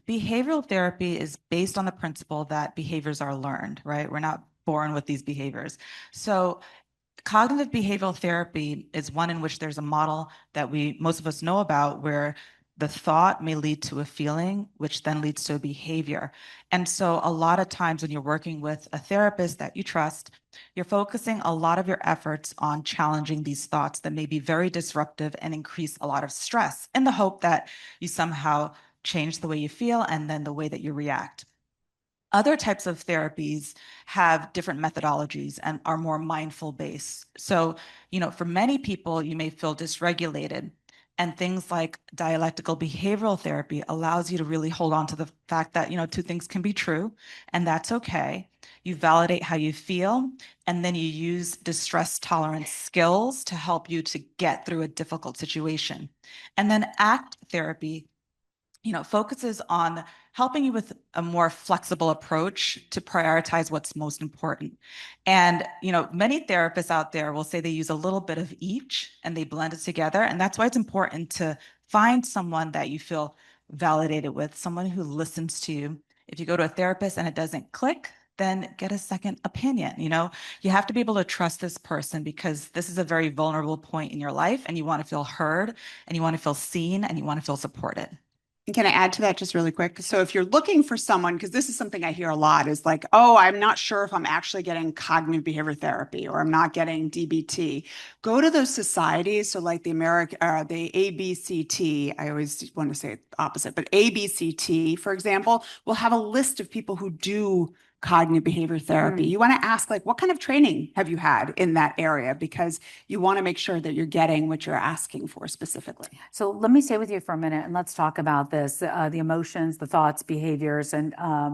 Behavioral therapy is based on the principle that behaviors are learned, right? We're not born with these behaviors. So cognitive behavioral therapy is one in which there's a model that most of us know about, where the thought may lead to a feeling, which then leads to a behavior. And so a lot of times when you're working with a therapist that you trust, you're focusing a lot of your efforts on challenging these thoughts that may be very disruptive and increase a lot of stress, in the hope that you somehow change the way you feel and then the way that you react. Other types of therapies have different methodologies and are more mindful based. So, for many people, you may feel dysregulated. And things like dialectical behavioral therapy allows you to really hold on to the fact that, two things can be true, and that's okay. You validate how you feel, and then you use distress tolerance skills to help you to get through a difficult situation. And then ACT therapy focuses on helping you with a more flexible approach to prioritize what's most important. And, many therapists out there will say they use a little bit of each and they blend it together. And that's why it's important to find someone that you feel validated with, someone who listens to you. If you go to a therapist and it doesn't click, then get a second opinion. You have to be able to trust this person because this is a very vulnerable point in your life and you want to feel heard and you want to feel seen and you want to feel supported. And can I add to that just really quick? So if you're looking for someone, because this is something I hear a lot, is like, oh, I'm not sure if I'm actually getting cognitive behavior therapy or I'm not getting DBT. Go to those societies. So like the ABCT, I always want to say it opposite, but ABCT, for example, will have a list of people who do cognitive behavior therapy. You want to ask, like, what kind of training have you had in that area? Because you want to make sure that you're getting what you're asking for specifically. So let me stay with you for a minute and let's talk about this, the emotions, the thoughts, behaviors, and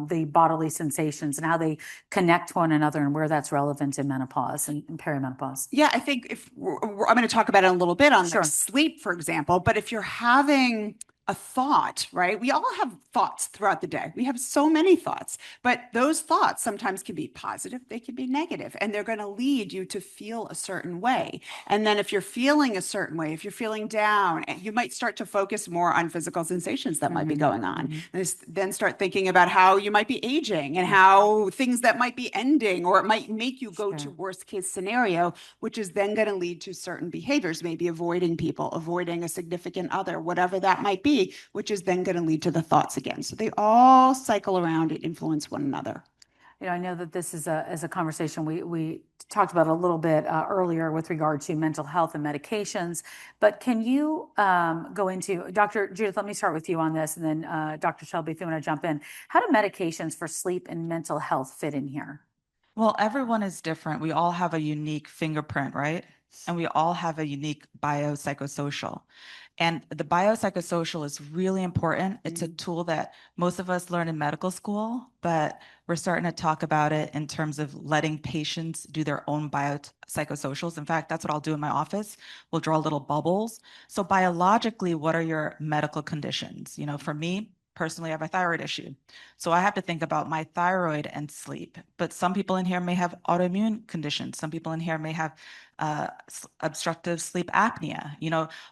the bodily sensations and how they connect to one another and where that's relevant in menopause and perimenopause. Yeah, I think I'm going to talk about it a little bit on like sleep, for example, but if you're having a thought, right? We all have thoughts throughout the day. We have so many thoughts, but those thoughts sometimes can be positive, they can be negative, and they're going to lead you to feel a certain way. And then if you're feeling a certain way, if you're feeling down, you might start to focus more on physical sensations that might be going on. And then start thinking about how you might be aging and how things that might be ending, or it might make you go to worst case scenario, which is then going to lead to certain behaviors, maybe avoiding people, avoiding a significant other, whatever that might be, which is then going to lead to the thoughts again. So they all cycle around and influence one another. I know that this is a conversation we talked about a little bit earlier with regard to mental health and medications, but can you go into, Dr. Judith, let me start with you on this, and then Dr. Shelby, if you want to jump in. How do medications for sleep and mental health fit in here? Well, everyone is different. We all have a unique fingerprint, right? And we all have a unique biopsychosocial. And the biopsychosocial is really important. It's a tool that most of us learn in medical school, but we're starting to talk about it in terms of letting patients do their own biopsychosocials. In fact, that's what I'll do in my office. We'll draw little bubbles. So biologically, what are your medical conditions? For me, personally, I have a thyroid issue. So I have to think about my thyroid and sleep. But some people in here may have autoimmune conditions. Some people in here may have obstructive sleep apnea.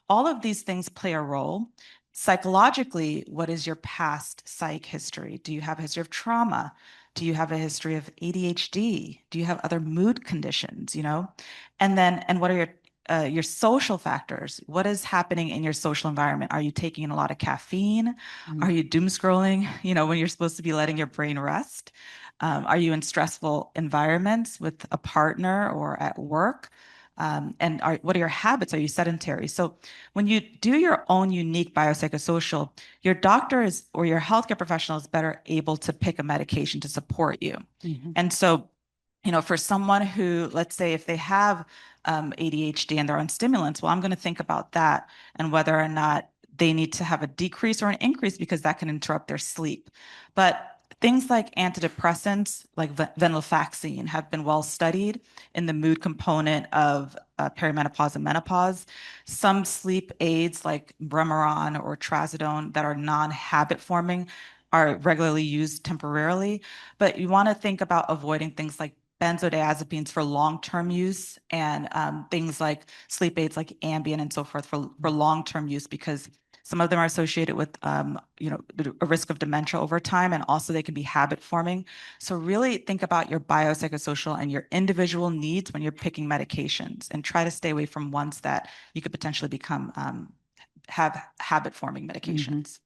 All of these things play a role. Psychologically, what is your past psych history? Do you have a history of trauma? Do you have a history of ADHD? Do you have other mood conditions? And what are your social factors? What is happening in your social environment? Are you taking in a lot of caffeine? Are you doom scrolling, when you're supposed to be letting your brain rest? Are you in stressful environments with a partner or at work? And what are your habits? Are you sedentary? So when you do your own unique biopsychosocial, your doctor or your healthcare professional is better able to pick a medication to support you. And so, for someone who, let's say, if they have ADHD and they're on stimulants, well, I'm going to think about that and whether or not they need to have a decrease or an increase because that can interrupt their sleep. But things like antidepressants, like venlafaxine, have been well studied in the mood component of perimenopause and menopause. Some sleep aids like Remeron or trazodone that are non-habit forming are regularly used temporarily, but you want to think about avoiding things like benzodiazepines for long-term use and things like sleep aids like Ambien and so forth for long-term use, because some of them are associated with, a risk of dementia over time, and also they can be habit forming. So really think about your biopsychosocial and your individual needs when you're picking medications, and try to stay away from ones that you could potentially have habit forming medications.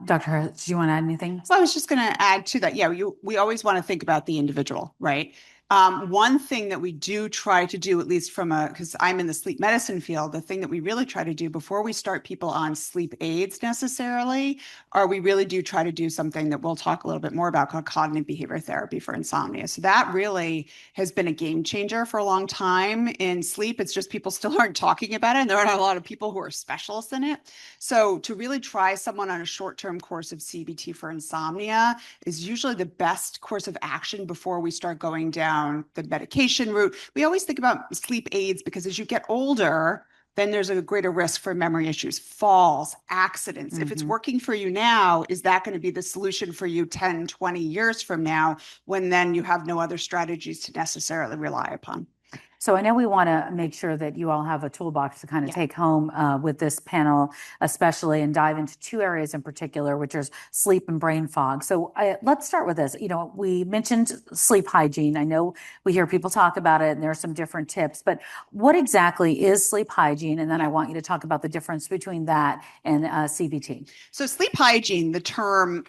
Dr. Harris, do you want to add anything? So I was just going to add to that. Yeah, we always want to think about the individual, right? One thing that we do try to do, at least because I'm in the sleep medicine field, the thing that we really try to do before we start people on sleep aids necessarily, or we really do try to do something that we'll talk a little bit more about called cognitive behavior therapy for insomnia. So that really has been a game changer for a long time in sleep. It's just people still aren't talking about it, and there aren't a lot of people who are specialists in it. So to really try someone on a short-term course of CBT for insomnia is usually the best course of action before we start going down the medication route. We always think about sleep aids because as you get older, then there's a greater risk for memory issues, falls, accidents. If it's working for you now, is that going to be the solution for you 10, 20 years from now, when then you have no other strategies to necessarily rely upon? So I know we want to make sure that you all have a toolbox to kind of take home with this panel, especially, and dive into two areas in particular, which is sleep and brain fog. So let's start with this. You know, we mentioned sleep hygiene. I know we hear people talk about it, and there are some different tips, but what exactly is sleep hygiene? And then I want you to talk about the difference between that and CBT. So sleep hygiene, the term,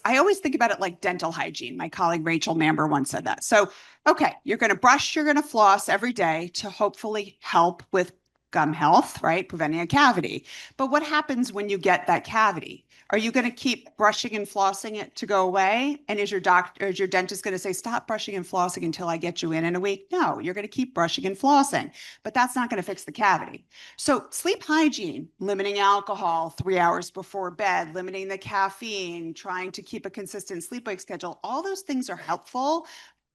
I always think about it like dental hygiene. My colleague Rachel Mamber once said that. So, okay, you're going to brush, you're going to floss every day to hopefully help with gum health, right? Preventing a cavity. But what happens when you get that cavity? Are you going to keep brushing and flossing it to go away? And is your dentist going to say, stop brushing and flossing until I get you in a week? No, you're going to keep brushing and flossing, but that's not going to fix the cavity. So sleep hygiene, limiting alcohol 3 hours before bed, limiting the caffeine, trying to keep a consistent sleep-wake schedule, all those things are helpful.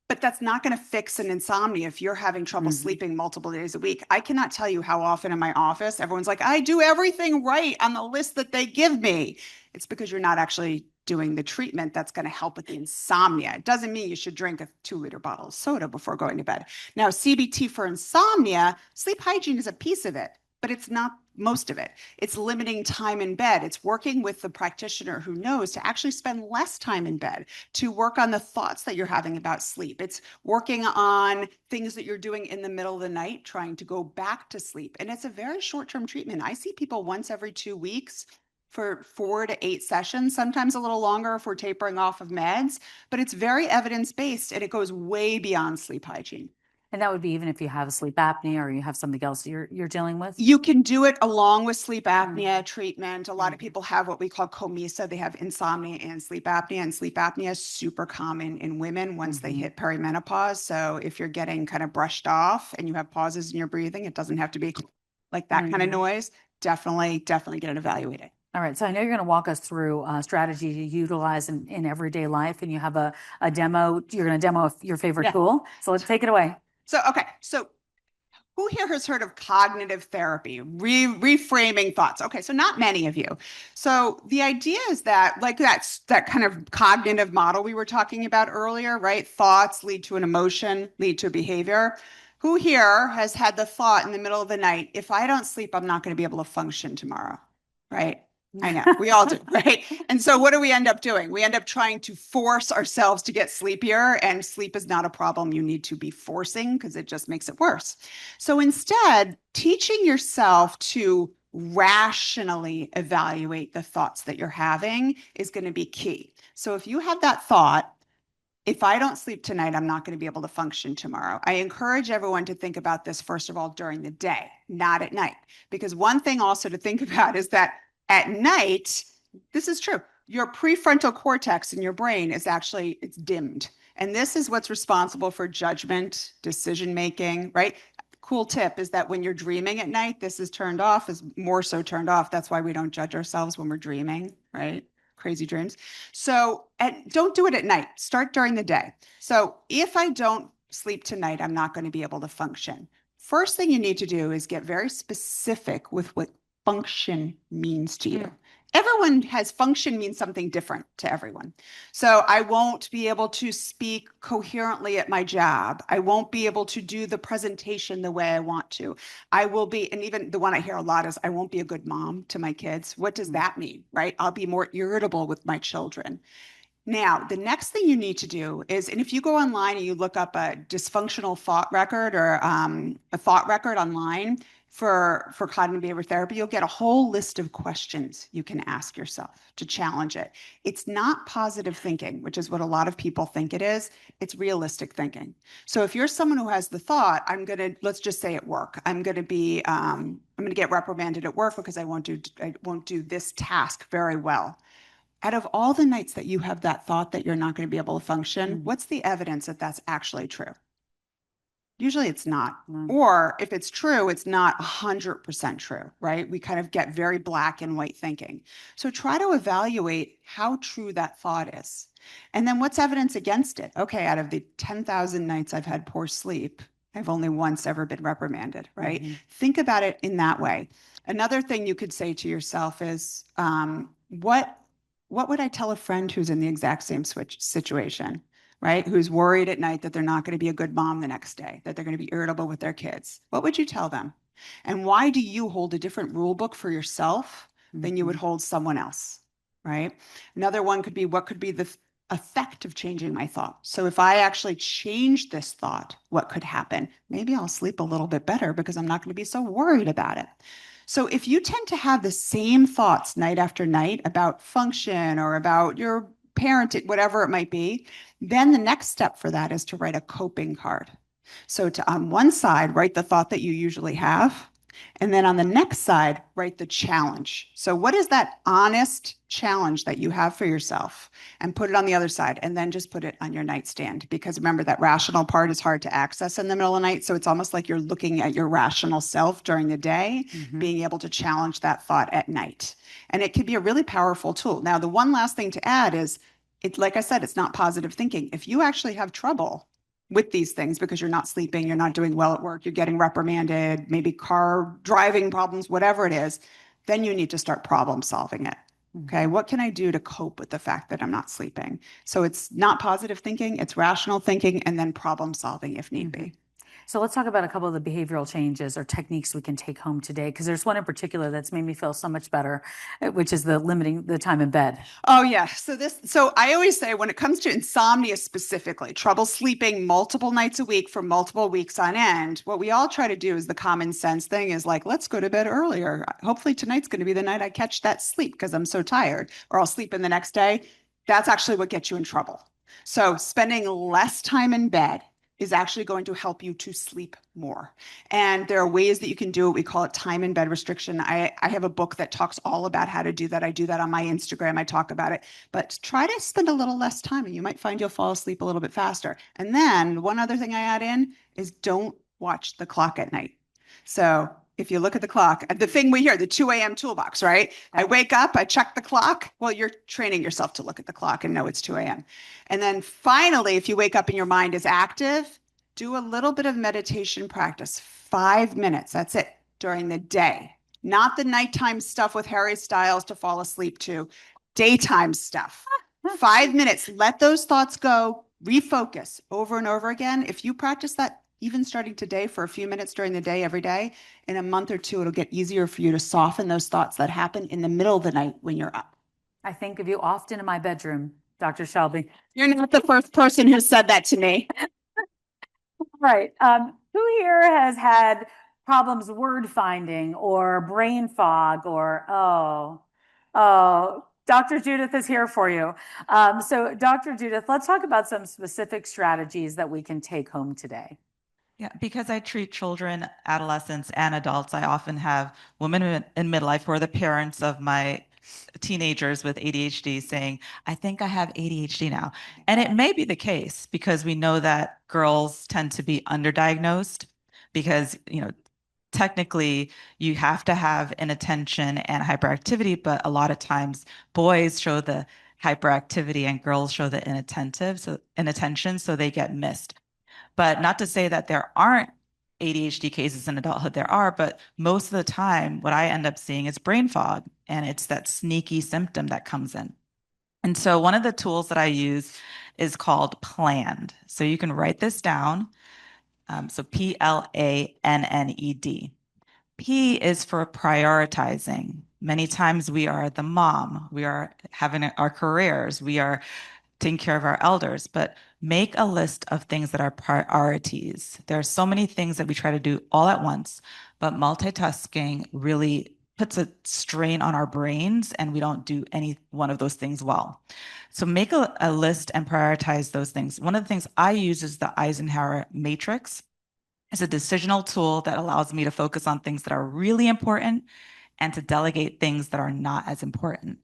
But that's not going to fix an insomnia if you're having trouble sleeping multiple days a week. I cannot tell you how often in my office, everyone's like, I do everything right on the list that they give me. It's because you're not actually doing the treatment that's going to help with the insomnia. It doesn't mean you should drink a 2-liter bottle of soda before going to bed. Now, CBT for insomnia, sleep hygiene is a piece of it, but it's not most of it. It's limiting time in bed. It's working with the practitioner who knows to actually spend less time in bed, to work on the thoughts that you're having about sleep. It's working on things that you're doing in the middle of the night, trying to go back to sleep. And it's a very short-term treatment. I see people once every 2 weeks for 4 to 8 sessions, sometimes a little longer if we're tapering off of meds, but it's very evidence-based and it goes way beyond sleep hygiene. And that would be even if you have sleep apnea or you have something else you're dealing with? You can do it along with sleep apnea treatment. A lot of people have what we call COMISA. They have insomnia and sleep apnea is super common in women once they hit perimenopause. So if you're getting kind of brushed off and you have pauses in your breathing, it doesn't have to be like that kind of noise. Definitely get it evaluated. All right, so I know you're going to walk us through a strategy to utilize in everyday life, and you have a demo. You're going to demo your favorite tool. So let's take it away. So who here has heard of cognitive therapy, reframing thoughts? Okay, so not many of you. So the idea is that, like that kind of cognitive model we were talking about earlier, right? Thoughts lead to an emotion, lead to a behavior. Who here has had the thought in the middle of the night, if I don't sleep, I'm not going to be able to function tomorrow, right? I know, we all do, right? And so what do we end up doing? We end up trying to force ourselves to get sleepier, and sleep is not a problem you need to be forcing because it just makes it worse. So instead, teaching yourself to rationally evaluate the thoughts that you're having is going to be key. So if you have that thought, if I don't sleep tonight, I'm not going to be able to function tomorrow. I encourage everyone to think about this, first of all, during the day, not at night. Because one thing also to think about is that at night, this is true, your prefrontal cortex in your brain is actually, it's dimmed. And this is what's responsible for judgment, decision-making, right? Cool tip is that when you're dreaming at night, this is turned off, is more so turned off. That's why we don't judge ourselves when we're dreaming, right? Crazy dreams. So don't do it at night. Start during the day. So if I don't sleep tonight, I'm not going to be able to function. First thing you need to do is get very specific with what function means to you. Everyone has function means something different to everyone. So I won't be able to speak coherently at my job. I won't be able to do the presentation the way I want to. I will be, and even the one I hear a lot is, I won't be a good mom to my kids. What does that mean, right? I'll be more irritable with my children. Now, the next thing you need to do is, and if you go online and you look up a dysfunctional thought record or a thought record online, for cognitive behavior therapy, you'll get a whole list of questions you can ask yourself to challenge it. It's not positive thinking, which is what a lot of people think it is. It's realistic thinking. So if you're someone who has the thought, let's just say at work, I'm going to get reprimanded at work because I won't do this task very well. Out of all the nights that you have that thought that you're not going to be able to function, what's the evidence that that's actually true? Usually it's not. Or if it's true, it's not 100% true, right? We kind of get very black and white thinking. So try to evaluate how true that thought is. And then what's evidence against it? Okay, out of the 10,000 nights I've had poor sleep, I've only once ever been reprimanded, right? Think about it in that way. Another thing you could say to yourself is, what would I tell a friend who's in the exact same situation, right? Who's worried at night that they're not going to be a good mom the next day, that they're going to be irritable with their kids? What would you tell them? And why do you hold a different rule book for yourself than you would hold someone else, right? Another one could be, what could be the effect of changing my thought? So if I actually change this thought, what could happen? Maybe I'll sleep a little bit better because I'm not going to be so worried about it. So if you tend to have the same thoughts night after night about function or about your parenting, whatever it might be, then the next step for that is to write a coping card. So on one side, write the thought that you usually have. And then on the next side, write the challenge. So what is that honest challenge that you have for yourself? And put it on the other side, and then just put it on your nightstand. Because remember, that rational part is hard to access in the middle of the night. So it's almost like you're looking at your rational self during the day, being able to challenge that thought at night. And it can be a really powerful tool. Now, the one last thing to add is, like I said, it's not positive thinking. If you actually have trouble with these things because you're not sleeping, you're not doing well at work, you're getting reprimanded, maybe car driving problems, whatever it is, then you need to start problem solving it. Okay, what can I do to cope with the fact that I'm not sleeping? So it's not positive thinking, it's rational thinking, and then problem solving if need be. So let's talk about a couple of the behavioral changes or techniques we can take home today, because there's one in particular that's made me feel so much better, which is the limiting the time in bed. Oh yeah. So I always say, when it comes to insomnia specifically, trouble sleeping multiple nights a week for multiple weeks on end, what we all try to do is the common sense thing is like, let's go to bed earlier. Hopefully tonight's going to be the night I catch that sleep because I'm so tired, or I'll sleep in the next day. That's actually what gets you in trouble. So spending less time in bed is actually going to help you to sleep more. And there are ways that you can do it. We call it time in bed restriction. I have a book that talks all about how to do that. I do that on my Instagram. I talk about it. But try to spend a little less time and you might find you'll fall asleep a little bit faster. And then one other thing I add in is don't watch the clock at night. So if you look at the clock, the thing we hear, the 2 a.m. toolbox, right? I wake up, I check the clock. Well, you're training yourself to look at the clock and know it's 2 a.m. And then finally, if you wake up and your mind is active, do a little bit of meditation practice, 5 minutes, that's it, during the day. Not the nighttime stuff with Harry Styles to fall asleep to, daytime stuff. 5 minutes, let those thoughts go, refocus over and over again. If you practice that, even starting today for a few minutes during the day, every day, in a month or two, it'll get easier for you to soften those thoughts that happen in the middle of the night when you're up. I think of you often in my bedroom, Dr. Shelby. You're not the first person who said that to me. Right. Who here has had problems word finding or brain fog or, Dr. Judith is here for you. So Dr. Judith, let's talk about some specific strategies that we can take home today. Yeah, because I treat children, adolescents, and adults, I often have women in midlife who are the parents of my teenagers with ADHD saying, I think I have ADHD now. And it may be the case because we know that girls tend to be underdiagnosed because, technically you have to have inattention and hyperactivity, but a lot of times boys show the hyperactivity and girls show the inattention, so they get missed. But not to say that there aren't ADHD cases in adulthood, there are, but most of the time what I end up seeing is brain fog, and it's that sneaky symptom that comes in. And so one of the tools that I use is called PLANNED. So you can write this down. So PLANNED. P is for prioritizing. Many times we are the mom, we are having our careers, we are taking care of our elders, but make a list of things that are priorities. There are so many things that we try to do all at once, but multitasking really puts a strain on our brains and we don't do any one of those things well. So make a list and prioritize those things. One of the things I use is the Eisenhower matrix. It's a decisional tool that allows me to focus on things that are really important and to delegate things that are not as important.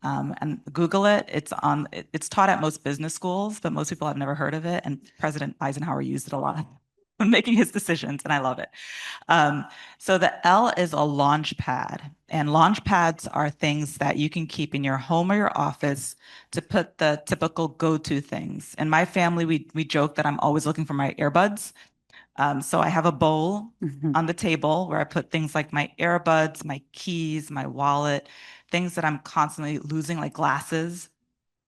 And Google it. It's taught at most business schools, but most people have never heard of it. And President Eisenhower used it a lot when making his decisions, and I love it. So the L is a launch pad, and launch pads are things that you can keep in your home or your office to put the typical go-to things. In my family, we joke that I'm always looking for my earbuds. So I have a bowl on the table where I put things like my earbuds, my keys, my wallet, things that I'm constantly losing, like glasses.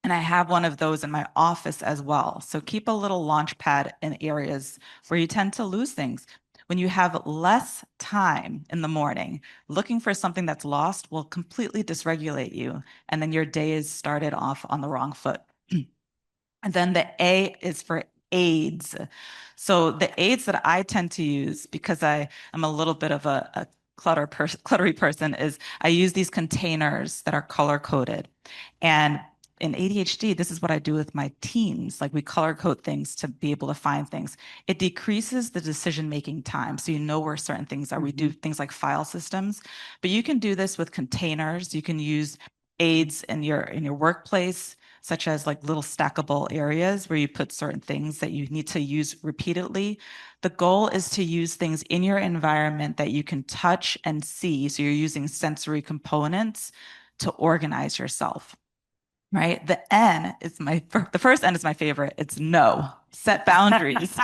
And I have one of those in my office as well. So keep a little launch pad in areas where you tend to lose things. When you have less time in the morning, looking for something that's lost will completely dysregulate you. And then your day is started off on the wrong foot. And then the A is for aids. So the aids that I tend to use, because I am a little bit of a cluttery person, is I use these containers that are color coded. And in ADHD, this is what I do with my teams. Like, we color code things to be able to find things. It decreases the decision-making time. So you know where certain things are. We do things like file systems, but you can do this with containers. You can use aids in your workplace, such as like little stackable areas where you put certain things that you need to use repeatedly. The goal is to use things in your environment that you can touch and see. So you're using sensory components to organize yourself, right? The first N is my favorite. It's no. Set boundaries.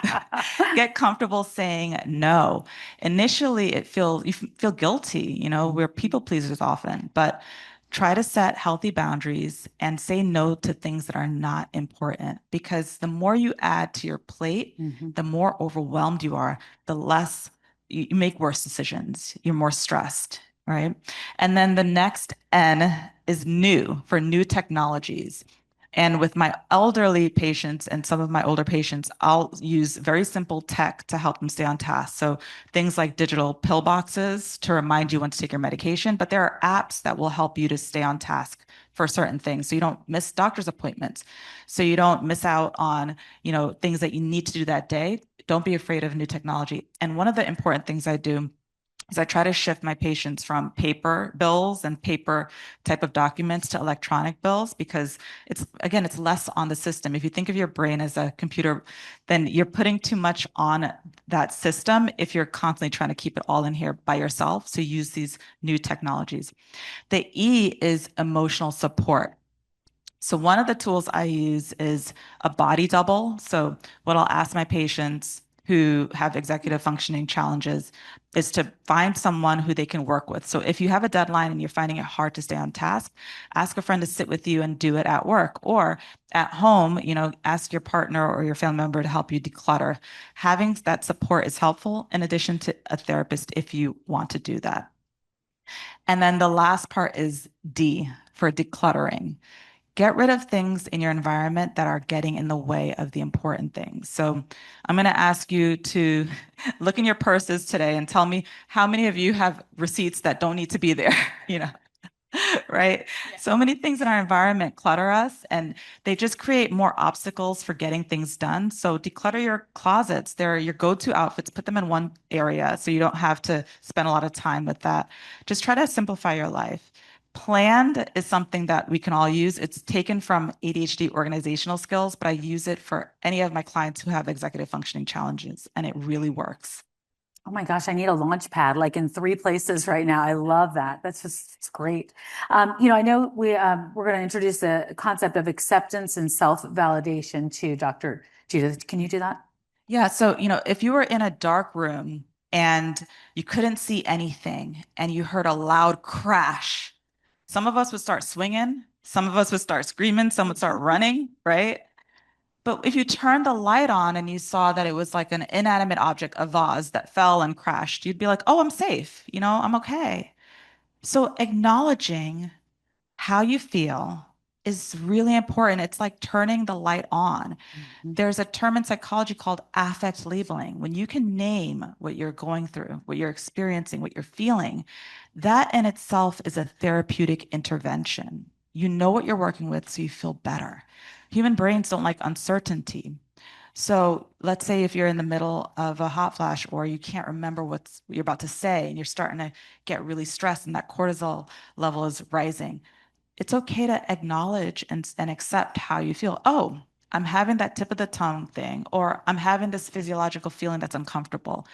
Get comfortable saying no. Initially, you feel guilty. We're people pleasers often, but try to set healthy boundaries and say no to things that are not important, because the more you add to your plate, the more overwhelmed you are, the less you make worse decisions. You're more stressed, right? And then the next N is new, for new technologies. And with my elderly patients and some of my older patients, I'll use very simple tech to help them stay on task. So things like digital pill boxes to remind you when to take your medication, but there are apps that will help you to stay on task for certain things, so you don't miss doctor's appointments, so you don't miss out on, things that you need to do that day. Don't be afraid of new technology. And one of the important things I do is I try to shift my patients from paper bills and paper type of documents to electronic bills, because it's less on the system. If you think of your brain as a computer, then you're putting too much on that system if you're constantly trying to keep it all in here by yourself. So use these new technologies. The E is emotional support. So one of the tools I use is a body double. So what I'll ask my patients who have executive functioning challenges is to find someone who they can work with. So if you have a deadline and you're finding it hard to stay on task, ask a friend to sit with you and do it at work, or at home, ask your partner or your family member to help you declutter. Having that support is helpful, in addition to a therapist if you want to do that. And then the last part is D, for decluttering. Get rid of things in your environment that are getting in the way of the important things. So I'm going to ask you to look in your purses today and tell me how many of you have receipts that don't need to be there, right? Yeah. So many things in our environment clutter us, and they just create more obstacles for getting things done. So declutter your closets. They're your go-to outfits. Put them in one area so you don't have to spend a lot of time with that. Just try to simplify your life. Planned is something that we can all use. It's taken from ADHD organizational skills, but I use it for any of my clients who have executive functioning challenges, and it really works. Oh my gosh, I need a launch pad like in 3 places right now. I love that. It's great. I know we're going to introduce the concept of acceptance and self-validation to Dr. Judith. Can you do that? Yeah. So, if you were in a dark room and you couldn't see anything and you heard a loud crash, some of us would start swinging, some of us would start screaming, some would start running, right? But if you turned the light on and you saw that it was like an inanimate object, a vase that fell and crashed, you'd be like, oh, I'm safe, I'm okay. So acknowledging how you feel is really important. It's like turning the light on. There's a term in psychology called affect labeling. When you can name what you're going through, what you're experiencing, what you're feeling, that in itself is a therapeutic intervention. You know what you're working with, so you feel better. Human brains don't like uncertainty. So let's say if you're in the middle of a hot flash, or you can't remember what you're about to say and you're starting to get really stressed and that cortisol level is rising, it's okay to acknowledge and accept how you feel. Oh, I'm having that tip of the tongue thing, or I'm having this physiological feeling that's uncomfortable.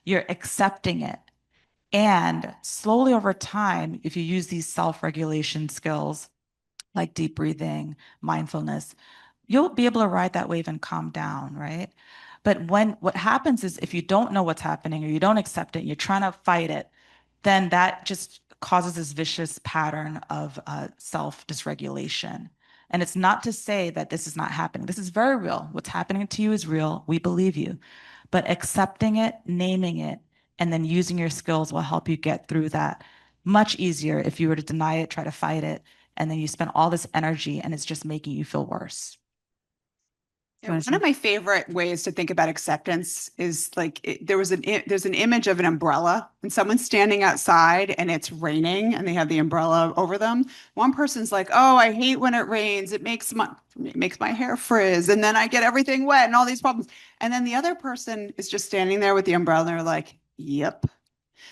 You're accepting it. And slowly over time, if you use these self-regulation skills like deep breathing, mindfulness, you'll be able to ride that wave and calm down, right? But what happens is if you don't know what's happening or you don't accept it, you're trying to fight it, then that just causes this vicious pattern of self-dysregulation. And it's not to say that this is not happening. This is very real. What's happening to you is real. We believe you. But accepting it, naming it, and then using your skills will help you get through that much easier. If you were to deny it, try to fight it, and then you spend all this energy and it's just making you feel worse. Yeah, one of my favorite ways to think about acceptance is like there's an image of an umbrella and someone's standing outside and it's raining and they have the umbrella over them. One person's like, "Oh, I hate when it rains. It makes my hair frizz and then I get everything wet and all these problems." And then the other person is just standing there with the umbrella and they're like, "Yep."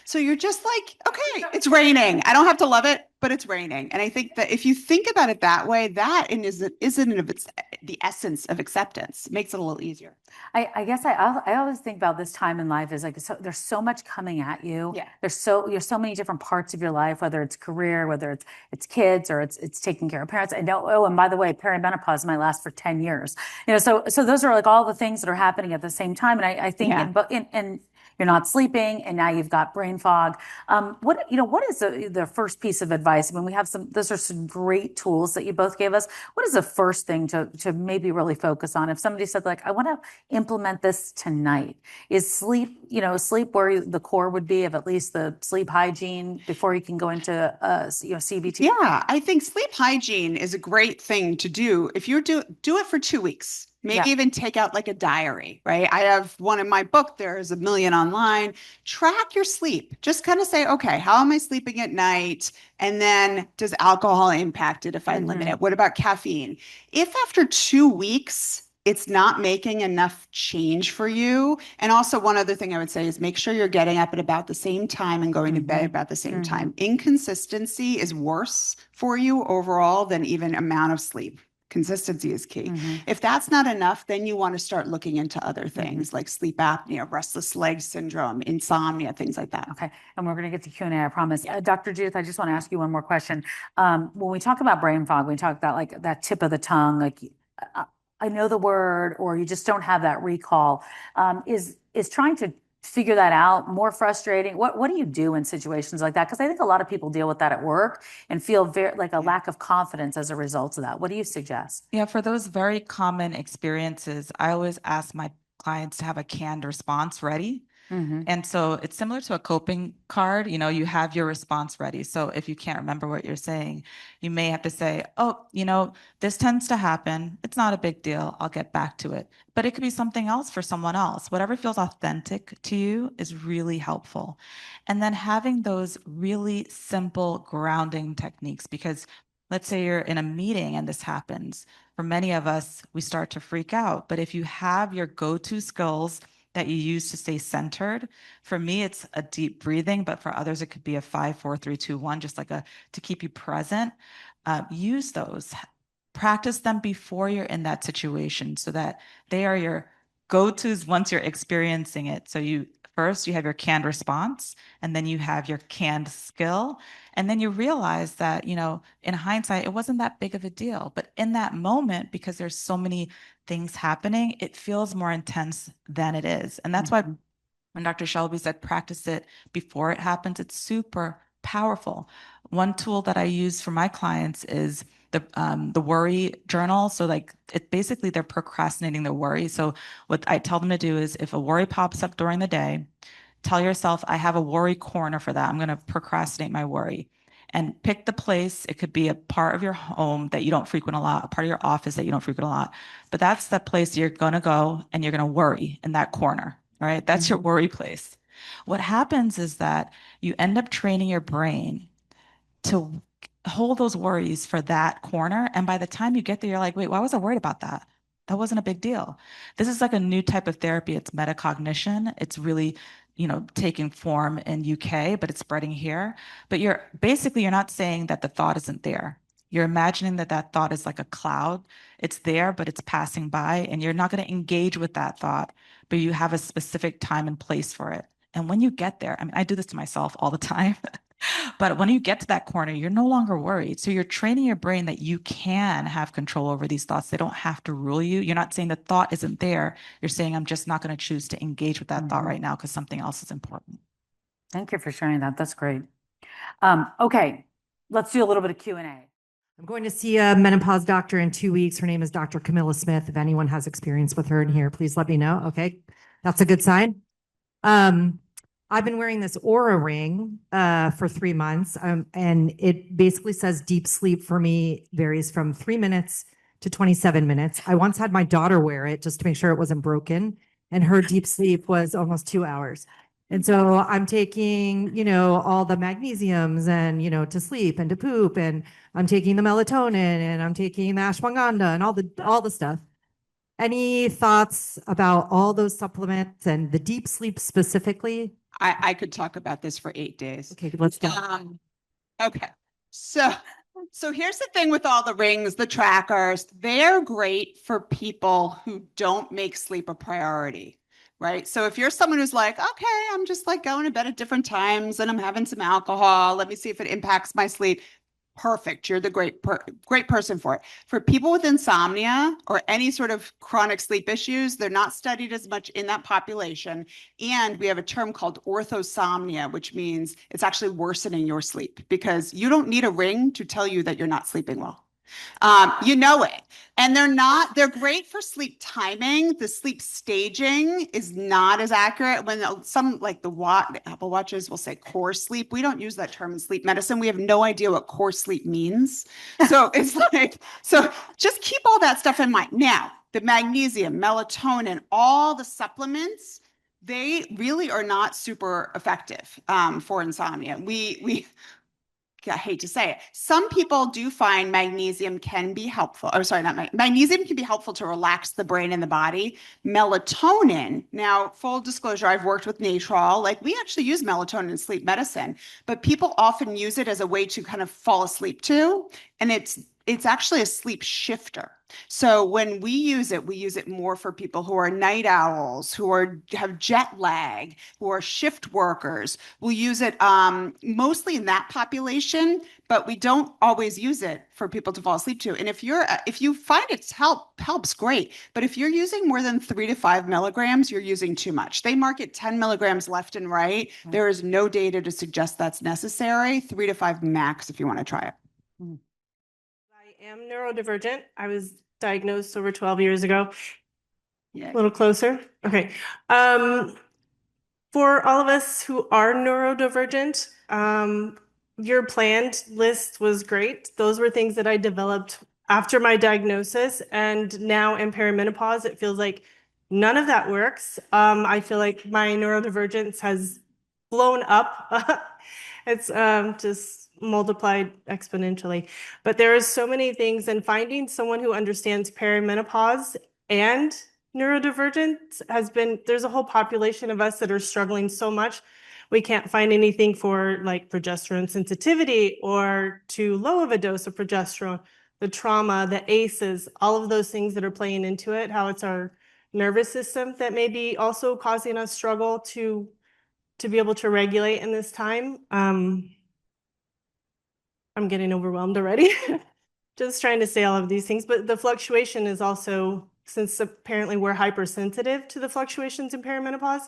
So you're just like, okay, it's raining. I don't have to love it, but it's raining. And I think that if you think about it that way, that isn't of its the essence of acceptance. It makes it a little easier. I guess I always think about this time in life is like there's so much coming at you. Yeah. There's so many different parts of your life, whether it's career, whether it's kids or it's taking care of parents. I know. Oh, and by the way, perimenopause might last for 10 years. So those are like all the things that are happening at the same time. And I think in you're not sleeping, and now you've got brain fog. What is the first piece of advice? I mean, those are some great tools that you both gave us. What is the first thing to maybe really focus on? If somebody said like, I want to implement this tonight, is sleep where the core would be of at least the sleep hygiene before you can go into CBT? Yeah, I think sleep hygiene is a great thing to do. If you do it for 2 weeks. Maybe even take out like a diary, right? I have one in my book. There's a million online. Track your sleep. Just kind of say, okay, how am I sleeping at night? And then does alcohol impact it if I limit it? What about caffeine? If after 2 weeks, it's not making enough change for you. And also one other thing I would say is make sure you're getting up at about the same time and going to bed about the same time. Inconsistency is worse for you overall than even amount of sleep. Consistency is key. If that's not enough, then you want to start looking into other things like sleep apnea, restless leg syndrome, insomnia, things like that. Okay. And we're going to get to Q&A, I promise. Dr. Judith, I just want to ask you one more question. When we talk about brain fog, we talk about like that tip of the tongue, like I know the word, or you just don't have that recall. Is trying to figure that out more frustrating? What do you do in situations like that? Because I think a lot of people deal with that at work and feel like a lack of confidence as a result of that. What do you suggest? Yeah, for those very common experiences, I always ask my clients to have a canned response ready. And so it's similar to a coping card. You have your response ready. So if you can't remember what you're saying, you may have to say, "Oh, this tends to happen. It's not a big deal. I'll get back to it." But it could be something else for someone else. Whatever feels authentic to you is really helpful. And then having those really simple grounding techniques, because let's say you're in a meeting and this happens. For many of us, we start to freak out. But if you have your go-to skills that you use to stay centered. For me, it's a deep breathing, but for others, it could be a 5, 4, 3, 2, 1, just like to keep you present. Use those. Practice them before you're in that situation so that they are your go-tos once you're experiencing it. So first you have your canned response, and then you have your canned skill. And then you realize that, in hindsight, it wasn't that big of a deal. But in that moment, because there's so many things happening, it feels more intense than it is. And that's why when Dr. Shelby said practice it before it happens, it's super powerful. One tool that I use for my clients is the worry journal. So basically they're procrastinating their worry. So what I tell them to do is if a worry pops up during the day, tell yourself, I have a worry corner for that. I'm going to procrastinate my worry. And pick the place. It could be a part of your home that you don't frequent a lot, a part of your office that you don't frequent a lot. But that's the place you're going to go and you're going to worry in that corner, right? That's your worry place. What happens is that you end up training your brain to hold those worries for that corner. And by the time you get there, you're like, wait, why was I worried about that? That wasn't a big deal. This is like a new type of therapy. It's metacognition. It's really taking form in UK, but it's spreading here. But you're not saying that the thought isn't there. You're imagining that thought is like a cloud. It's there, but it's passing by, and you're not going to engage with that thought, but you have a specific time and place for it. And when you get there, I mean, I do this to myself all the time. But when you get to that corner, you're no longer worried. So you're training your brain that you can have control over these thoughts. They don't have to rule you. You're not saying the thought isn't there. You're saying, I'm just not going to choose to engage with that thought right now because something else is important. Thank you for sharing that. That's great. Okay, let's do a little bit of Q&A. I'm going to see a menopause doctor in 2 weeks. Her name is Dr. Camilla Smith. If anyone has experience with her in here, please let me know. Okay, that's a good sign. I've been wearing this Aura ring for 3 months, and it basically says deep sleep for me varies from 3 minutes to 27 minutes. I once had my daughter wear it just to make sure it wasn't broken, and her deep sleep was almost 2 hours. And so I'm taking, all the magnesiums and, to sleep and to poop, and I'm taking the melatonin and I'm taking the ashwagandha and all the stuff. Any thoughts about all those supplements and the deep sleep specifically? I could talk about this for 8 days. Okay, let's go. Okay. So here's the thing with all the rings, the trackers, they're great for people who don't make sleep a priority, right? So if you're someone who's like, okay, I'm just like going to bed at different times and I'm having some alcohol, let me see if it impacts my sleep. Perfect. You're the great person for it. For people with insomnia or any sort of chronic sleep issues, they're not studied as much in that population. And we have a term called orthosomnia, which means it's actually worsening your sleep because you don't need a ring to tell you that you're not sleeping well. You know it. And they're great for sleep timing. The sleep staging is not as accurate when some like the Apple Watches will say core sleep. We don't use that term in sleep medicine. We have no idea what core sleep means. So it's so just keep all that stuff in mind. Now, the magnesium, melatonin, all the supplements, they really are not super effective for insomnia. I hate to say it. Some people do find magnesium can be helpful. Oh, sorry, magnesium can be helpful to relax the brain and the body. Melatonin, now full disclosure, I've worked with Natrol. Like we actually use melatonin in sleep medicine, but people often use it as a way to kind of fall asleep to, and it's actually a sleep shifter. So when we use it more for people who are night owls, who have jet lag, who are shift workers. We'll use it mostly in that population, but we don't always use it for people to fall asleep to. And if you find it helps, great. But if you're using more than 3 to 5 milligrams, you're using too much. They market 10 milligrams left and right. There is no data to suggest that's necessary. 3 to 5 max if you want to try it. I am neurodivergent. I was diagnosed over 12 years ago. Yeah. A little closer. Okay. For all of us who are neurodivergent, your planned list was great. Those were things that I developed after my diagnosis, and now in perimenopause, it feels like none of that works. I feel like my neurodivergence has blown up. It's just multiplied exponentially. But there are so many things, and finding someone who understands perimenopause and neurodivergence there's a whole population of us that are struggling so much. We can't find anything for like progesterone sensitivity or too low of a dose of progesterone, the trauma, the ACEs, all of those things that are playing into it, how it's our nervous system that may be also causing us struggle to be able to regulate in this time. I'm getting overwhelmed already. Just trying to say all of these things, but the fluctuation is also, since apparently we're hypersensitive to the fluctuations in perimenopause,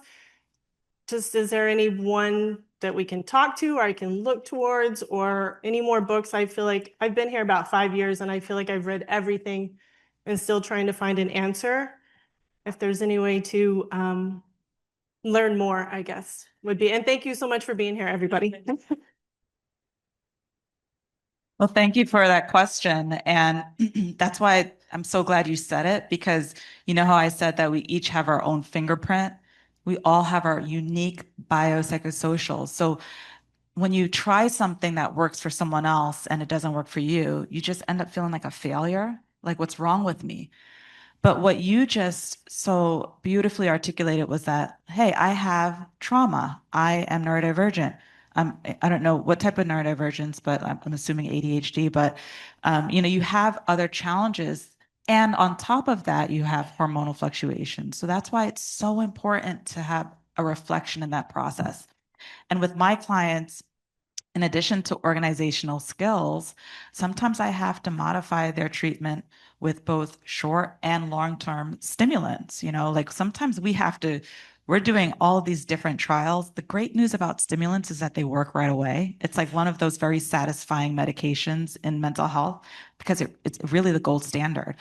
just is there any one that we can talk to or I can look towards, or any more books? I feel like I've been here about 5 years and I feel like I've read everything and still trying to find an answer. If there's any way to learn more, I guess would be. And thank you so much for being here, everybody. Well, thank you for that question. And that's why I'm so glad you said it, because you know how I said that we each have our own fingerprint? We all have our unique biopsychosocial. So when you try something that works for someone else and it doesn't work for you, you just end up feeling like a failure. Like, what's wrong with me? But what you just so beautifully articulated was that, hey, I have trauma. I am neurodivergent. I don't know what type of neurodivergence, but I'm assuming ADHD. But you have other challenges, and on top of that, you have hormonal fluctuations. So that's why it's so important to have a reflection in that process. And with my clients, in addition to organizational skills, sometimes I have to modify their treatment with both short and long-term stimulants. Like sometimes we're doing all of these different trials. The great news about stimulants is that they work right away. It's like one of those very satisfying medications in mental health because it's really the gold standard.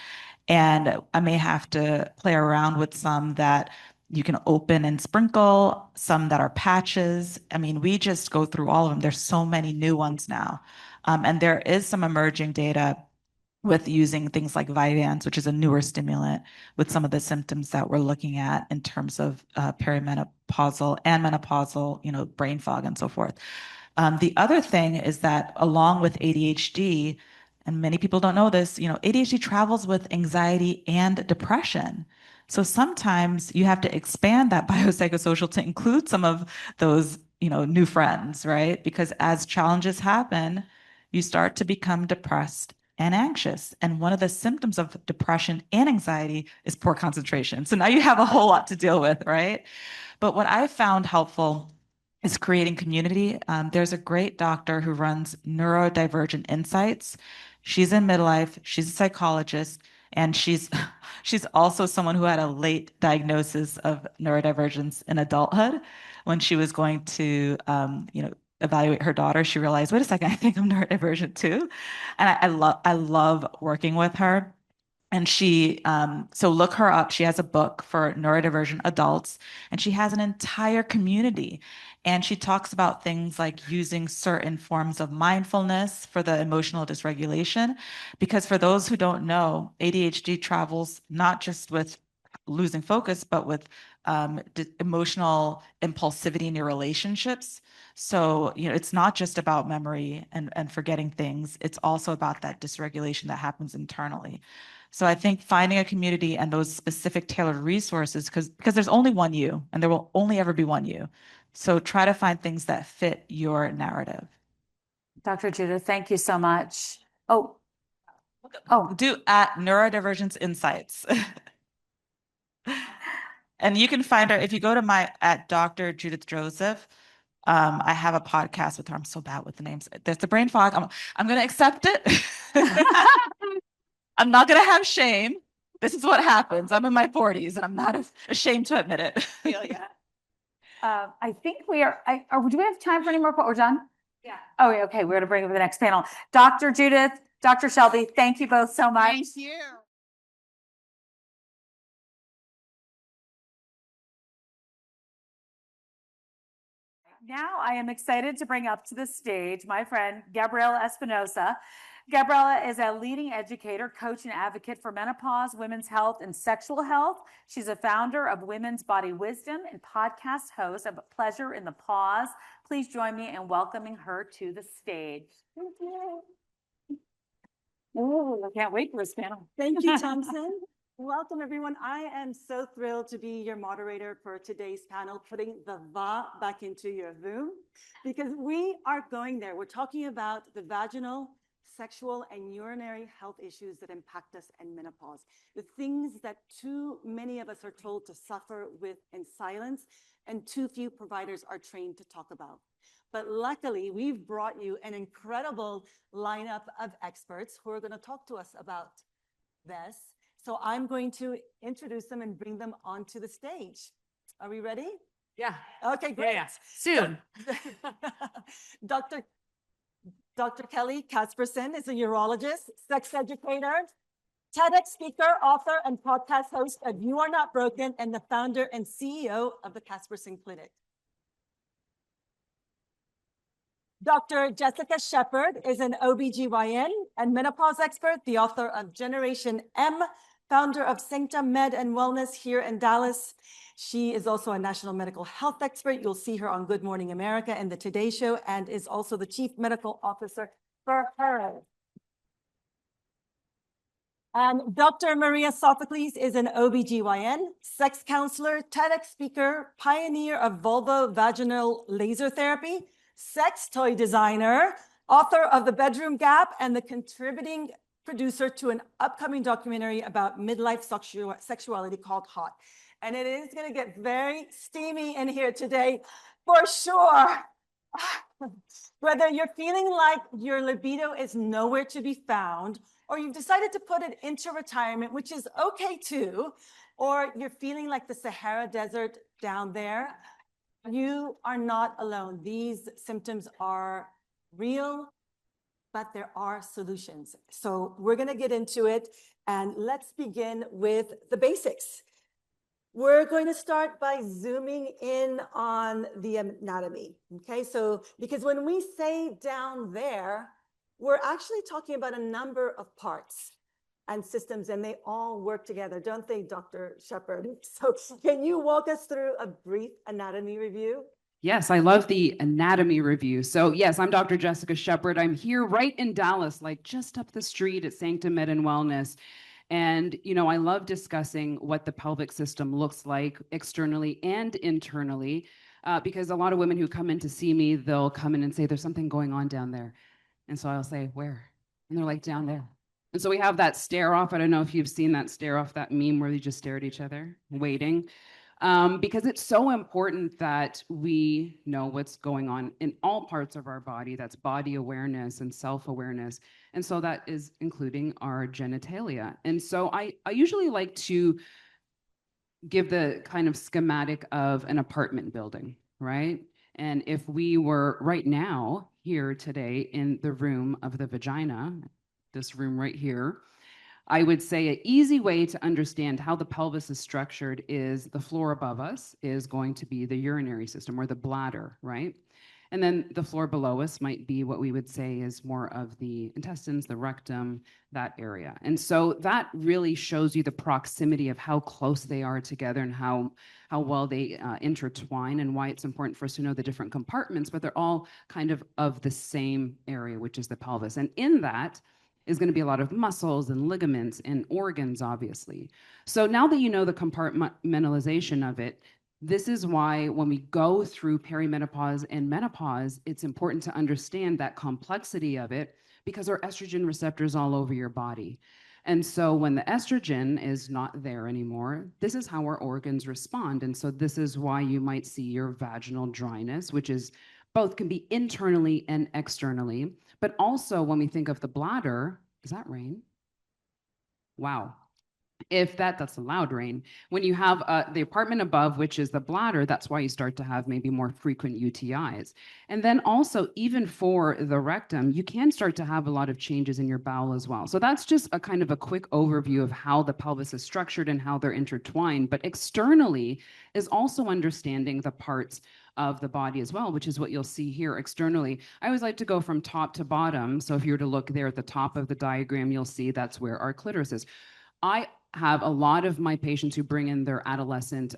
And I may have to play around with some that you can open and sprinkle, some that are patches. I mean, we just go through all of them. There's so many new ones now. And there is some emerging data with using things like Vyvanse, which is a newer stimulant, with some of the symptoms that we're looking at in terms of perimenopausal and menopausal, brain fog and so forth. The other thing is that along with ADHD, and many people don't know this, ADHD travels with anxiety and depression. So sometimes you have to expand that biopsychosocial to include some of those, new friends, right? Because as challenges happen, you start to become depressed and anxious. And one of the symptoms of depression and anxiety is poor concentration. So now you have a whole lot to deal with, right? But what I found helpful is creating community. There's a great doctor who runs Neurodivergent Insights. She's in midlife, she's a psychologist, and she's also someone who had a late diagnosis of neurodivergence in adulthood. When she was going to evaluate her daughter, she realized, wait a second, I think I'm neurodivergent too. And I love working with her. And so look her up. She has a book for neurodivergent adults, and she has an entire community. And she talks about things like using certain forms of mindfulness for the emotional dysregulation. Because for those who don't know, ADHD travels not just with losing focus, but with emotional impulsivity in your relationships. So, it's not just about memory and forgetting things. It's also about that dysregulation that happens internally. So I think finding a community and those specific tailored resources, because there's only one you and there will only ever be one you. So try to find things that fit your narrative. Dr. Judith, thank you so much. Oh, do at Neurodivergence Insights. And you can find her if you go to at Dr. Judith Joseph. I have a podcast with her. I'm so bad with the names. There's the brain fog. I'm going to accept it. I'm not going to have shame. This is what happens. I'm in my 40s and I'm not ashamed to admit it. I think we are, do we have time for any more? We're done? Yeah. Oh, okay. We're going to bring up the next panel. Dr. Judith, Dr. Shelby, thank you both so much. Thank you. Now I am excited to bring up to the stage my friend, Gabriela Espinosa. Gabriela is a leading educator, coach, and advocate for menopause, women's health, and sexual health. She's a founder of Women's Body Wisdom and podcast host of Pleasure in the Pause. Please join me in welcoming her to the stage. Thank you. Oh, I can't wait for this panel. Thank you, Tamsen. Welcome, everyone. I am so thrilled to be your moderator for today's panel, putting the va back into your voom, because we are going there. We're talking about the vaginal, sexual, and urinary health issues that impact us in menopause, the things that too many of us are told to suffer with in silence, and too few providers are trained to talk about. But luckily, we've brought you an incredible lineup of experts who are going to talk to us about this. So I'm going to introduce them and bring them onto the stage. Are we ready? Yeah. Okay, great. Yeah. Soon. Dr. Kelly Casperson is a urologist, sex educator, TEDx speaker, author, and podcast host of You Are Not Broken, and the founder and CEO of the Casperson Clinic. Dr. Jessica Shepard is an OBGYN and menopause expert, the author of Generation M, founder of Sanctum Med and Wellness here in Dallas. She is also a national medical health expert. You'll see her on Good Morning America and the Today Show, and is also the chief medical officer for her. And Dr. Maria Sophocles is an OBGYN, sex counselor, TEDx speaker, pioneer of vulvovaginal laser therapy, sex toy designer, author of The Bedroom Gap, and the contributing producer to an upcoming documentary about midlife sexuality called Hot. And it is going to get very steamy in here today, for sure. Whether you're feeling like your libido is nowhere to be found, or you've decided to put it into retirement, which is okay too, or you're feeling like the Sahara Desert down there, you are not alone. These symptoms are real, but there are solutions. So we're going to get into it, and let's begin with the basics. We're going to start by zooming in on the anatomy, okay? So, because when we say down there, we're actually talking about a number of parts and systems, and they all work together, don't they, Dr. Shepard? So can you walk us through a brief anatomy review? Yes, I love the anatomy review. So yes, I'm Dr. Jessica Shepard. I'm here right in Dallas, like just up the street at Sanctum Med and Wellness. And, you know, I love discussing what the pelvic system looks like externally and internally, because a lot of women who come in to see me, they'll come in and say, there's something going on down there. And so I'll say, where? And they're like, down there. And so we have that stare off. I don't know if you've seen that stare off, that meme where they just stare at each other, waiting. Because it's so important that we know what's going on in all parts of our body. That's body awareness and self-awareness. And so that is including our genitalia. And so I usually like to give the kind of schematic of an apartment building, right? And if we were right now here today in the room of the vagina, this room right here, I would say an easy way to understand how the pelvis is structured is the floor above us is going to be the urinary system or the bladder, right? And then the floor below us might be what we would say is more of the intestines, the rectum, that area. And so that really shows you the proximity of how close they are together and how well they intertwine, and why it's important for us to know the different compartments, but they're all kind of the same area, which is the pelvis. And in that is going to be a lot of muscles and ligaments and organs, obviously. So now that you know the compartmentalization of it, this is why when we go through perimenopause and menopause, it's important to understand that complexity of it, because there are estrogen receptors all over your body. And so when the estrogen is not there anymore, this is how our organs respond. And so this is why you might see your vaginal dryness, which is both can be internally and externally. But also when we think of the bladder, is that rain? Wow. If that's a loud rain. When you have the apartment above, which is the bladder, that's why you start to have maybe more frequent UTIs. And then also, even for the rectum, you can start to have a lot of changes in your bowel as well. So that's just a kind of a quick overview of how the pelvis is structured and how they're intertwined. But externally is also understanding the parts of the body as well, which is what you'll see here externally. I always like to go from top to bottom. So if you were to look there at the top of the diagram, you'll see that's where our clitoris is. I have a lot of my patients who bring in their adolescent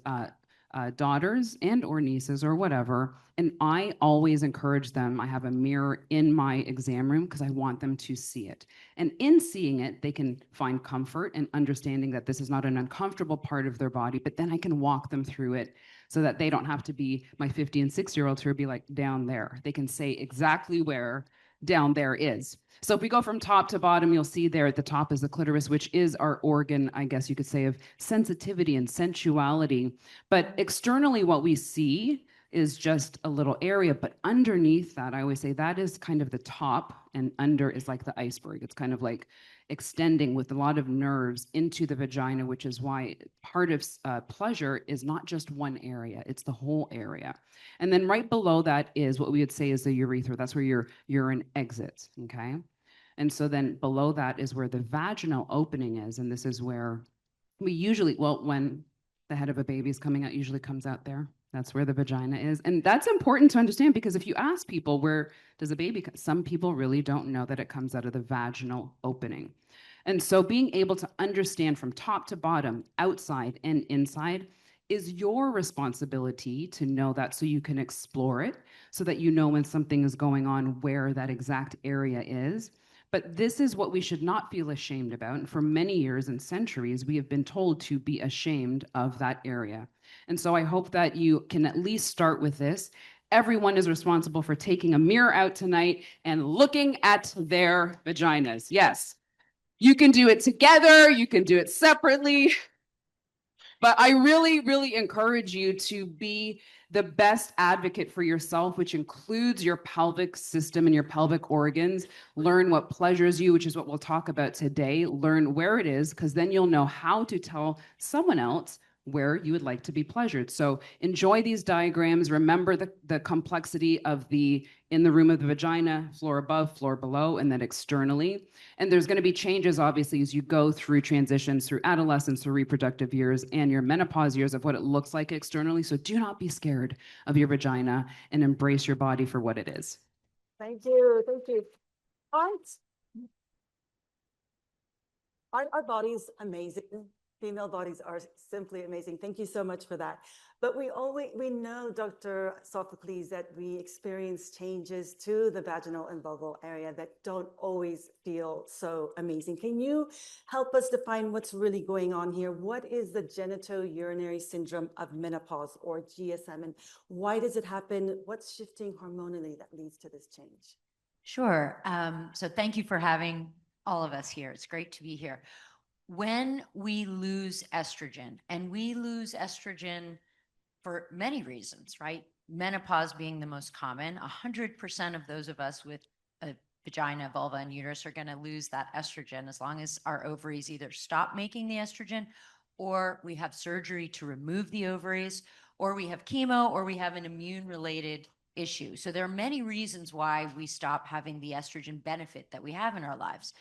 daughters and or nieces or whatever, and I always encourage them. I have a mirror in my exam room because I want them to see it. And in seeing it, they can find comfort and understanding that this is not an uncomfortable part of their body, but then I can walk them through it so that they don't have to be my 50 and 6-year-olds who would be like down there. They can say exactly where down there is. So if we go from top to bottom, you'll see there at the top is the clitoris, which is our organ, I guess you could say, of sensitivity and sensuality. But externally, what we see is just a little area, but underneath that, I always say that is kind of the top, and under is like the iceberg. It's kind of like extending with a lot of nerves into the vagina, which is why part of pleasure is not just one area, it's the whole area. And then right below that is what we would say is the urethra. That's where your urine exits, okay? And so then below that is where the vaginal opening is, and this is where we usually, well, when the head of a baby is coming out, usually comes out there. That's where the vagina is. And that's important to understand, because if you ask people, where does a baby come? Some people really don't know that it comes out of the vaginal opening. And so being able to understand from top to bottom, outside and inside, is your responsibility to know that, so you can explore it, so that you know when something is going on, where that exact area is. But this is what we should not feel ashamed about. And for many years and centuries, we have been told to be ashamed of that area. And so I hope that you can at least start with this. Everyone is responsible for taking a mirror out tonight and looking at their vaginas. Yes, you can do it together. You can do it separately. But I really, really encourage you to be the best advocate for yourself, which includes your pelvic system and your pelvic organs. Learn what pleasures you, which is what we'll talk about today. Learn where it is, because then you'll know how to tell someone else where you would like to be pleasured. So enjoy these diagrams. Remember the complexity of the in the room of the vagina, floor above, floor below, and then externally. And there's going to be changes, obviously, as you go through transitions through adolescence, through reproductive years, and your menopause years of what it looks like externally. So do not be scared of your vagina and embrace your body for what it is. Thank you. Thank you. Aren't our bodies amazing? Female bodies are simply amazing. Thank you so much for that. But we know, Dr. Sophocles, that we experience changes to the vaginal and vulval area that don't always feel so amazing. Can you help us define what's really going on here? What is the genitourinary syndrome of menopause, or GSM, and why does it happen? What's shifting hormonally that leads to this change? Sure. So thank you for having all of us here. It's great to be here. When we lose estrogen, and we lose estrogen for many reasons, right? Menopause being the most common, 100% of those of us with a vagina, vulva, and uterus are going to lose that estrogen as long as our ovaries either stop making the estrogen, or we have surgery to remove the ovaries, or we have chemo, or we have an immune-related issue. So there are many reasons why we stop having the estrogen benefit that we have in our lives.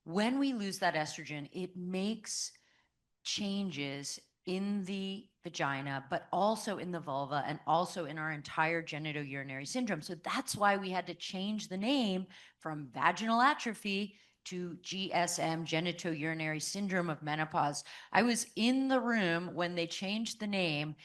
When we lose that estrogen, it makes changes in the vagina, but also in the vulva, and also in our entire genitourinary syndrome. So that's why we had to change the name from vaginal atrophy to GSM, genitourinary syndrome of menopause. I was in the room when they changed the name,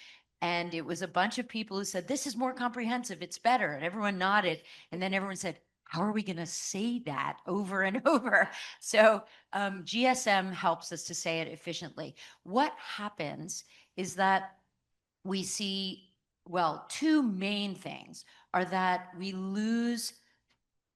and it was a bunch of people who said, this is more comprehensive, it's better. And everyone nodded. And then everyone said, how are we going to say that over and over? So GSM helps us to say it efficiently. What happens is that we see, well, two main things are that we lose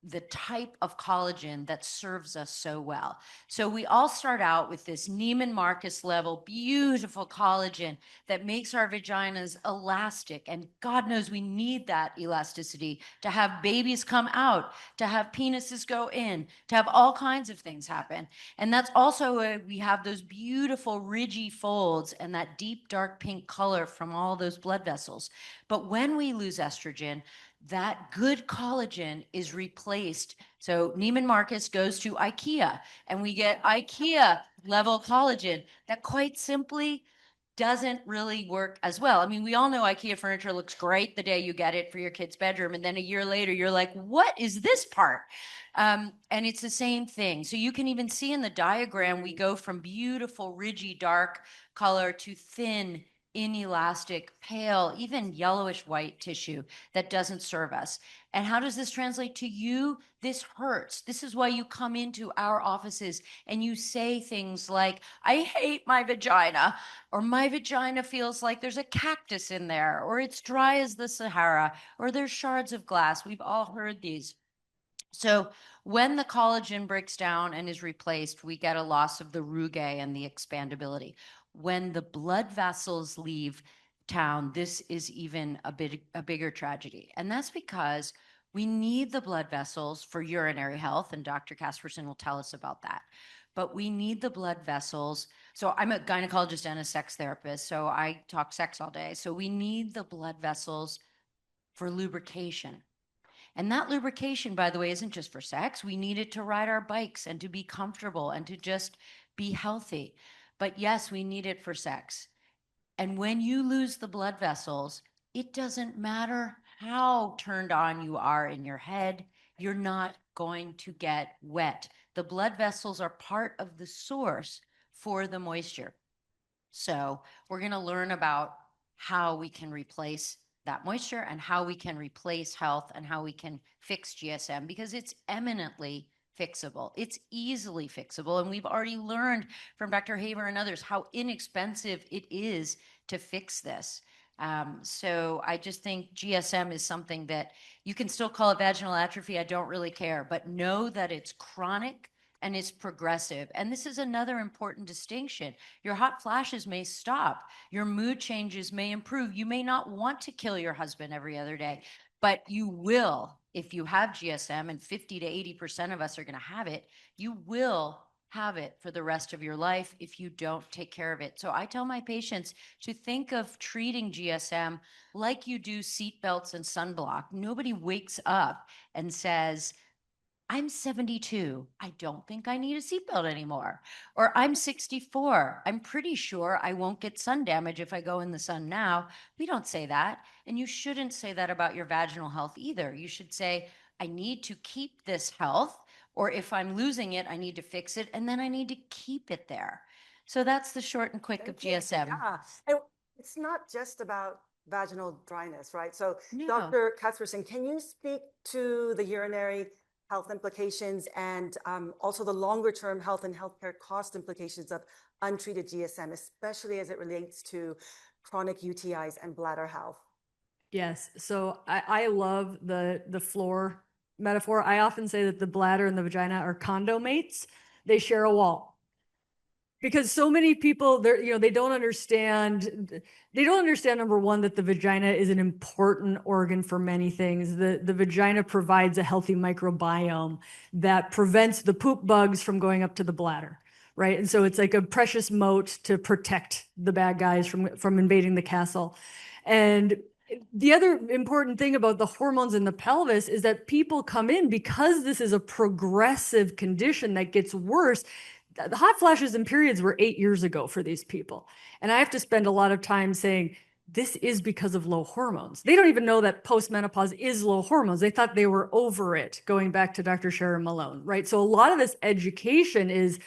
the type of collagen that serves us so well. So we all start out with this Neiman Marcus level, beautiful collagen that makes our vaginas elastic. And God knows we need that elasticity to have babies come out, to have penises go in, to have all kinds of things happen. And that's also we have those beautiful ridgy folds and that deep dark pink color from all those blood vessels. But when we lose estrogen, that good collagen is replaced. So Neiman Marcus goes to IKEA, and we get IKEA level collagen that quite simply doesn't really work as well. I mean, we all know IKEA furniture looks great the day you get it for your kid's bedroom, and then a year later you're like, what is this part? And it's the same thing. So you can even see in the diagram, we go from beautiful, ridgy, dark color to thin, inelastic, pale, even yellowish white tissue that doesn't serve us. And how does this translate to you? This hurts. This is why you come into our offices and you say things like, I hate my vagina, or my vagina feels like there's a cactus in there, or it's dry as the Sahara, or there's shards of glass. We've all heard these. So when the collagen breaks down and is replaced, we get a loss of the rugae and the expandability. When the blood vessels leave town, this is even a bigger tragedy. And that's because we need the blood vessels for urinary health, and Dr. Casperson will tell us about that. But we need the blood vessels. So I'm a gynecologist and a sex therapist, so I talk sex all day. So we need the blood vessels for lubrication. And that lubrication, by the way, isn't just for sex. We need it to ride our bikes and to be comfortable and to just be healthy. But yes, we need it for sex. And when you lose the blood vessels, it doesn't matter how turned on you are in your head, you're not going to get wet. The blood vessels are part of the source for the moisture. So we're going to learn about how we can replace that moisture and how we can replace health and how we can fix GSM, because it's eminently fixable. It's easily fixable. And we've already learned from Dr. Haber and others how inexpensive it is to fix this. So I just think GSM is something that you can still call it vaginal atrophy. I don't really care, but know that it's chronic, and it's progressive. And this is another important distinction. Your hot flashes may stop. Your mood changes may improve. You may not want to kill your husband every other day, but you will, if you have GSM, and 50 to 80% of us are going to have it, you will have it for the rest of your life if you don't take care of it. So I tell my patients to think of treating GSM like you do seat belts and sunblock. Nobody wakes up and says, I'm 72. I don't think I need a seatbelt anymore. Or I'm 64. I'm pretty sure I won't get sun damage if I go in the sun now. We don't say that. And you shouldn't say that about your vaginal health either. You should say, I need to keep this health, or if I'm losing it, I need to fix it, and then I need to keep it there. So that's the short and quick of GSM. Yeah, and it's not just about vaginal dryness, right? So No. Dr. Kasperson, can you speak to the urinary health implications and also the longer term health and healthcare cost implications of untreated GSM, especially as it relates to chronic UTIs and bladder health? Yes. So I love the floor metaphor. I often say that the bladder and the vagina are condo mates. They share a wall. Because so many people, they don't understand. They don't understand, number one, that the vagina is an important organ for many things. The vagina provides a healthy microbiome that prevents the poop bugs from going up to the bladder, right? And so it's like a precious moat to protect the bad guys from invading the castle. And the other important thing about the hormones in the pelvis is that people come in because this is a progressive condition that gets worse. The hot flashes and periods were 8 years ago for these people. And I have to spend a lot of time saying, this is because of low hormones. They don't even know that postmenopause is low hormones. They thought they were over it, going back to Dr. Sharon Malone, right? So a lot of this education is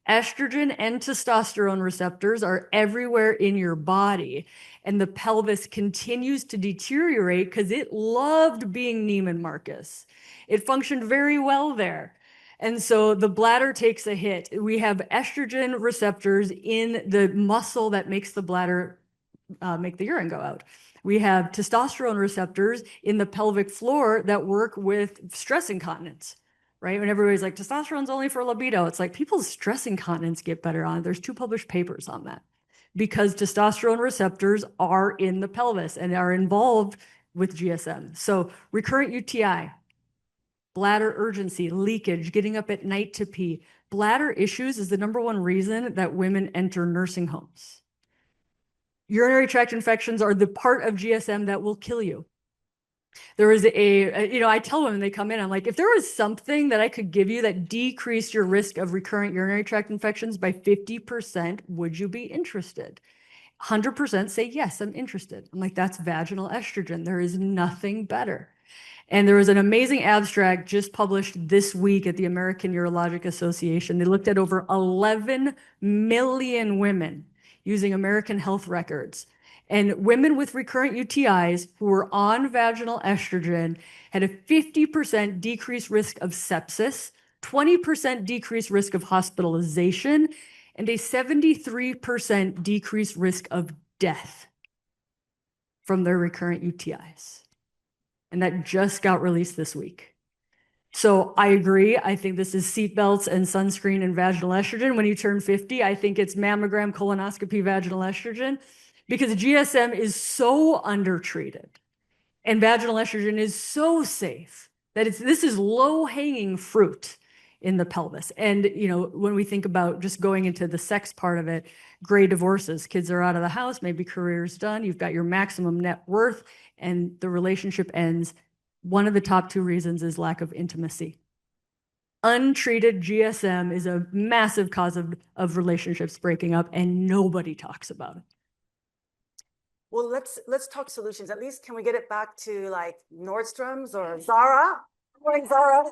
estrogen and testosterone receptors are everywhere in your body. And the pelvis continues to deteriorate because it loved being Neiman Marcus. It functioned very well there. And so the bladder takes a hit. We have estrogen receptors in the muscle that makes the bladder make the urine go out. We have testosterone receptors in the pelvic floor that work with stress incontinence, right? When everybody's like, testosterone's only for libido. It's like people's stress incontinence get better on it. There's 2 published papers on that because testosterone receptors are in the pelvis and are involved with GSM. So recurrent UTI, bladder urgency, leakage, getting up at night to pee. Bladder issues is the #1 reason that women enter nursing homes. Urinary tract infections are the part of GSM that will kill you. There is I tell women, they come in, I'm like, if there was something that I could give you that decreased your risk of recurrent urinary tract infections by 50%, would you be interested? 100% say, yes, I'm interested. I'm like, that's vaginal estrogen. There is nothing better. And there was an amazing abstract just published this week at the American Urologic Association. They looked at over 11 million women using American health records. And women with recurrent UTIs who were on vaginal estrogen had a 50% decreased risk of sepsis, 20% decreased risk of hospitalization, and a 73% decreased risk of death from their recurrent UTIs. And that just got released this week. So I agree. I think this is seatbelts and sunscreen and vaginal estrogen. When you turn 50, I think it's mammogram, colonoscopy, vaginal estrogen, because GSM is so undertreated and vaginal estrogen is so safe that this is low-hanging fruit in the pelvis. And when we think about just going into the sex part of it, gray divorces, kids are out of the house, maybe career's done, you've got your maximum net worth, and the relationship ends. One of the top 2 reasons is lack of intimacy. Untreated GSM is a massive cause of relationships breaking up, and nobody talks about it. Well, let's talk solutions. At least can we get it back to like Nordstrom's or Zara? Morning, Zara.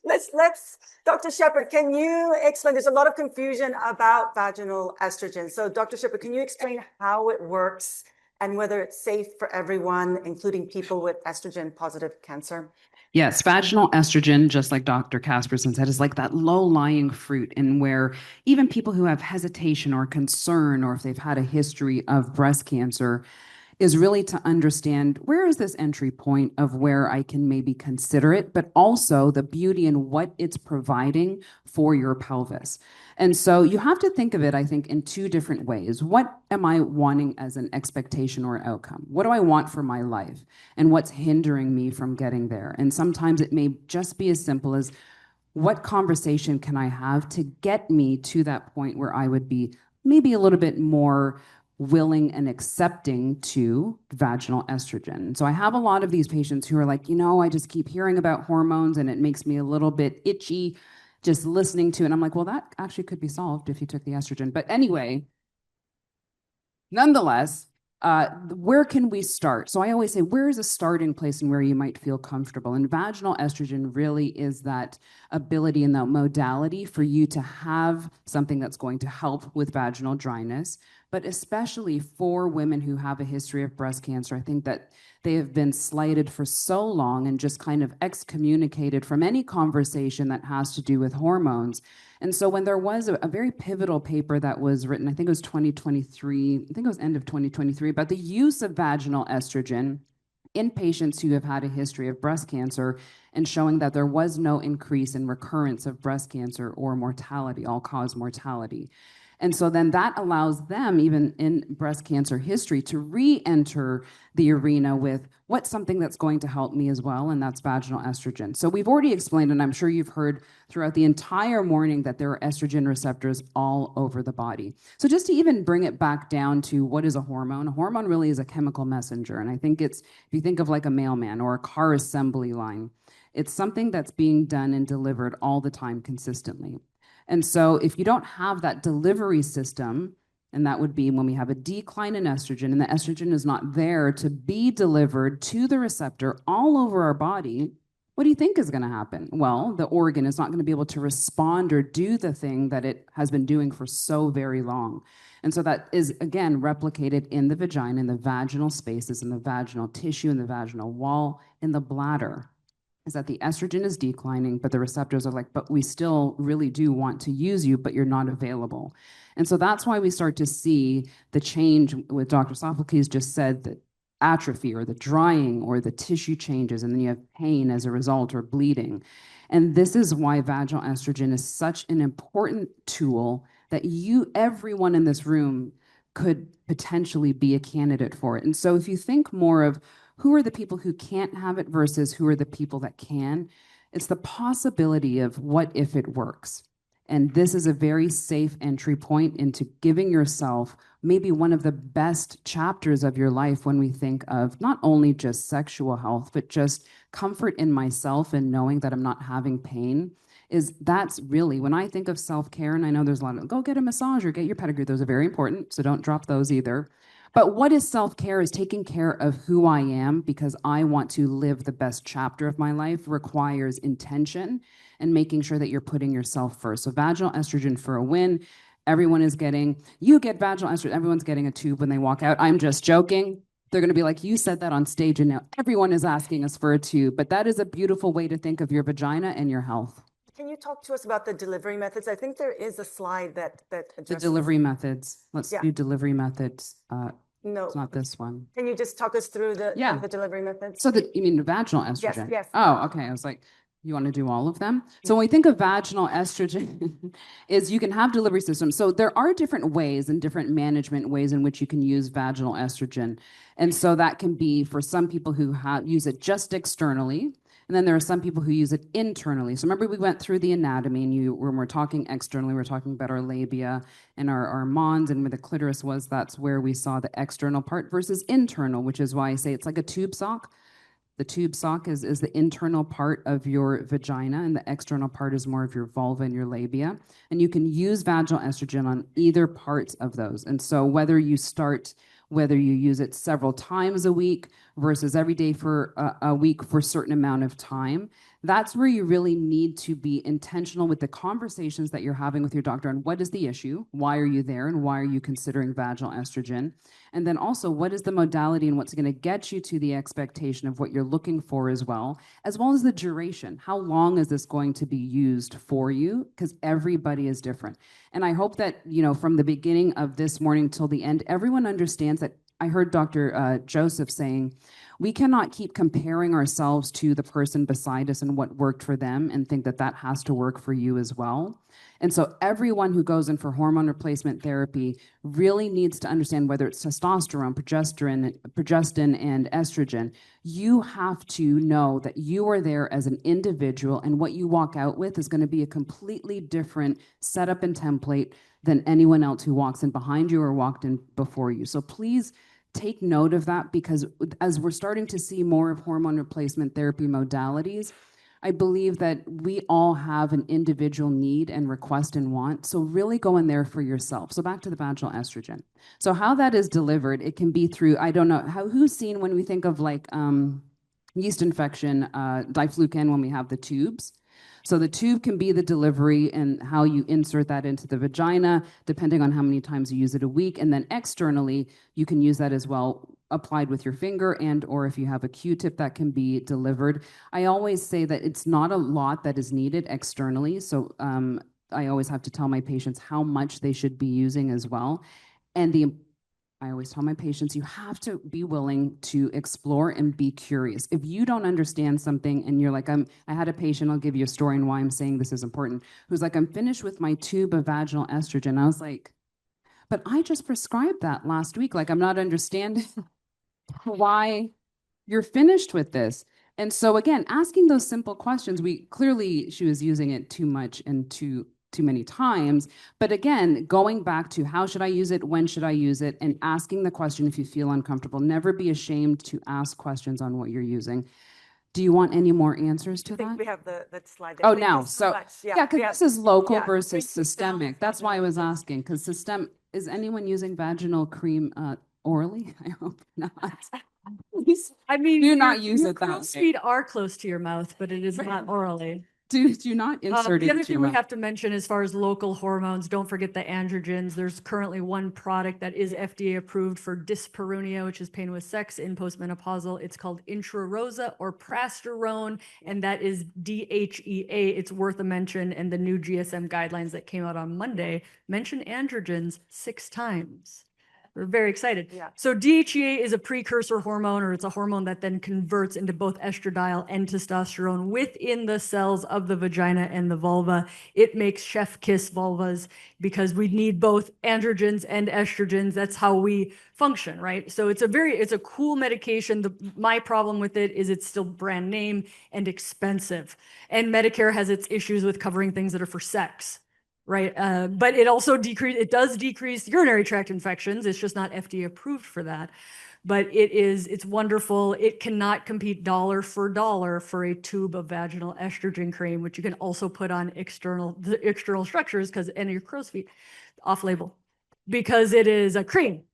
Let's, Dr. Shepard, can you explain? There's a lot of confusion about vaginal estrogen. So Dr. Shepard, can you explain how it works and whether it's safe for everyone, including people with estrogen positive cancer? Yes, vaginal estrogen, just like Dr. Kasperson said, is like that low-lying fruit, and where even people who have hesitation or concern, or if they've had a history of breast cancer, is really to understand where is this entry point of where I can maybe consider it, but also the beauty in what it's providing for your pelvis. And so you have to think of it, I think, in two different ways. What am I wanting as an expectation or outcome? What do I want for my life? And what's hindering me from getting there? And sometimes it may just be as simple as, what conversation can I have to get me to that point where I would be maybe a little bit more willing and accepting to vaginal estrogen? So I have a lot of these patients who are like, I just keep hearing about hormones and it makes me a little bit itchy just listening to it. And I'm like, well, that actually could be solved if you took the estrogen. But anyway, nonetheless, where can we start? So I always say, where is a starting place and where you might feel comfortable? And vaginal estrogen really is that ability and that modality for you to have something that's going to help with vaginal dryness, but especially for women who have a history of breast cancer. I think that they have been slighted for so long and just kind of excommunicated from any conversation that has to do with hormones. And so when there was a very pivotal paper that was written, I think it was 2023, I think it was end of 2023, about the use of vaginal estrogen in patients who have had a history of breast cancer, and showing that there was no increase in recurrence of breast cancer or mortality, all-cause mortality. And so then that allows them, even in breast cancer history, to re-enter the arena with what's something that's going to help me as well, and that's vaginal estrogen. So we've already explained, and I'm sure you've heard throughout the entire morning, that there are estrogen receptors all over the body. So just to even bring it back down to what is a hormone really is a chemical messenger. And I think it's, if you think of like a mailman or a car assembly line, it's something that's being done and delivered all the time consistently. And so if you don't have that delivery system, and that would be when we have a decline in estrogen and the estrogen is not there to be delivered to the receptor all over our body, what do you think is going to happen? Well, the organ is not going to be able to respond or do the thing that it has been doing for so very long. And so that is, again, replicated in the vagina, in the vaginal spaces, in the vaginal tissue, in the vaginal wall, in the bladder, is that the estrogen is declining, but the receptors are like, but we still really do want to use you, but you're not available. And so that's why we start to see the change with Dr. Sophocles just said, that atrophy or the drying or the tissue changes, and then you have pain as a result or bleeding. And this is why vaginal estrogen is such an important tool that everyone in this room could potentially be a candidate for it. And so if you think more of who are the people who can't have it versus who are the people that can, it's the possibility of what if it works. And this is a very safe entry point into giving yourself maybe one of the best chapters of your life when we think of not only just sexual health, but just comfort in myself and knowing that I'm not having pain. That's really, when I think of self-care, and I know there's a lot of, go get a massage or get your pedicure, those are very important, so don't drop those either. But what is self-care is taking care of who I am because I want to live the best chapter of my life, requires intention and making sure that you're putting yourself first. So vaginal estrogen for a win. Everyone is getting, you get vaginal estrogen, everyone's getting a tube when they walk out. I'm just joking. They're going to be like, you said that on stage and now everyone is asking us for a tube. But that is a beautiful way to think of your vagina and your health. Can you talk to us about the delivery methods? I think there is a slide that addresses the delivery methods. Let's do delivery methods. No, it's not this one. Can you just talk us through the delivery methods? So you mean vaginal estrogen? Yes, yes. Oh, okay. I was like, you want to do all of them? So when we think of vaginal estrogen, is you can have delivery systems. So there are different ways and different management ways in which you can use vaginal estrogen. And so that can be for some people who use it just externally. And then there are some people who use it internally. So remember we went through the anatomy and when we're talking externally, we're talking about our labia and our mons and where the clitoris was, that's where we saw the external part versus internal, which is why I say it's like a tube sock. The tube sock is the internal part of your vagina and the external part is more of your vulva and your labia. And you can use vaginal estrogen on either parts of those. And so whether you use it several times a week versus every day for a week for a certain amount of time, that's where you really need to be intentional with the conversations that you're having with your doctor on what is the issue, why are you there, and why are you considering vaginal estrogen? And then also, what is the modality and what's going to get you to the expectation of what you're looking for as well as the duration. How long is this going to be used for you? Because everybody is different. And I hope that, from the beginning of this morning till the end, everyone understands that I heard Dr. Joseph saying, we cannot keep comparing ourselves to the person beside us and what worked for them and think that that has to work for you as well. And so everyone who goes in for hormone replacement therapy really needs to understand whether it's testosterone, progestin, and estrogen. You have to know that you are there as an individual, and what you walk out with is going to be a completely different setup and template than anyone else who walks in behind you or walked in before you. So please take note of that, because as we're starting to see more of hormone replacement therapy modalities, I believe that we all have an individual need and request and want. So really go in there for yourself. So back to the vaginal estrogen. So how that is delivered, it can be through, I don't know, who's seen when we think of like yeast infection, diflucan, when we have the tubes. So the tube can be the delivery and how you insert that into the vagina, depending on how many times you use it a week. And then externally, you can use that as well, applied with your finger, and or if you have a Q-tip that can be delivered. I always say that it's not a lot that is needed externally. So I always have to tell my patients how much they should be using as well. And I always tell my patients, you have to be willing to explore and be curious. If you don't understand something and you're like, I had a patient, I'll give you a story and why I'm saying this is important, who's like, I'm finished with my tube of vaginal estrogen. I was like, but I just prescribed that last week. Like, I'm not understanding why you're finished with this. And so again, asking those simple questions, she was using it too much and too many times. But again, going back to how should I use it, when should I use it, and asking the question if you feel uncomfortable. Never be ashamed to ask questions on what you're using. Do you want any more answers to I think that? we have the slide there. Oh, Thank you now, so so much. yeah, because this is local yeah, versus systemic. That's why I was asking, because is anyone using vaginal cream orally? I hope not. I mean, Do not your use it that crow's way. feet are close to your mouth, but it is not orally. Do not insert it The other into thing your we mouth. have to mention as far as local hormones, don't forget the androgens. There's currently one product that is FDA approved for dyspareunia, which is pain with sex in postmenopausal. It's called Intrarosa or Prasterone, and that is DHEA. It's worth a mention, and the new GSM guidelines that came out on Monday mention androgens 6 times. We're very excited. Yeah. So DHEA is a precursor hormone, or it's a hormone that then converts into both estradiol and testosterone within the cells of the vagina and the vulva. It makes chef kiss vulvas because we need both androgens and estrogens. That's how we function, right? So it's a cool medication. My problem with it is it's still brand name and expensive. And Medicare has its issues with covering things that are for sex. Right. But it also does decrease urinary tract infections. It's just not FDA approved for that. But it's wonderful. It cannot compete dollar for dollar for a tube of vaginal estrogen cream, which you can also put on the external structures and your crow's feet off label, because it is a cream.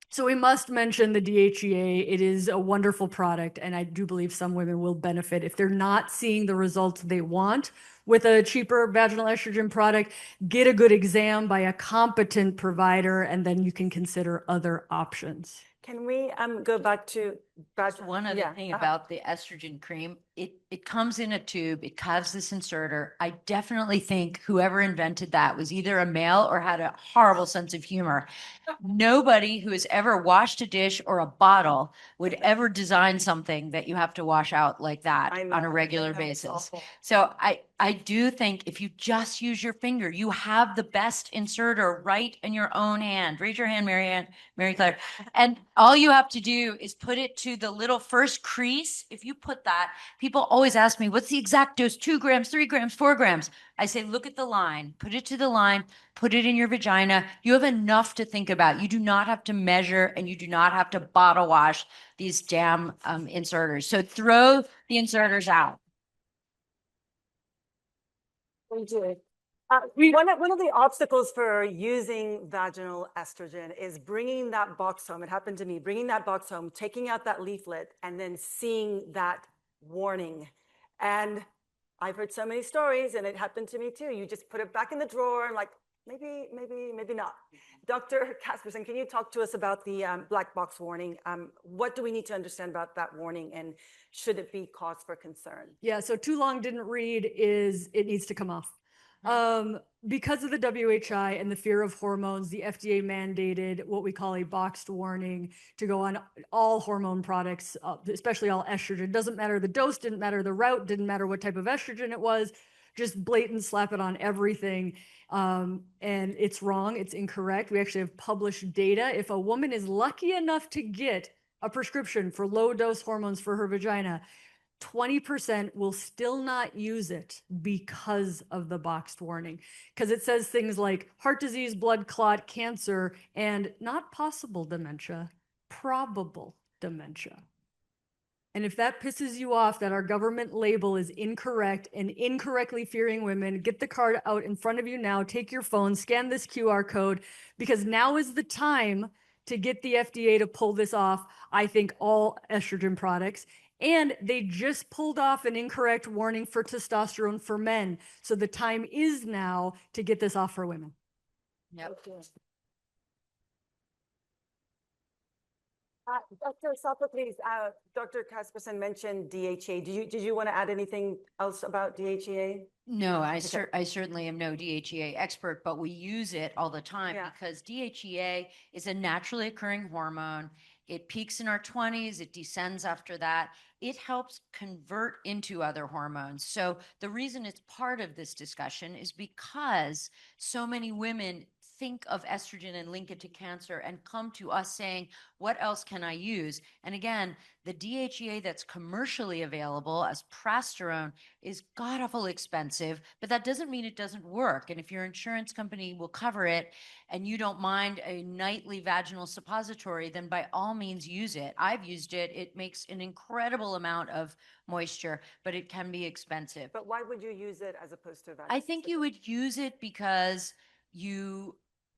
So we must mention the DHEA. It is a wonderful product, and I do believe some women will benefit if they're not seeing the results they want with a cheaper vaginal estrogen product. Get a good exam by a competent provider, and then you can consider other options. Can we go back to One other thing about the estrogen cream, it comes in a tube, it has this inserter. I definitely think whoever invented that was either a male or had a horrible sense of humor. Nobody who has ever washed a dish or a bottle would ever design something that you have to wash out like that on a regular basis. So I do think if you just use your finger, you have the best inserter right in your own hand. Raise your hand, Mary Claire. And all you have to do is put it to the little first crease. If you put that, people always ask me, what's the exact dose? 2 grams, 3 grams, 4 grams. I say, look at the line, put it to the line, put it in your vagina. You have enough to think about. You do not have to measure, and you do not have to bottle wash these damn inserters. So throw the inserters out. We do. One of the obstacles for using vaginal estrogen is bringing that box home. It happened to me, bringing that box home, taking out that leaflet, and then seeing that warning. And I've heard so many stories, and it happened to me too. You just put it back in the drawer and like, maybe not. Dr. Casperson, can you talk to us about the black box warning? What do we need to understand about that warning, and should it be cause for concern? Yeah, so too long didn't read is it needs to come off. Because of the WHI and the fear of hormones, the FDA mandated what we call a boxed warning to go on all hormone products, especially all estrogen. Doesn't matter the dose, didn't matter the route, didn't matter what type of estrogen it was, just blatant slap it on everything. And it's wrong, it's incorrect. We actually have published data. If a woman is lucky enough to get a prescription for low dose hormones for her vagina, 20% will still not use it because of the boxed warning. Because it says things like heart disease, blood clot, cancer, and not possible dementia, probable dementia. And if that pisses you off that our government label is incorrect and incorrectly fearing women, get the card out in front of you now, take your phone, scan this QR code, because now is the time to get the FDA to pull this off. I think all estrogen products. And they just pulled off an incorrect warning for testosterone for men. So the time is now to get this off for women. Yep. Dr. Sophocles, Dr. Casperson mentioned DHEA. Did you want to add anything else about DHEA? No, I certainly am no DHEA expert, but we use it all the time because DHEA is a naturally occurring hormone. It peaks in our 20s, it descends after that. It helps convert into other hormones. So the reason it's part of this discussion is because so many women think of estrogen and link it to cancer and come to us saying, what else can I use? And again, the DHEA that's commercially available as progesterone is god-awful expensive, but that doesn't mean it doesn't work. And if your insurance company will cover it and you don't mind a nightly vaginal suppository, then by all means use it. I've used it. It makes an incredible amount of moisture, but it can be expensive. But why would you use it as opposed to a I think you would use it because you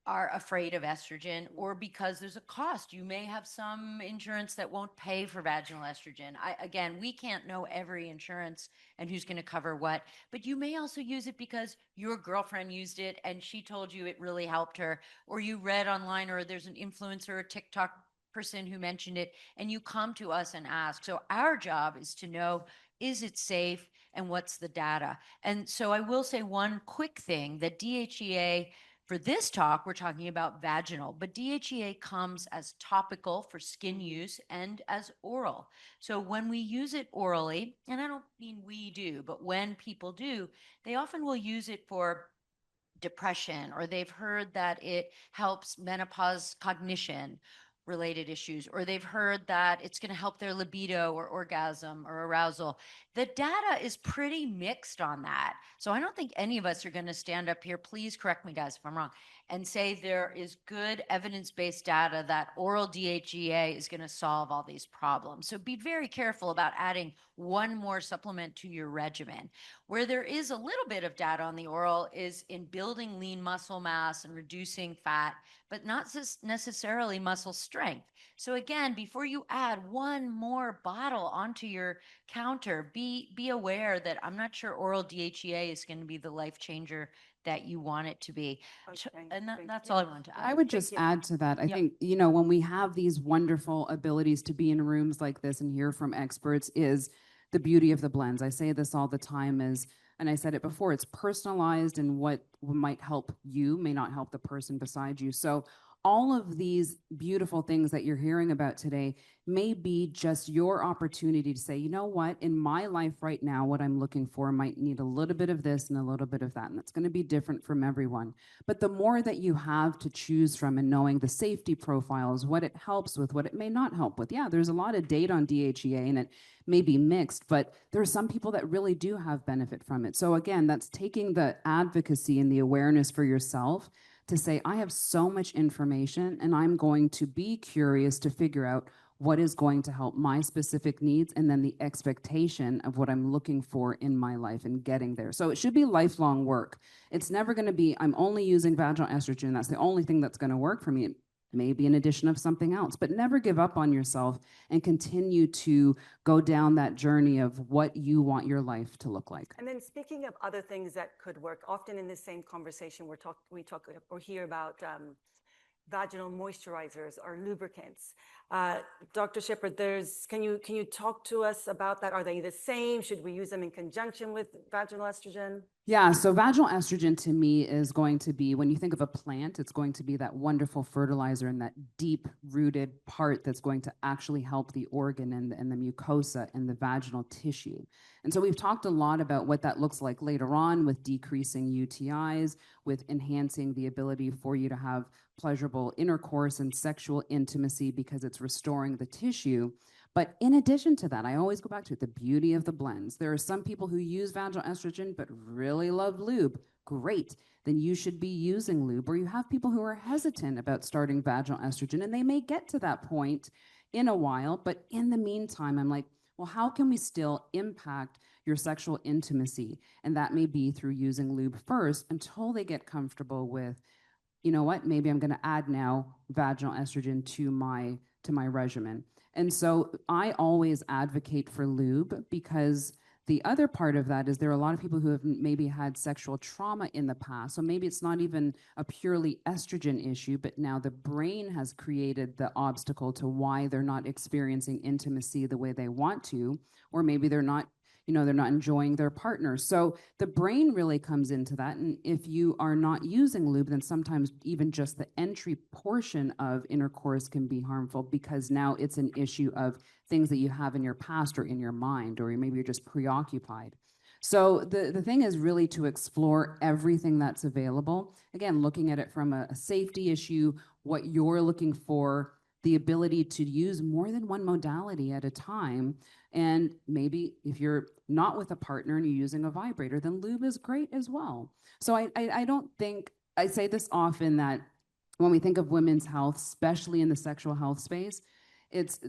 are afraid of estrogen or because there's a cost. You may have some insurance that won't pay for vaginal estrogen. Again, we can't know every insurance and who's going to cover what, but you may also use it because your girlfriend used it and she told you it really helped her, or you read online, or there's an influencer or TikTok person who mentioned it, and you come to us and ask. So our job is to know, is it safe and what's the data? And so I will say one quick thing, that DHEA, for this talk, we're talking about vaginal, but DHEA comes as topical for skin use and as oral. So when we use it orally, and I don't mean we do, but when people do, they often will use it for depression, or they've heard that it helps menopause cognition related issues, or they've heard that it's going to help their libido or orgasm or arousal. The data is pretty mixed on that. So I don't think any of us are going to stand up here, please correct me guys if I'm wrong, and say there is good evidence-based data that oral DHEA is going to solve all these problems. So be very careful about adding one more supplement to your regimen. Where there is a little bit of data on the oral is in building lean muscle mass and reducing fat, but not necessarily muscle strength. So again, before you add one more bottle onto your counter, be aware that I'm not sure oral DHEA is going to be the life changer that you want it to be. And that's all I wanted to add. I would just add to that. I think, when we have these wonderful abilities to be in rooms like this and hear from experts, is the beauty of the blends. I say this all the time and I said it before, it's personalized, and what might help you may not help the person beside you. So all of these beautiful things that you're hearing about today may be just your opportunity to say, you know what, in my life right now, what I'm looking for might need a little bit of this and a little bit of that. And that's going to be different from everyone. But the more that you have to choose from, and knowing the safety profiles, what it helps with, what it may not help with. Yeah, there's a lot of data on DHEA and it may be mixed, but there are some people that really do have benefit from it. So again, that's taking the advocacy and the awareness for yourself to say, I have so much information and I'm going to be curious to figure out what is going to help my specific needs, and then the expectation of what I'm looking for in my life and getting there. So it should be lifelong work. It's never going to be, I'm only using vaginal estrogen. That's the only thing that's going to work for me. It may be an addition of something else, but never give up on yourself and continue to go down that journey of what you want your life to look like. And then speaking of other things that could work, often in the same conversation, we talk or hear about vaginal moisturizers or lubricants. Dr. Shepard, can you talk to us about that? Are they the same? Should we use them in conjunction with vaginal estrogen? Yeah, so vaginal estrogen to me is going to be, when you think of a plant, it's going to be that wonderful fertilizer and that deep rooted part that's going to actually help the organ and the mucosa and the vaginal tissue. And so we've talked a lot about what that looks like later on with decreasing UTIs, with enhancing the ability for you to have pleasurable intercourse and sexual intimacy because it's restoring the tissue. But in addition to that, I always go back to the beauty of the blends. There are some people who use vaginal estrogen but really love lube. Great. Then you should be using lube. Or you have people who are hesitant about starting vaginal estrogen, and they may get to that point in a while. But in the meantime, I'm like, well, how can we still impact your sexual intimacy? And that may be through using lube first until they get comfortable with, you know what, maybe I'm going to add now vaginal estrogen to my regimen. And so I always advocate for lube, because the other part of that is there are a lot of people who have maybe had sexual trauma in the past. So maybe it's not even a purely estrogen issue, but now the brain has created the obstacle to why they're not experiencing intimacy the way they want to, or maybe they're not enjoying their partner. So the brain really comes into that. And if you are not using lube, then sometimes even just the entry portion of intercourse can be harmful, because now it's an issue of things that you have in your past or in your mind, or maybe you're just preoccupied. So the thing is really to explore everything that's available. Again, looking at it from a safety issue, what you're looking for, the ability to use more than one modality at a time. And maybe if you're not with a partner and you're using a vibrator, then lube is great as well. So I don't think, I say this often, that when we think of women's health, especially in the sexual health space,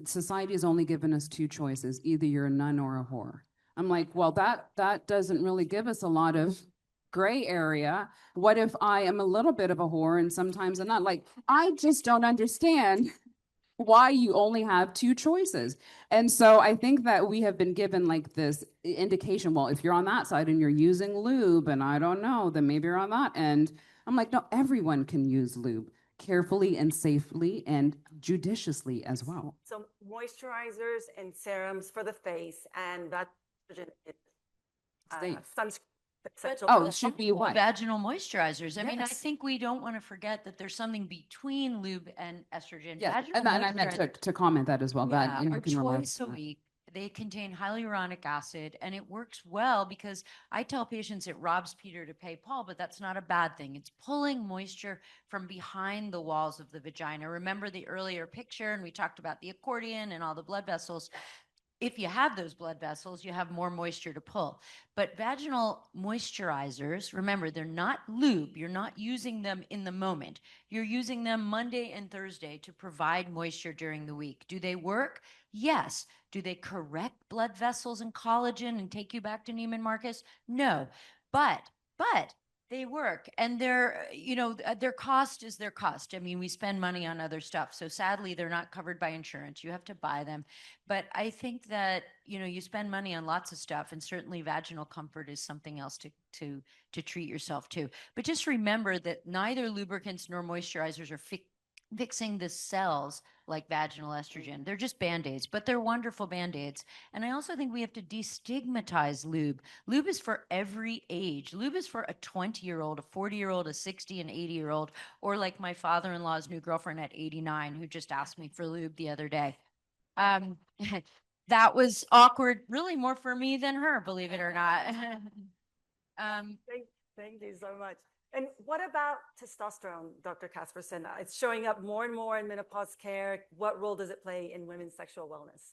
society has only given us two choices: either you're a nun or a whore. I'm like, well, that doesn't really give us a lot of gray area. What if I am a little bit of a whore and sometimes I'm not? Like, I just don't understand why you only have two choices. And so I think that we have been given like this indication, well, if you're on that side and you're using lube and I don't know, then maybe you're on that end. I'm like, no, everyone can use lube carefully and safely and judiciously as well. So moisturizers and serums for the face, and that sunscreen. Oh, it should be what? Vaginal moisturizers. I mean, I Yes. think we don't want to forget that there's something between lube and estrogen. Yeah, Vaginal and I meant moisturizer- to comment that as well. Yeah, That, you are can rely twice a on that. week. They contain hyaluronic acid, and it works well because I tell patients it robs Peter to pay Paul, but that's not a bad thing. It's pulling moisture from behind the walls of the vagina. Remember the earlier picture, and we talked about the accordion and all the blood vessels. If you have those blood vessels, you have more moisture to pull. But vaginal moisturizers, remember, they're not lube. You're not using them in the moment. You're using them Monday and Thursday to provide moisture during the week. Do they work? Yes. Do they correct blood vessels and collagen and take you back to Neiman Marcus? No. But they work, and their cost is their cost. I mean, we spend money on other stuff. So sadly, they're not covered by insurance. You have to buy them. But I think that, you spend money on lots of stuff, and certainly vaginal comfort is something else to treat yourself to. But just remember that neither lubricants nor moisturizers are fixing the cells like vaginal estrogen. They're just Band-Aids, but they're wonderful Band-Aids. And I also think we have to destigmatize lube. Lube is for every age. Lube is for a 20-year-old, a 40-year-old, a 60 and 80-year-old, or like my father-in-law's new girlfriend at 89 who just asked me for lube the other day. That was awkward, really more for me than her, believe it or not. Thank you so much. And what about testosterone, Dr. Casperson? It's showing up more and more in menopause care. What role does it play in women's sexual wellness?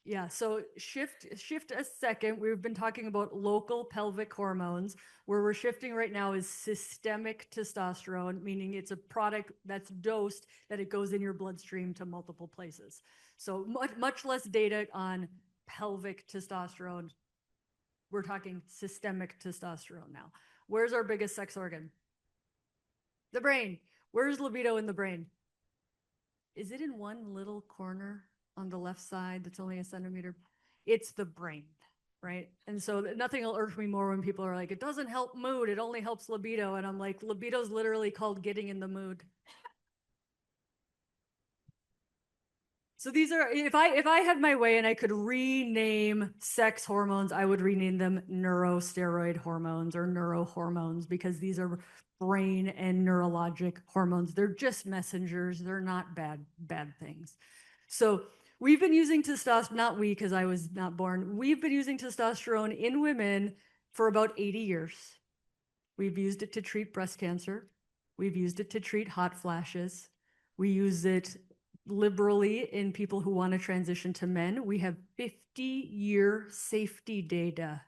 Yeah, so shift a second. We've been talking about local pelvic hormones. Where we're shifting right now is systemic testosterone, meaning it's a product that's dosed, that it goes in your bloodstream to multiple places. So much less data on pelvic testosterone. We're talking systemic testosterone now. Where's our biggest sex organ? The brain. Where's libido in the brain? Is it in one little corner on the left side that's only a centimeter? It's the brain, right? And so nothing will irk me more when people are like, it doesn't help mood, it only helps libido. And I'm like, libido is literally called getting in the mood. So these are, if I had my way and I could rename sex hormones, I would rename them neurosteroid hormones or neurohormones, because these are brain and neurologic hormones. They're just messengers. They're not bad things. So we've been using testosterone, not we, because I was not born. We've been using testosterone in women for about 80 years. We've used it to treat breast cancer. We've used it to treat hot flashes. We use it liberally in people who want to transition to men. We have 50-year safety data,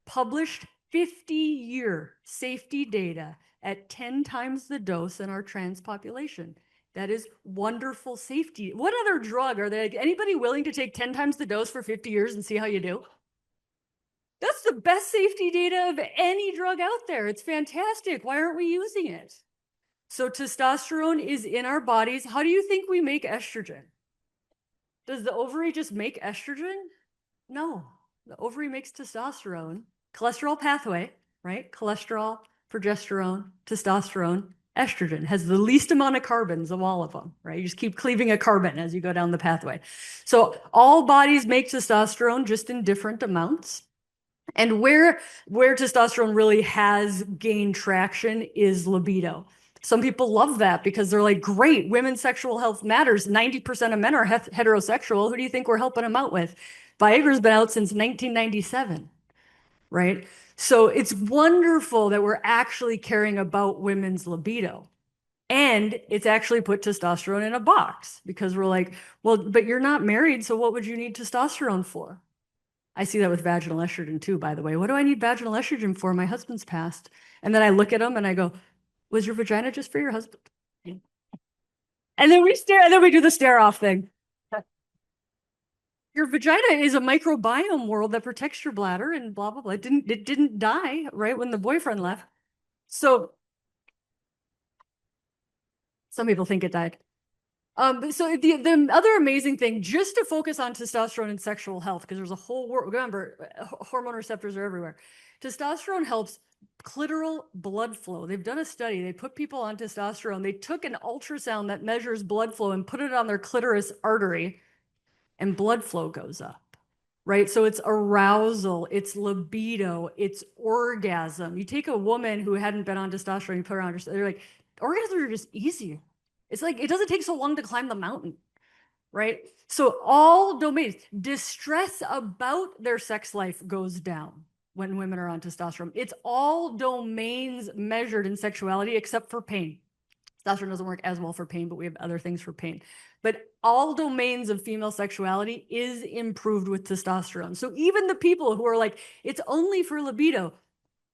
published 50-year safety data at 10 times the dose in our trans population. That is wonderful safety. What other drug are there? Anybody willing to take 10 times the dose for 50 years and see how you do? That's the best safety data of any drug out there. It's fantastic. Why aren't we using it? So testosterone is in our bodies. How do you think we make estrogen? Does the ovary just make estrogen? No, the ovary makes testosterone, cholesterol pathway, right? Cholesterol, progesterone, testosterone, estrogen has the least amount of carbons of all of them, right? You just keep cleaving a carbon as you go down the pathway. So all bodies make testosterone, just in different amounts. And where testosterone really has gained traction is libido. Some people love that because they're like, great, women's sexual health matters. 90% of men are heterosexual. Who do you think we're helping them out with? Viagra's been out since 1997, right? So it's wonderful that we're actually caring about women's libido. And it's actually put testosterone in a box, because we're like, well, but you're not married, so what would you need testosterone for? I see that with vaginal estrogen too, by the way. What do I need vaginal estrogen for? My husband's passed. And then I look at him and I go, was your vagina just for your husband? And then we stare, and then we do the stare off thing. Your vagina is a microbiome world that protects your bladder and blah, blah, blah. It didn't die, right, when the boyfriend left. So some people think it died. So the other amazing thing, just to focus on testosterone and sexual health, because there's a whole world, remember, hormone receptors are everywhere. Testosterone helps clitoral blood flow. They've done a study. They put people on testosterone. They took an ultrasound that measures blood flow and put it on their clitoris artery, and blood flow goes up, right? So it's arousal, it's libido, it's orgasm. You take a woman who hadn't been on testosterone, you put her on, they're like, orgasms are just easier. It's like, it doesn't take so long to climb the mountain, right? So all domains, distress about their sex life goes down when women are on testosterone. It's all domains measured in sexuality except for pain. Testosterone doesn't work as well for pain, but we have other things for pain. But all domains of female sexuality is improved with testosterone. So even the people who are like, it's only for libido,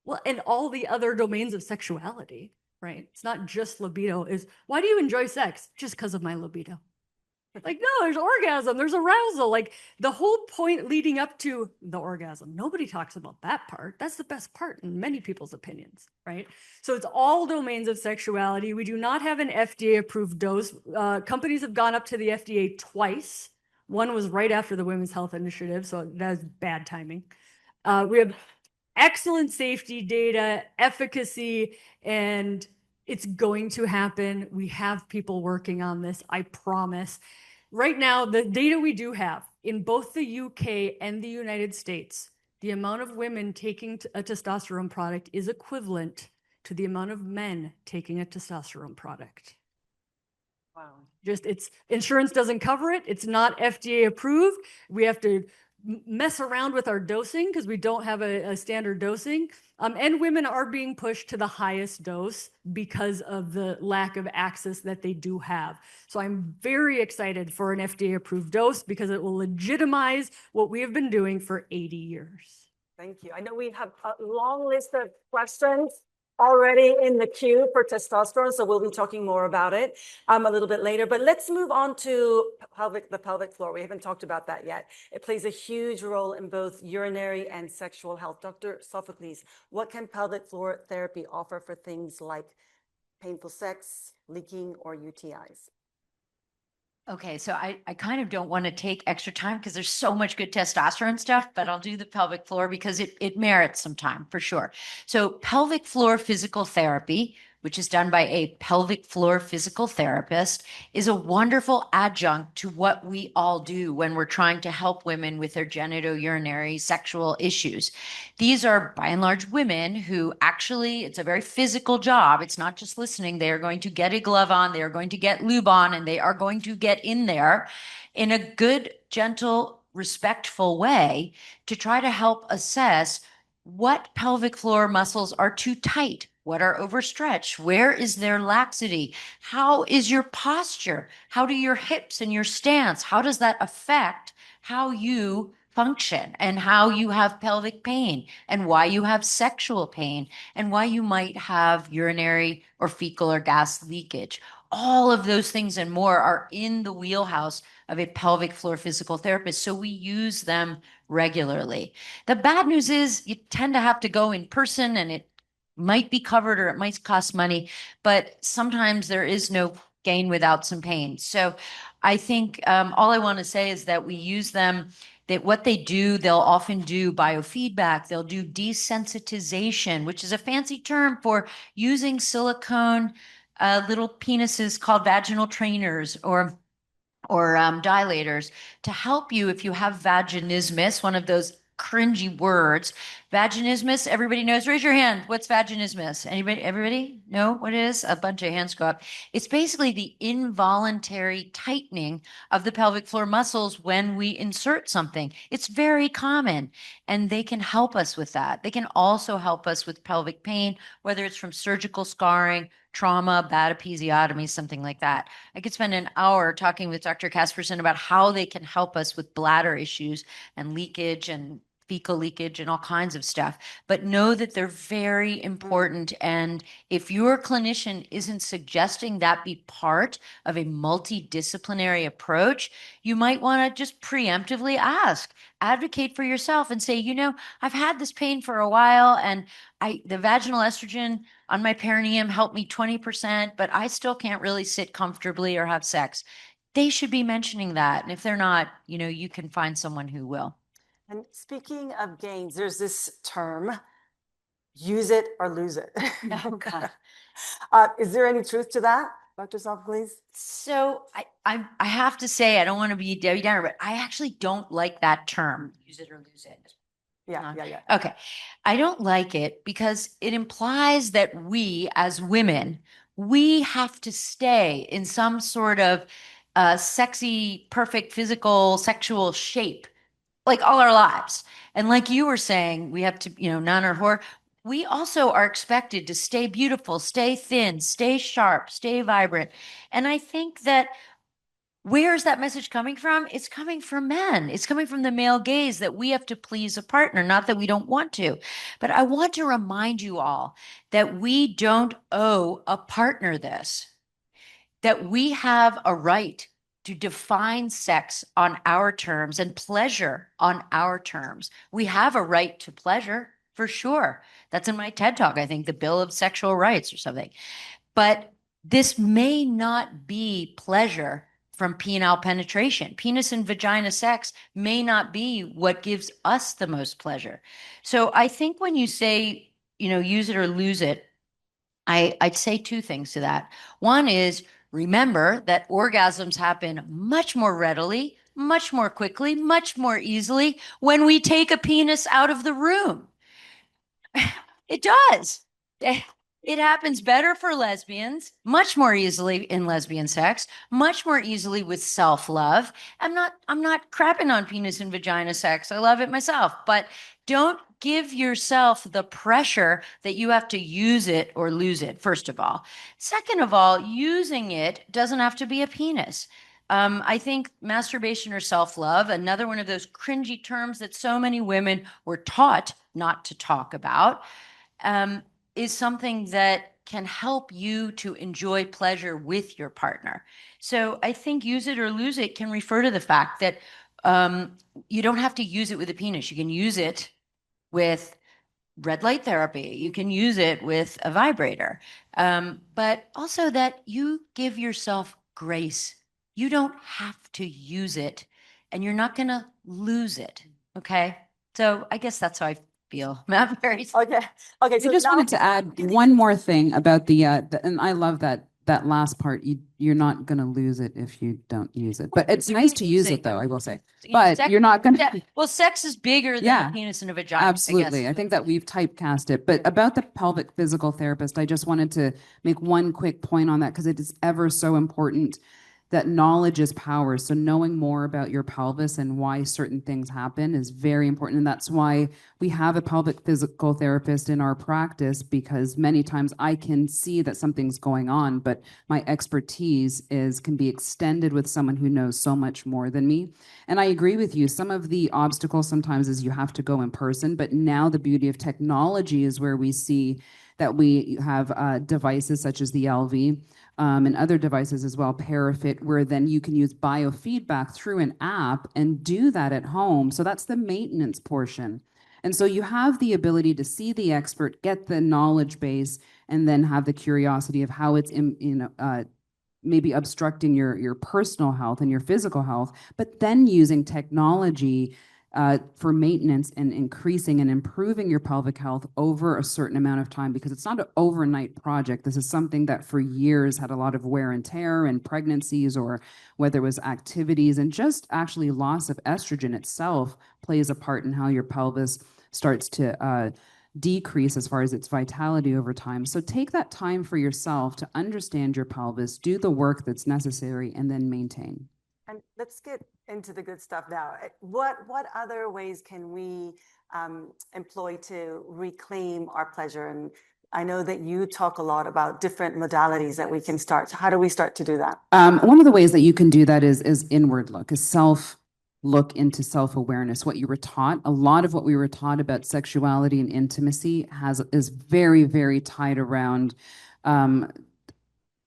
well, and all the other domains of sexuality, right? It's not just libido. Is why do you enjoy sex? Just because of my libido. Like, no, there's orgasm, there's arousal. Like the whole point leading up to the orgasm. Nobody talks about that part. That's the best part in many people's opinions, right? So it's all domains of sexuality. We do not have an FDA approved dose. Companies have gone up to the FDA twice. One was right after the Women's Health Initiative, so that's bad timing. We have excellent safety data, efficacy, and it's going to happen. We have people working on this, I promise. Right now, the data we do have in both the UK and the United States, the amount of women taking a testosterone product is equivalent to the amount of men taking a testosterone product. Wow. Just, it's insurance doesn't cover it. It's not FDA approved. We have to mess around with our dosing because we don't have a standard dosing. And women are being pushed to the highest dose because of the lack of access that they do have. So I'm very excited for an FDA approved dose because it will legitimize what we have been doing for 80 years. Thank you. I know we have a long list of questions already in the queue for testosterone, so we'll be talking more about it a little bit later. But let's move on to the pelvic floor. We haven't talked about that yet. It plays a huge role in both urinary and sexual health. Dr. Sophocles, what can pelvic floor therapy offer for things like painful sex, leaking, or UTIs? Okay, so I kind of don't want to take extra time because there's so much good testosterone stuff, but I'll do the pelvic floor because it merits some time for sure. So pelvic floor physical therapy which is done by a pelvic floor physical therapist, is a wonderful adjunct to what we all do when we're trying to help women with their genitourinary sexual issues. These are by and large women who actually, it's a very physical job. It's not just listening. They are going to get a glove on, they are going to get lube on, and they are going to get in there in a good, gentle, respectful way to try to help assess what pelvic floor muscles are too tight, what are overstretched, where is there laxity, how is your posture, how do your hips and your stance, how does that affect how you function and how you have pelvic pain and why you have sexual pain and why you might have urinary or fecal or gas leakage. All of those things and more are in the wheelhouse of a pelvic floor physical therapist. So we use them regularly. The bad news is you tend to have to go in person, and it might be covered or it might cost money, but sometimes there is no gain without some pain. So I think all I want to say is that we use them, that what they do, they'll often do biofeedback, they'll do desensitization, which is a fancy term for using silicone little penises called vaginal trainers or dilators to help you if you have vaginismus, one of those cringy words. Vaginismus, everybody knows. Raise your hand. What's vaginismus? Anybody? Everybody know what it is? A bunch of hands go up. It's basically the involuntary tightening of the pelvic floor muscles when we insert something. It's very common, and they can help us with that. They can also help us with pelvic pain, whether it's from surgical scarring, trauma, bad episiotomy, something like that. I could spend an hour talking with Dr. Casperson about how they can help us with bladder issues and leakage and fecal leakage and all kinds of stuff. But know that they're very important. And if your clinician isn't suggesting that be part of a multidisciplinary approach, you might want to just preemptively ask, advocate for yourself and say, you know, I've had this pain for a while, and the vaginal estrogen on my perineum helped me 20%, but I still can't really sit comfortably or have sex. They should be mentioning that. And if they're not, you know, you can find someone who will. And speaking of gains, there's this term, use it or lose it. Oh, God. Is there any truth to that, Dr. Sophocles? So I have to say, I don't want to be Debbie Downer, but I actually don't like that term, use it or lose it. Yeah. Okay. I don't like it because it implies that we as women, we have to stay in some sort of sexy, perfect, physical, sexual shape like all our lives. And like you were saying, we have to, you know, nun or whore. We also are expected to stay beautiful, stay thin, stay sharp, stay vibrant. And I think that where is that message coming from? It's coming from men. It's coming from the male gaze that we have to please a partner, not that we don't want to. But I want to remind you all that we don't owe a partner this, that we have a right to define sex on our terms and pleasure on our terms. We have a right to pleasure, for sure. That's in my TED Talk, I think, the Bill of Sexual Rights or something. But this may not be pleasure from penile penetration. Penis and vagina sex may not be what gives us the most pleasure. So I think when you say, you know, use it or lose it, I'd say two things to that. One is, remember that orgasms happen much more readily, much more quickly, much more easily when we take a penis out of the room. It does. It happens better for lesbians, much more easily in lesbian sex, much more easily with self-love. I'm not crapping on penis and vagina sex. I love it myself, but don't give yourself the pressure that you have to use it or lose it, first of all. Second of all, using it doesn't have to be a penis. I think masturbation or self-love, another one of those cringy terms that so many women were taught not to talk about, is something that can help you to enjoy pleasure with your partner. So I think use it or lose it can refer to the fact that you don't have to use it with a penis. You can use it with red light therapy. You can use it with a vibrator. But also that you give yourself grace. You don't have to use it, and you're not going to lose it. Okay. So I guess that's how I feel feel. Not very. Okay. Okay. I just wanted to add one more thing about and I love that last part. You're not going to lose it if you don't use it, but it's nice to use it though, I will say. But you're not going to. Well, sex is bigger than a penis and a vagina. Absolutely. I think that we've typecast it. But about the pelvic physical therapist, I just wanted to make one quick point on that because it is ever so important that knowledge is power. So knowing more about your pelvis and why certain things happen is very important. And that's why we have a pelvic physical therapist in our practice, because many times I can see that something's going on, but my expertise can be extended with someone who knows so much more than me. And I agree with you. Some of the obstacles sometimes is you have to go in person, but now the beauty of technology is where we see that we have devices such as the LV, and other devices as well, Parafit, where then you can use biofeedback through an app and do that at home. So that's the maintenance portion. And so you have the ability to see the expert, get the knowledge base, and then have the curiosity of how it's maybe obstructing your personal health and your physical health, but then using technology for maintenance and increasing and improving your pelvic health over a certain amount of time, because it's not an overnight project. This is something that for years had a lot of wear and tear and pregnancies, or whether it was activities, and just actually loss of estrogen itself plays a part in how your pelvis starts to decrease as far as its vitality over time. So take that time for yourself to understand your pelvis, do the work that's necessary, and then maintain. And let's get into the good stuff now. What other ways can we employ to reclaim our pleasure? And I know that you talk a lot about different modalities that we can start. So how do we start to do that? One of the ways that you can do that is inward look, is look into self-awareness. What you were taught, a lot of what we were taught about sexuality and intimacy is very, very tied around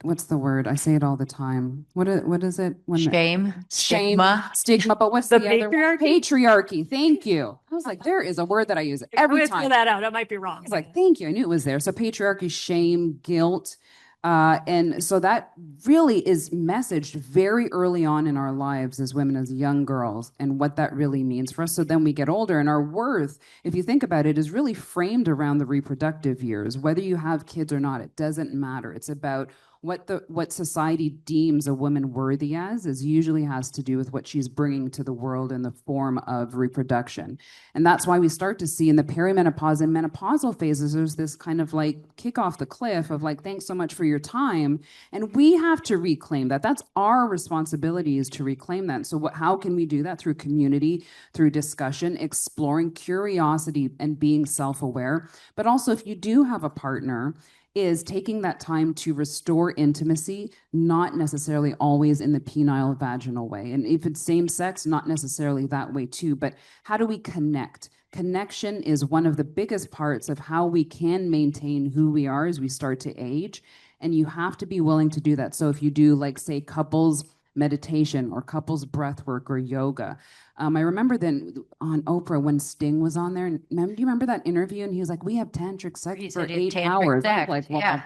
what's the word? I say it all the time. What is it? Shame, stigma. But what's the other one? Patriarchy. Thank you. I was like, there is a word that I use every time. Throw that out. I might be wrong. I was like, thank you. I knew it was there. So patriarchy, shame, guilt. And so that really is messaged very early on in our lives as women, as young girls, and what that really means for us. So then we get older, and our worth, if you think about it, is really framed around the reproductive years. Whether you have kids or not, it doesn't matter. It's about what society deems a woman worthy as, usually has to do with what she's bringing to the world in the form of reproduction. And that's why we start to see in the perimenopause and menopausal phases, there's this kind of like kick off the cliff of like, thanks so much for your time. And we have to reclaim that. That's our responsibility, is to reclaim that. So how can we do that? Through community, through discussion, exploring curiosity, and being self-aware. But also, if you do have a partner, is taking that time to restore intimacy, not necessarily always in the penile vaginal way. And if it's same sex, not necessarily that way too, but how do we connect? Connection is one of the biggest parts of how we can maintain who we are as we start to age. And you have to be willing to do that. So if you do, like, say, couples meditation or couples breath work or yoga. I remember then on Oprah when Sting was on there. Do you remember that interview? And he was like, we have tantric sex for 8 hours. I was like, well, yeah.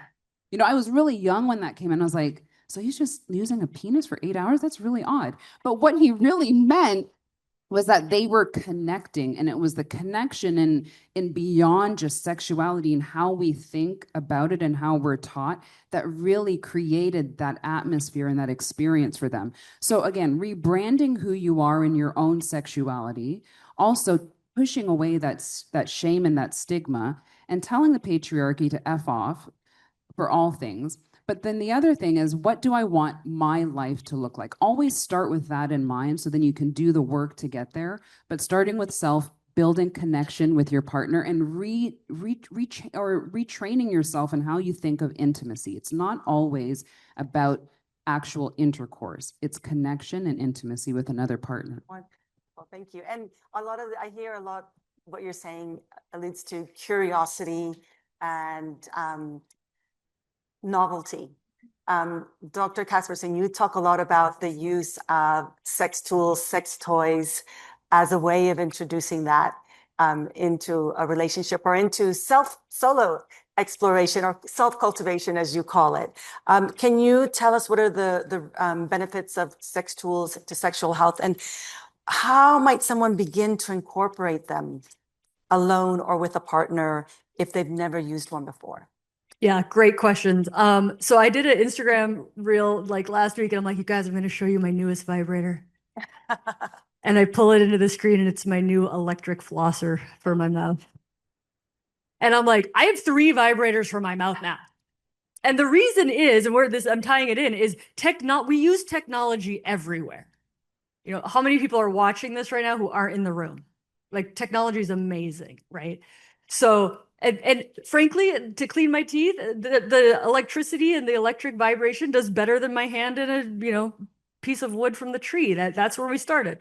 I was really young when that came in. I was like, so he's just using a penis for 8 hours? That's really odd. But what he really meant was that they were connecting, and it was the connection in beyond just sexuality and how we think about it and how we're taught that really created that atmosphere and that experience for them. So again, rebranding who you are in your own sexuality, also pushing away that shame and that stigma, and telling the patriarchy to F off for all things. But then the other thing is, what do I want my life to look like? Always start with that in mind, so then you can do the work to get there. But starting with self, building connection with your partner, and retraining yourself in how you think of intimacy. It's not always about actual intercourse. It's connection and intimacy with another partner. Well, thank you. And I hear a lot what you're saying alludes to curiosity and novelty. Dr. Kasperson, you talk a lot about the use of sex tools, sex toys as a way of introducing that into a relationship or into solo exploration or self-cultivation, as you call it. Can you tell us what are the benefits of sex tools to sexual health, and how might someone begin to incorporate them alone or with a partner if they've never used one before? Yeah, great questions. So I did an Instagram reel like last week, and I'm like, you guys, I'm going to show you my newest vibrator. And I pull it into the screen, and it's my new electric flosser for my mouth. And I'm like, I have 3 vibrators for my mouth now. And the reason is, and where this I'm tying it in, is we use technology everywhere. You know, how many people are watching this right now who aren't in the room? Like, technology is amazing, right? So, and frankly, to clean my teeth, the electricity and the electric vibration does better than my hand in a, piece of wood from the tree. That's where we started.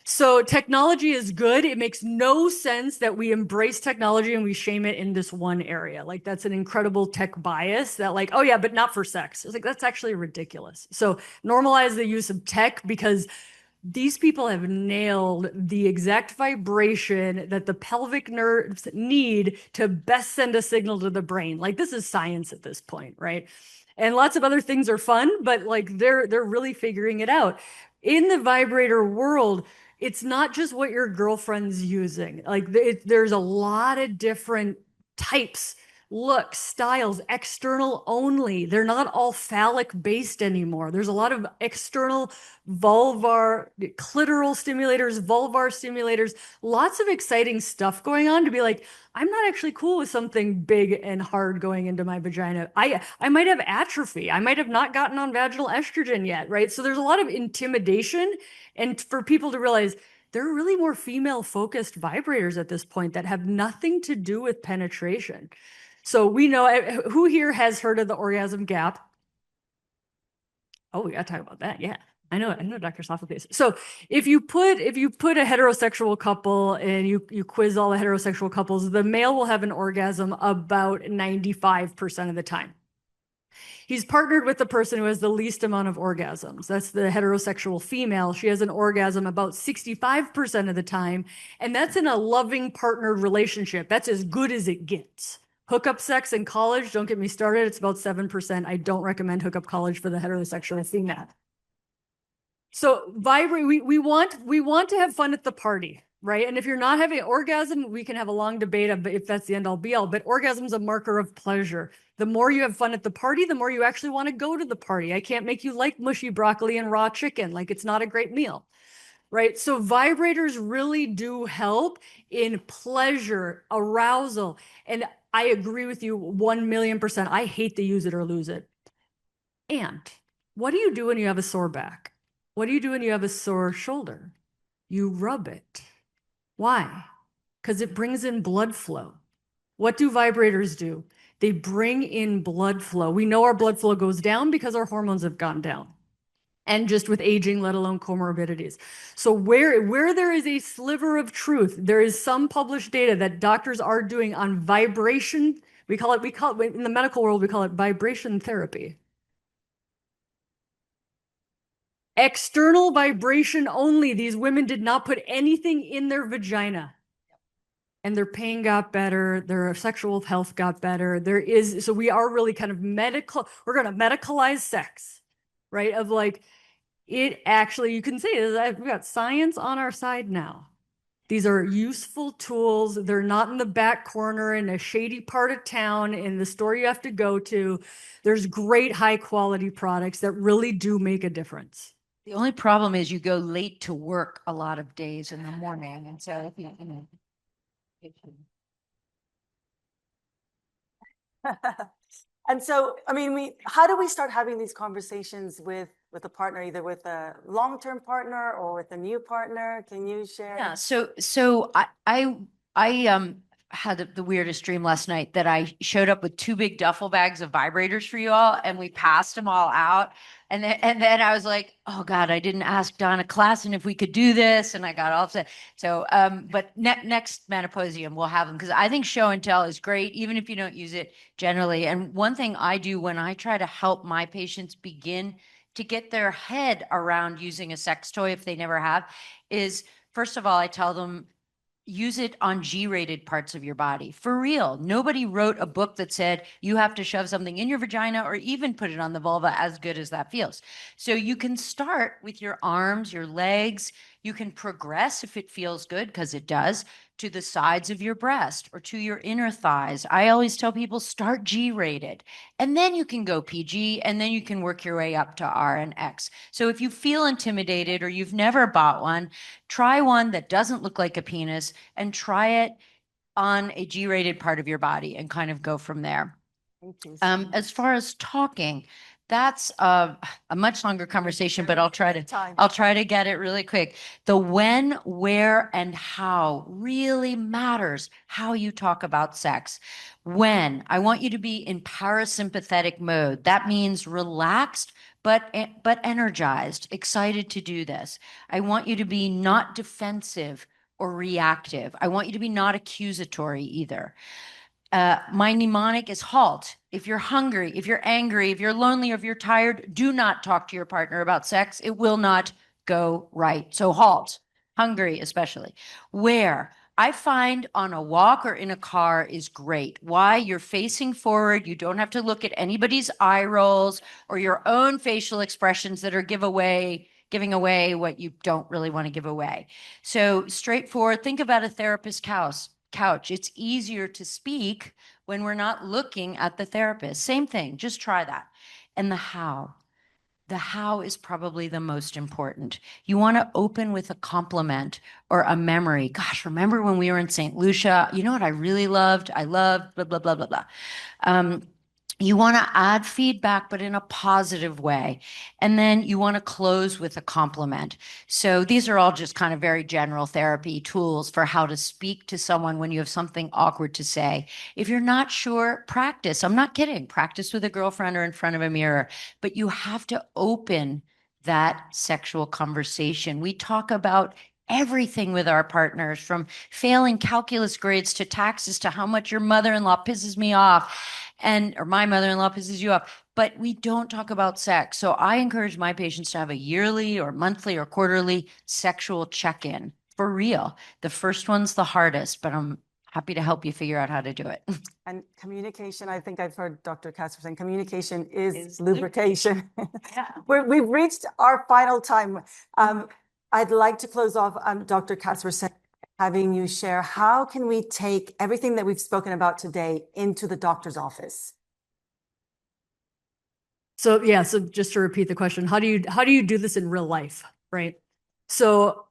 So technology is good. It makes no sense that we embrace technology and we shame it in this one area. Like, that's an incredible tech bias that, like, oh yeah, but not for sex. It's like, that's actually ridiculous. So normalize the use of tech, because these people have nailed the exact vibration that the pelvic nerves need to best send a signal to the brain. Like, this is science at this point, right? And lots of other things are fun, but like they're really figuring it out. In the vibrator world, it's not just what your girlfriend's using. Like, there's a lot of different types, looks, styles, external only. They're not all phallic based anymore. There's a lot of external vulvar, clitoral stimulators, vulvar stimulators, lots of exciting stuff going on to be like, I'm not actually cool with something big and hard going into my vagina. I might have atrophy. I might have not gotten on vaginal estrogen yet, right? So there's a lot of intimidation, and for people to realize there are really more female focused vibrators at this point that have nothing to do with penetration. So we know, who here has heard of the orgasm gap? Oh, we got to talk about that. Yeah. I know Dr. Sophocles. So if you put a heterosexual couple and you quiz all the heterosexual couples, the male will have an orgasm about 95% of the time. He's partnered with the person who has the least amount of orgasms. That's the heterosexual female. She has an orgasm about 65% of the time, and that's in a loving partnered relationship. That's as good as it gets. Hookup sex in college, don't get me started, it's about 7%. I don't recommend hookup college for the heterosexual female. So vibrate, we want to have fun at the party, right? And if you're not having an orgasm, we can have a long debate of if that's the end all be all, but orgasm is a marker of pleasure. The more you have fun at the party, the more you actually want to go to the party. I can't make you like mushy broccoli and raw chicken. Like, it's not a great meal, right? So vibrators really do help in pleasure, arousal. And I agree with you 1,000,000%. I hate the use it or lose it. And what do you do when you have a sore back? What do you do when you have a sore shoulder? You rub it. Why? Because it brings in blood flow. What do vibrators do? They bring in blood flow. We know our blood flow goes down because our hormones have gone down. And just with aging, let alone comorbidities. So where there is a sliver of truth, there is some published data that doctors are doing on vibration. We call it in the medical world, we call it vibration therapy. External vibration only. These women did not put anything in their vagina. And their pain got better, their sexual health got better. So we are really kind of we're going to medicalize sex, right? Of like, it actually, you can say this, we've got science on our side now. These are useful tools. They're not in the back corner in a shady part of town in the store you have to go to. There's great high quality products that really do make a difference. The only problem is you go late to work a lot of days in the morning. And so, And so, I mean, how do we start having these conversations with a partner, either with a long-term partner or with a new partner? Can you share? Yeah. So I had the weirdest dream last night that I showed up with 2 big duffel bags of vibrators for you all, and we passed them all out. And then I was like, oh God, I didn't ask Donna Klassen if we could do this. And I got all upset. So, but next Menopausium, we'll have them, because I think show and tell is great, even if you don't use it generally. And one thing I do when I try to help my patients begin to get their head around using a sex toy, if they never have, is first of all, I tell them, use it on G-rated parts of your body. For real. Nobody wrote a book that said you have to shove something in your vagina or even put it on the vulva, as good as that feels. So you can start with your arms, your legs. You can progress if it feels good, because it does, to the sides of your breast or to your inner thighs. I always tell people start G-rated, and then you can go PG, and then you can work your way up to R and X. So if you feel intimidated or you've never bought one, try one that doesn't look like a penis and try it on a G-rated part of your body and kind of go from there. Thank you. As far as talking, that's a much longer conversation, but I'll try to get it really quick. The when, where, and how really matters how you talk about sex. When, I want you to be in parasympathetic mode. That means relaxed, but energized, excited to do this. I want you to be not defensive or reactive. I want you to be not accusatory either. My mnemonic is halt. If you're hungry, if you're angry, if you're lonely, or if you're tired, do not talk to your partner about sex. It will not go right. So halt. Hungry, especially. Where? I find on a walk or in a car is great. Why? You're facing forward. You don't have to look at anybody's eye rolls or your own facial expressions that are giving away what you don't really want to give away. So straightforward. Think about a therapist couch. It's easier to speak when we're not looking at the therapist. Same thing, just try that. And the how. The how is probably the most important. You want to open with a compliment or a memory. Gosh, remember when we were in St. Lucia? You know what I really loved? I loved blah, blah, blah, blah, blah. You want to add feedback, but in a positive way. And then you want to close with a compliment. So these are all just kind of very general therapy tools for how to speak to someone when you have something awkward to say. If you're not sure, practice. I'm not kidding. Practice with a girlfriend or in front of a mirror. But you have to open that sexual conversation. We talk about everything with our partners, from failing calculus grades to taxes to how much your mother-in-law pisses me off or my mother-in-law pisses you off, but we don't talk about sex. So I encourage my patients to have a yearly or monthly or quarterly sexual check-in for real. The first one's the hardest, but I'm happy to help you figure out how to do it. And communication, I think I've heard Dr. Casper saying communication is lubrication. Yeah. We've reached our final time. I'd like to close off, Dr. Casper, having you share how can we take everything that we've spoken about today into the doctor's office? So just to repeat the question, how do you do this in real life, right? So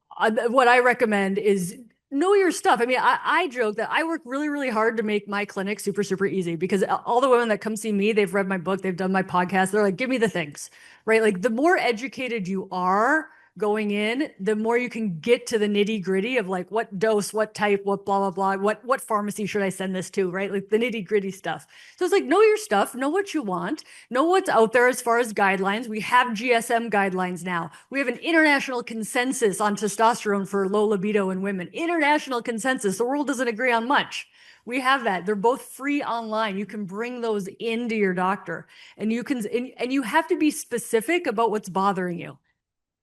what I recommend is know your stuff. I mean, I joke that I work really, really hard to make my clinic super, super easy, because all the women that come see me, they've read my book, they've done my podcast. They're like, give me the things, right? Like the more educated you are going in, the more you can get to the nitty gritty of like what dose, what type, what blah, blah, blah, what pharmacy should I send this to, right? Like the nitty gritty stuff. So it's like, know your stuff, know what you want, know what's out there as far as guidelines. We have GSM guidelines now. We have an international consensus on testosterone for low libido in women. International consensus. The world doesn't agree on much. We have that. They're both free online. You can bring those into your doctor, and you can, and you have to be specific about what's bothering you.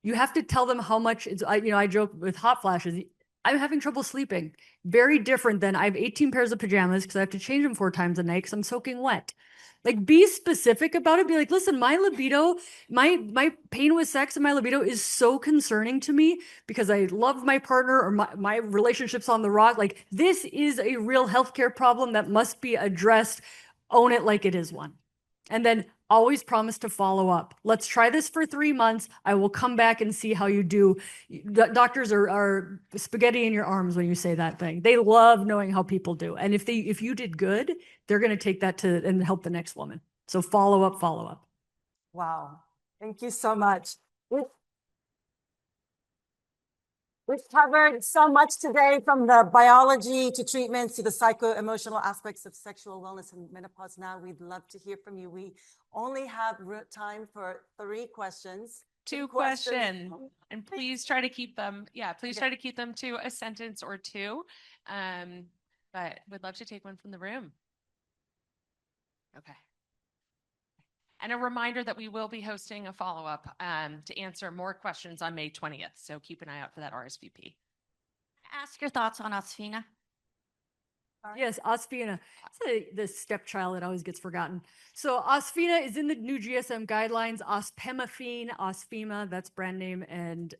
You have to tell them how much it's, I joke with hot flashes. I'm having trouble sleeping. Very different than I have 18 pairs of pajamas because I have to change them 4 times a night because I'm soaking wet. Like, be specific about it. Be like, listen, my libido, my pain with sex and my libido is so concerning to me because I love my partner, or my relationship's on the rock. Like, this is a real healthcare problem that must be addressed. Own it like it is one. And then always promise to follow up. Let's try this for 3 months. I will come back and see how you do. Doctors are spaghetti in your arms when you say that thing. They love knowing how people do. And if you did good, they're going to take that and help the next woman. So follow up. Wow. Thank you so much. We've covered so much today, from the biology to treatments to the psycho-emotional aspects of sexual wellness and menopause. Now we'd love to hear from you. We only have time for 3 questions. 2 questions. And please try to keep them, try to keep them to a sentence or 2. But would love to take one from the room. Okay. And a reminder that we will be hosting a follow-up to answer more questions on May 20th. So keep an eye out for that RSVP. Ask your thoughts on Asfina. Yes, Osphina. It's the stepchild that always gets forgotten. So Osphina is in the new GSM guidelines. Ospemifene, Osphema, that's brand name and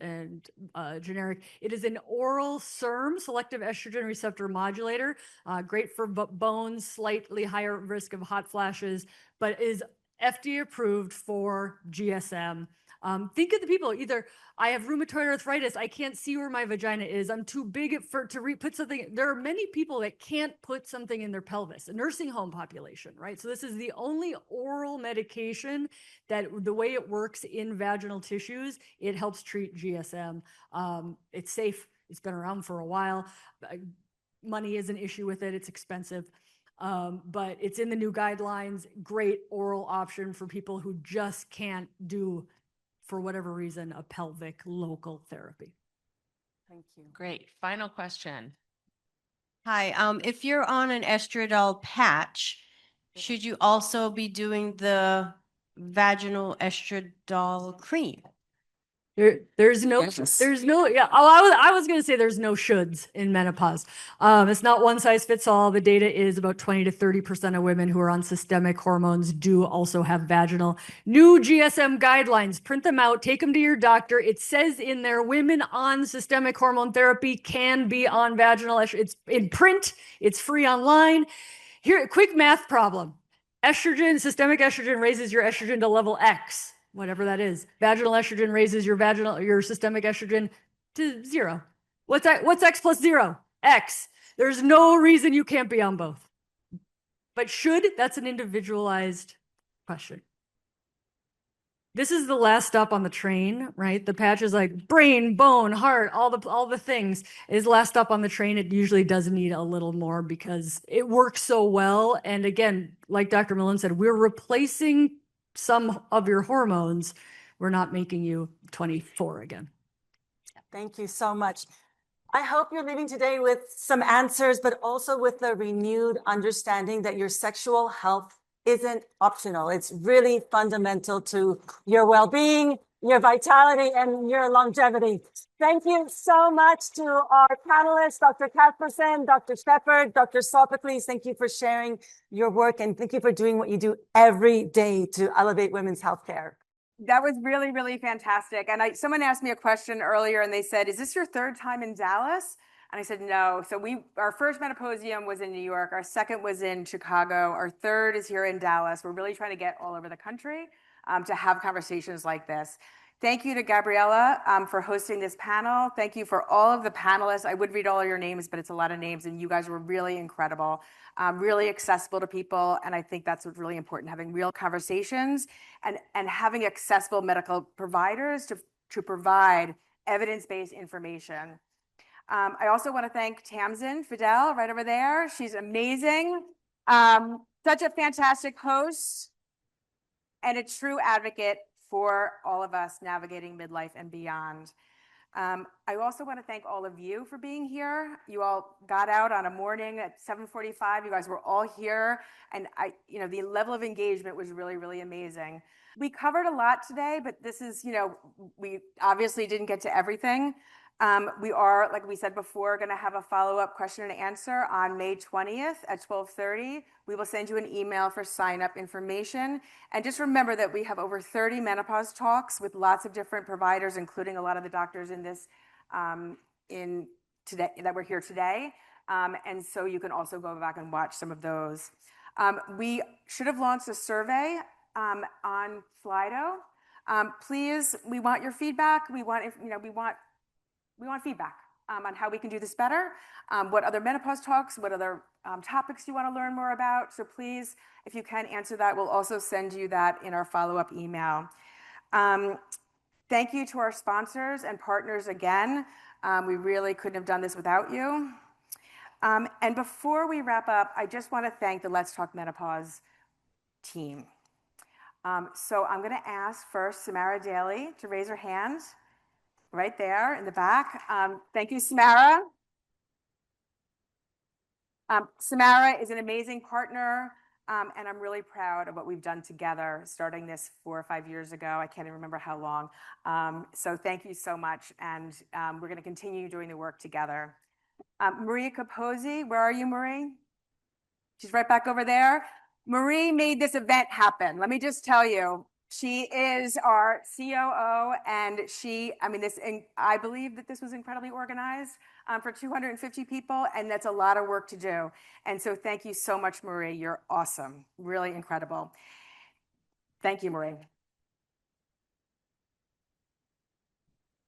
generic. It is an oral SERM, selective estrogen receptor modulator, great for bones, slightly higher risk of hot flashes, but is FDA approved for GSM. Think of the people, either I have rheumatoid arthritis, I can't see where my vagina is, I'm too big to put something. There are many people that can't put something in their pelvis, a nursing home population, right? So this is the only oral medication that the way it works in vaginal tissues, it helps treat GSM. It's safe, it's been around for a while. Money is an issue with it, it's expensive. But it's in the new guidelines, great oral option for people who just can't do, for whatever reason, a pelvic local therapy. Thank you. Great. Final question. Hi, if you're on an estradiol patch, should you also be doing the vaginal estradiol cream? There's no, yeah. Oh, I was going to say there's no shoulds in menopause. It's not one size fits all. The data is about 20 to 30% of women who are on systemic hormones do also have vaginal. New GSM guidelines, print them out, take them to your doctor. It says in there, women on systemic hormone therapy can be on vaginal. It's in print, it's free online. Here, quick math problem. Estrogen, systemic estrogen raises your estrogen to level X. Whatever that is. Vaginal estrogen raises your systemic estrogen to 0. What's X plus 0? X. There's no reason you can't be on both. But that's an individualized question. This is the last stop on the train, right? The patch is like brain, bone, heart, all the things. Is last stop on the train. It usually does need a little more because it works so well. And again, like Dr. Millen said, we're replacing some of your hormones. We're not making you 24 again. Thank you so much. I hope you're leaving today with some answers, but also with a renewed understanding that your sexual health isn't optional. It's really fundamental to your well-being, your vitality, and your longevity. Thank you so much to our panelists, Dr. Casperson, Dr. Shepard, Dr. Sophocles. Thank you for sharing your work, and thank you for doing what you do every day to elevate women's healthcare. That was really, really fantastic. And someone asked me a question earlier and they said, is this your third time in Dallas? And I said, no. So our first Menopausium was in New York. Our second was in Chicago. Our third is here in Dallas. We're really trying to get all over the country to have conversations like this. Thank you to Gabriella for hosting this panel. Thank you for all of the panelists. I would read all of your names, but it's a lot of names, and you guys were really incredible, really accessible to people. And I think that's what's really important, having real conversations and having accessible medical providers to provide evidence-based information. I also want to thank Tamsen Fadal right over there. She's amazing. Such a fantastic host and a true advocate for all of us navigating midlife and beyond. I also want to thank all of you for being here. You all got out on a morning at 7:45. You guys were all here. And the level of engagement was really, really amazing. We covered a lot today, but this is, we obviously didn't get to everything. We are, like we said before, going to have a follow-up question and answer on May 20th at 12:30. We will send you an email for sign-up information. And just remember that we have over 30 menopause talks with lots of different providers, including a lot of the doctors in this today that were here today. And so you can also go back and watch some of those. We should have launched a survey on Slido. Please, we want your feedback. We want feedback on how we can do this better, what other menopause talks, what other topics you want to learn more about. So please, if you can answer that, we'll also send you that in our follow-up email. Thank you to our sponsors and partners again. We really couldn't have done this without you. And before we wrap up, I just want to thank the Let's Talk Menopause team. So I'm going to ask first Samara Daly to raise her hand. Right there in the back. Thank you, Samara. Samara is an amazing partner, and I'm really proud of what we've done together, starting this 4 or 5 years ago. I can't even remember how long. So thank you so much, and we're going to continue doing the work together. Maria Capozzi, where are you, Marie? She's right back over there. Marie made this event happen. Let me just tell you, she is our COO, and I believe that this was incredibly organized for 250 people, and that's a lot of work to do. And so thank you so much, Marie. You're awesome, really incredible. Thank you, Marie.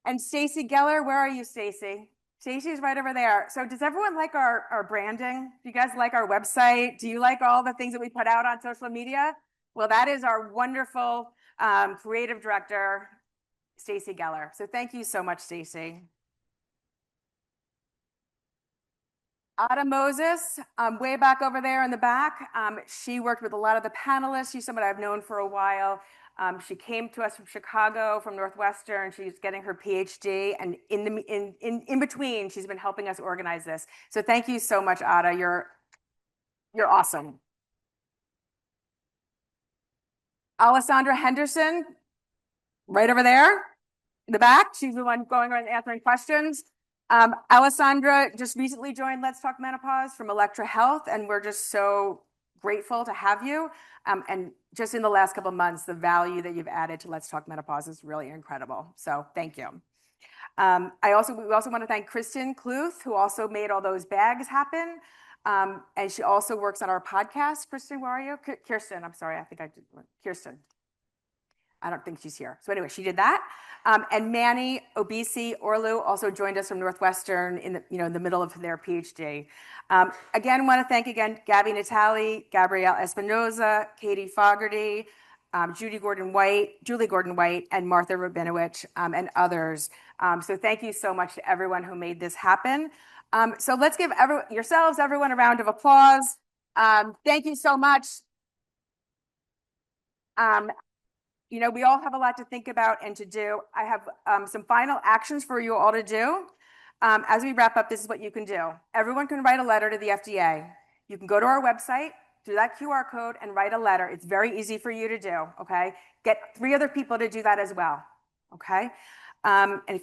And Stacy Geller, where are you, Stacy? Stacy's right over there. So does everyone like our branding? Do you guys like our website? Do you like all the things that we put out on social media? Well, that is our wonderful creative director, Stacy Geller. So thank you so much, Stacy. Ada Moses, way back over there in the back. She worked with a lot of the panelists. She's someone I've known for a while. She came to us from Chicago, from Northwestern. She's getting her PhD, and in between, she's been helping us organize this. So thank you so much, Ada. You're awesome. Alessandra Henderson, right over there in the back. She's the one going around answering questions. Alessandra just recently joined Let's Talk Menopause from Electra Health, and we're just so grateful to have you. And just in the last couple of months, the value that you've added to Let's Talk Menopause is really incredible. So thank you. We also want to thank Kristen Kluth, who also made all those bags happen. And she also works on our podcast. Kristen, where are you? Kirsten, I'm sorry. Kirsten. I don't think she's here. So anyway, she did that. And Manny Obisi Orlu also joined us from Northwestern in the middle of their PhD. Again, want to thank Gabby Natali, Gabrielle Espinoza, Katie Fogarty, Julie Gordon-White, and Martha Rabinowitz, and others. So thank you so much to everyone who made this happen. So let's give everyone a round of applause. Thank you so much. We all have a lot to think about and to do. I have some final actions for you all to do. As we wrap up, this is what you can do. Everyone can write a letter to the FDA. You can go to our website, do that QR code, and write a letter. It's very easy for you to do, okay? Get 3 other people to do that as well, okay? And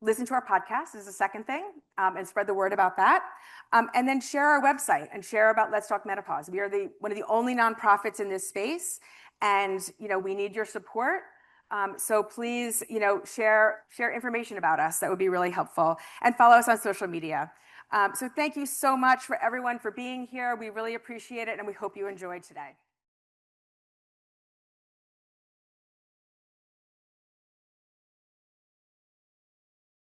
listen to our podcast is the second thing, and spread the word about that. And then share our website and share about Let's Talk Menopause. We are one of the only nonprofits in this space, and we need your support. So please, share information about us. That would be really helpful. And follow us on social media. So thank you so much for everyone for being here. We really appreciate it, and we hope you enjoyed today.